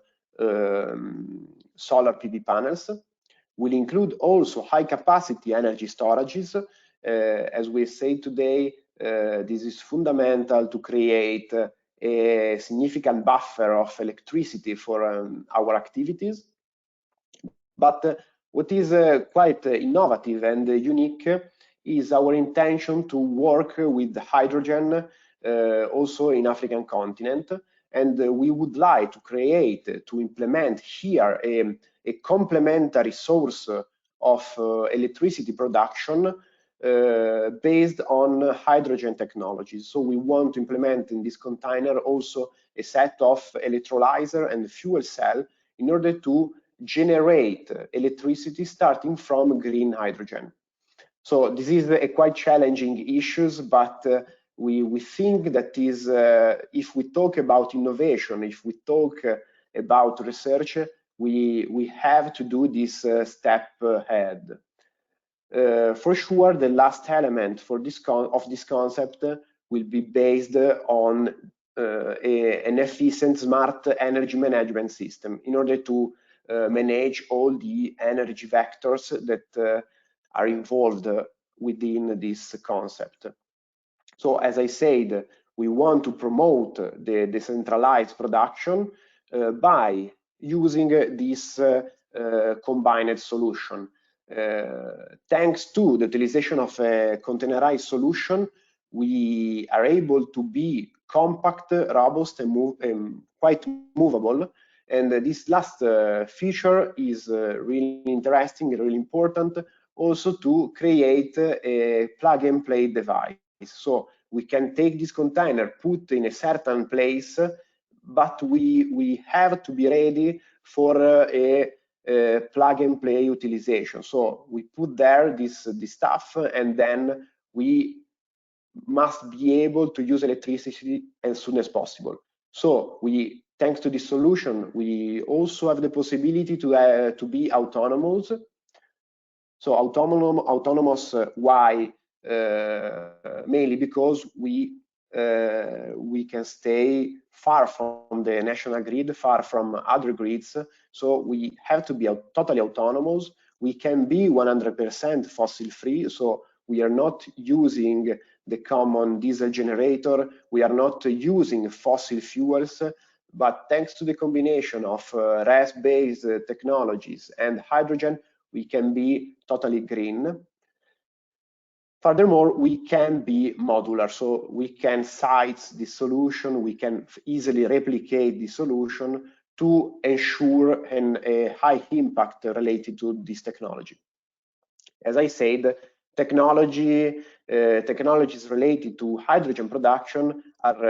solar PV panels, will include also high-capacity energy storages. As we say today, this is fundamental to create a significant buffer of electricity for our activities. But what is quite innovative and unique is our intention to work with hydrogen also in African continent, and we would like to create, to implement here a complementary source of electricity production based on hydrogen technologies. So we want to implement in this container also a set of electrolyzer and fuel cell in order to generate electricity starting from green hydrogen. So this is a quite challenging issues, but we think that is, if we talk about innovation, if we talk about research, we have to do this step ahead. For sure, the last element for this concept will be based on an efficient smart energy management system in order to manage all the energy vectors that are involved within this concept. So as I said, we want to promote the decentralized production by using this combined solution. Thanks to the utilization of a containerized solution, we are able to be compact, robust, and quite movable. And this last feature is really interesting, really important, also to create a plug-and-play device. So we can take this container, put in a certain place, but we have to be ready for a plug-and-play utilization. So we put there this stuff, and then we must be able to use electricity as soon as possible. So thanks to this solution, we also have the possibility to be autonomous. So autonomous, why? Mainly because we can stay far from the national grid, far from other grids. So we have to be totally autonomous. We can be 100% fossil free. So we are not using the common diesel generator. We are not using fossil fuels. But thanks to the combination of RES-based technologies and hydrogen, we can be totally green. Furthermore, we can be modular, so we can size the solution, we can easily replicate the solution to ensure a high impact related to this technology. As I said, technologies related to hydrogen production are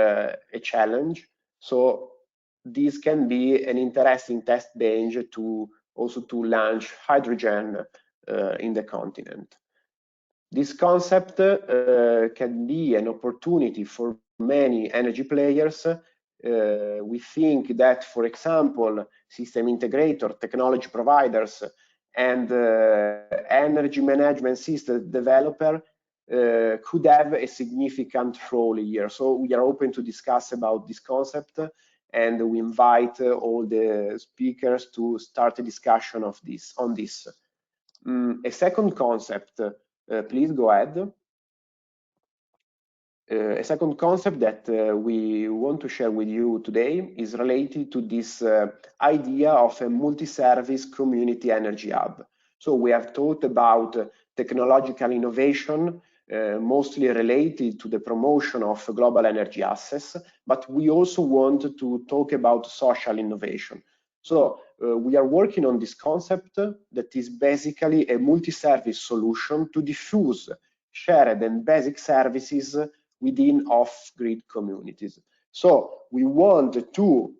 a challenge, so this can be an interesting test bench to launch hydrogen in the continent. This concept can be an opportunity for many energy players. We think that, for example, system integrator, technology providers, and energy management system developer could have a significant role here. So we are open to discuss about this concept, and we invite all the speakers to start a discussion on this. A second concept, please go ahead. A second concept that we want to share with you today is related to this idea of a multi-service community energy hub. So we have talked about technological innovation, mostly related to the promotion of global energy access, but we also want to talk about social innovation. So we are working on this concept that is basically a multi-service solution to diffuse shared and basic services within off-grid communities. So we want to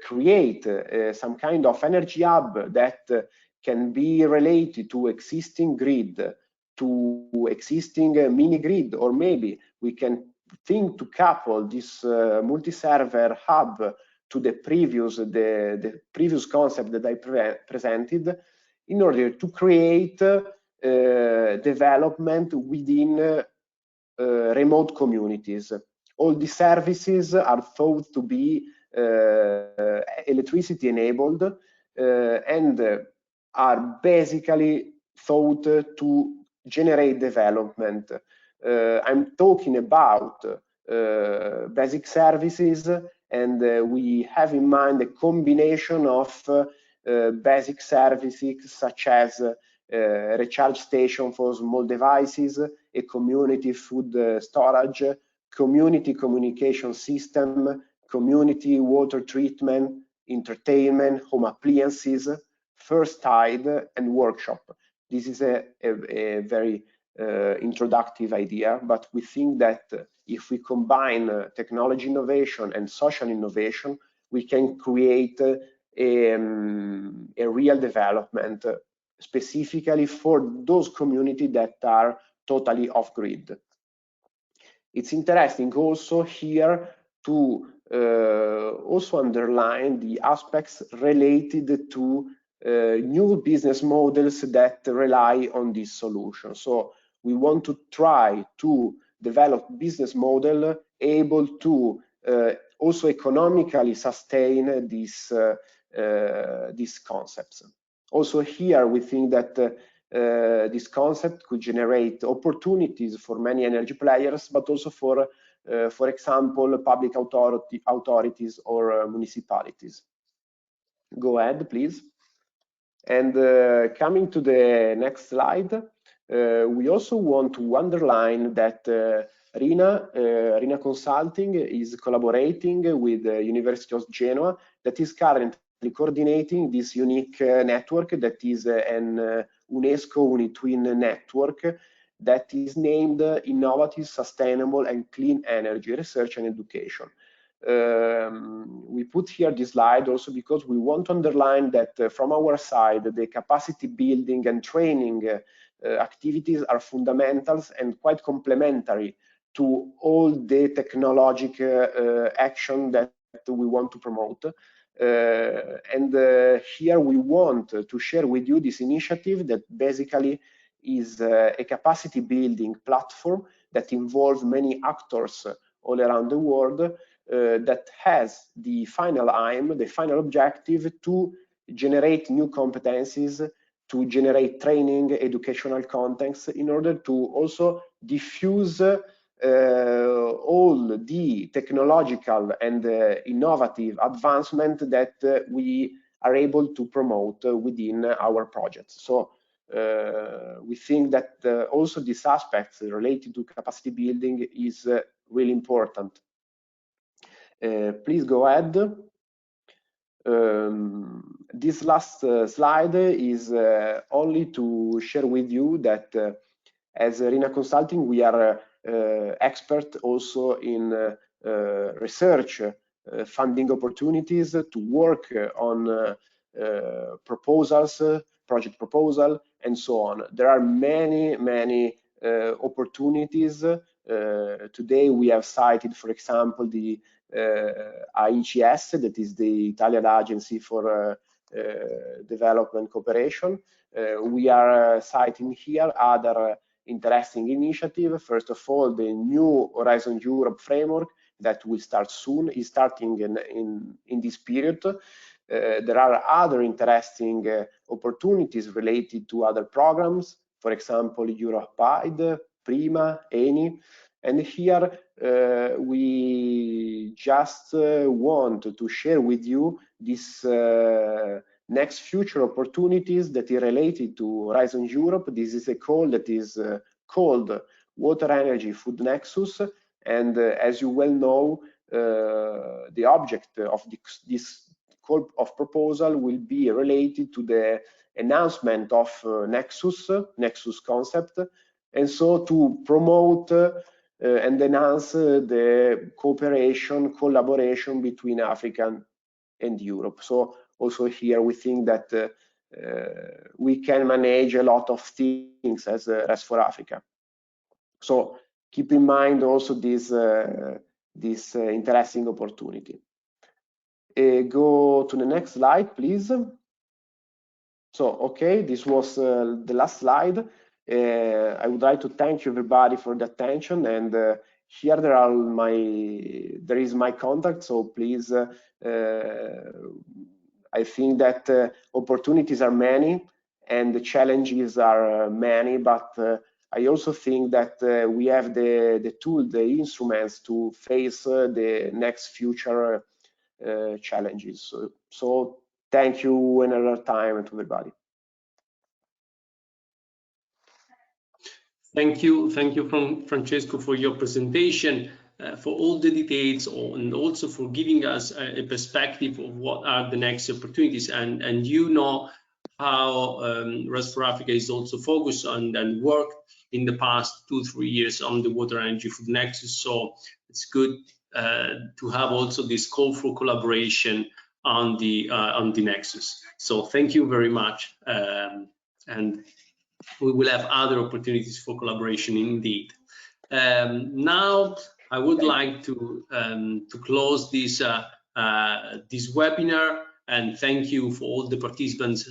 create some kind of energy hub that can be related to existing grid, to existing mini grid, or maybe we can think to couple this multi-server hub to the previous concept that I presented, in order to create development within remote communities. All these services are thought to be electricity enabled and are basically thought to generate development. I'm talking about basic services, and we have in mind a combination of basic services such as a recharge station for small devices, a community food storage, community communication system, community water treatment, entertainment, home appliances, first aid, and workshop. This is a very introductive idea, but we think that if we combine technology innovation and social innovation, we can create a real development specifically for those communities that are totally off-grid. It's interesting also here to also underline the aspects related to new business models that rely on this solution. So we want to try to develop business model able to also economically sustain these concepts. Also here we think that this concept could generate opportunities for many energy players, but also for example, public authorities or municipalities. Go ahead, please. And coming to the next slide, we also want to underline that RINA Consulting is collaborating with the University of Genoa, that is currently coordinating this unique network that is an UNESCO UniTwin network that is named Innovative, Sustainable and Clean Energy Research and Education. We put here this slide also because we want to underline that from our side, the capacity building and training activities are fundamentals and quite complementary to all the technological action that we want to promote. Here we want to share with you this initiative that basically is a capacity building platform that involves many actors all around the world that has the final aim, the final objective to generate new competencies, to generate training, educational contents in order to also diffuse all the technological and innovative advancement that we are able to promote within our projects. So we think that also this aspect related to capacity building is really important. Please go ahead. This last slide is only to share with you that as RINA Consulting, we are expert also in research, funding opportunities to work on proposals, project proposal, and so on. There are many opportunities. Today we have cited, for example, the AICS, that is the Italian Agency for Development Cooperation. We are citing here other interesting initiative. First of all, the new Horizon Europe framework that will start soon, is starting in this period. There are other interesting opportunities related to other programs, for example, Europe-wide, Prima, Eni. And here we just want to share with you this next future opportunities that are related to Horizon Europe. This is a call that is called water, energy, food nexus. And as you well know, the object of this call of proposal will be related to the announcement of nexus concept, and so to promote and enhance the cooperation, collaboration between Africa and Europe. So also here we think that we can manage a lot of things as REST4Africa. So keep in mind also this interesting opportunity. Go to the next slide, please. So, okay, this was the last slide. I would like to thank you everybody for the attention, and here there is my contact, so please, I think that opportunities are many and the challenges are many, but I also think that we have the tool, the instruments to face the next future challenges. So thank you another time to everybody. Thank you, Francesco, for your presentation, for all the details, and also for giving us a perspective of what are the next opportunities. And you know how REST4Africa is also focused on and worked in the past 2-3 years on the water, energy, food nexus. So it's good to have also this call for collaboration on the nexus. So thank you very much, and we will have other opportunities for collaboration indeed. Now I would like to close this this webinar, and thank you for all the participants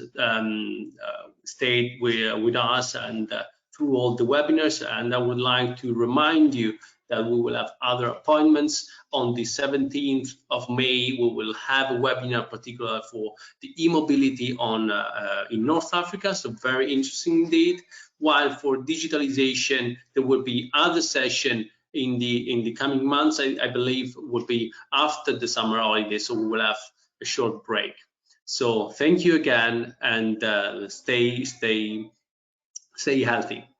stayed with us and through all the webinars. And I would like to remind you that we will have other appointments. On the 17th of May, we will have a webinar particular for the e-mobility in North Africa, so very interesting indeed. While for digitalization, there will be other session in the coming months. I believe will be after the summer holiday, so we will have a short break. So thank you again, and stay healthy.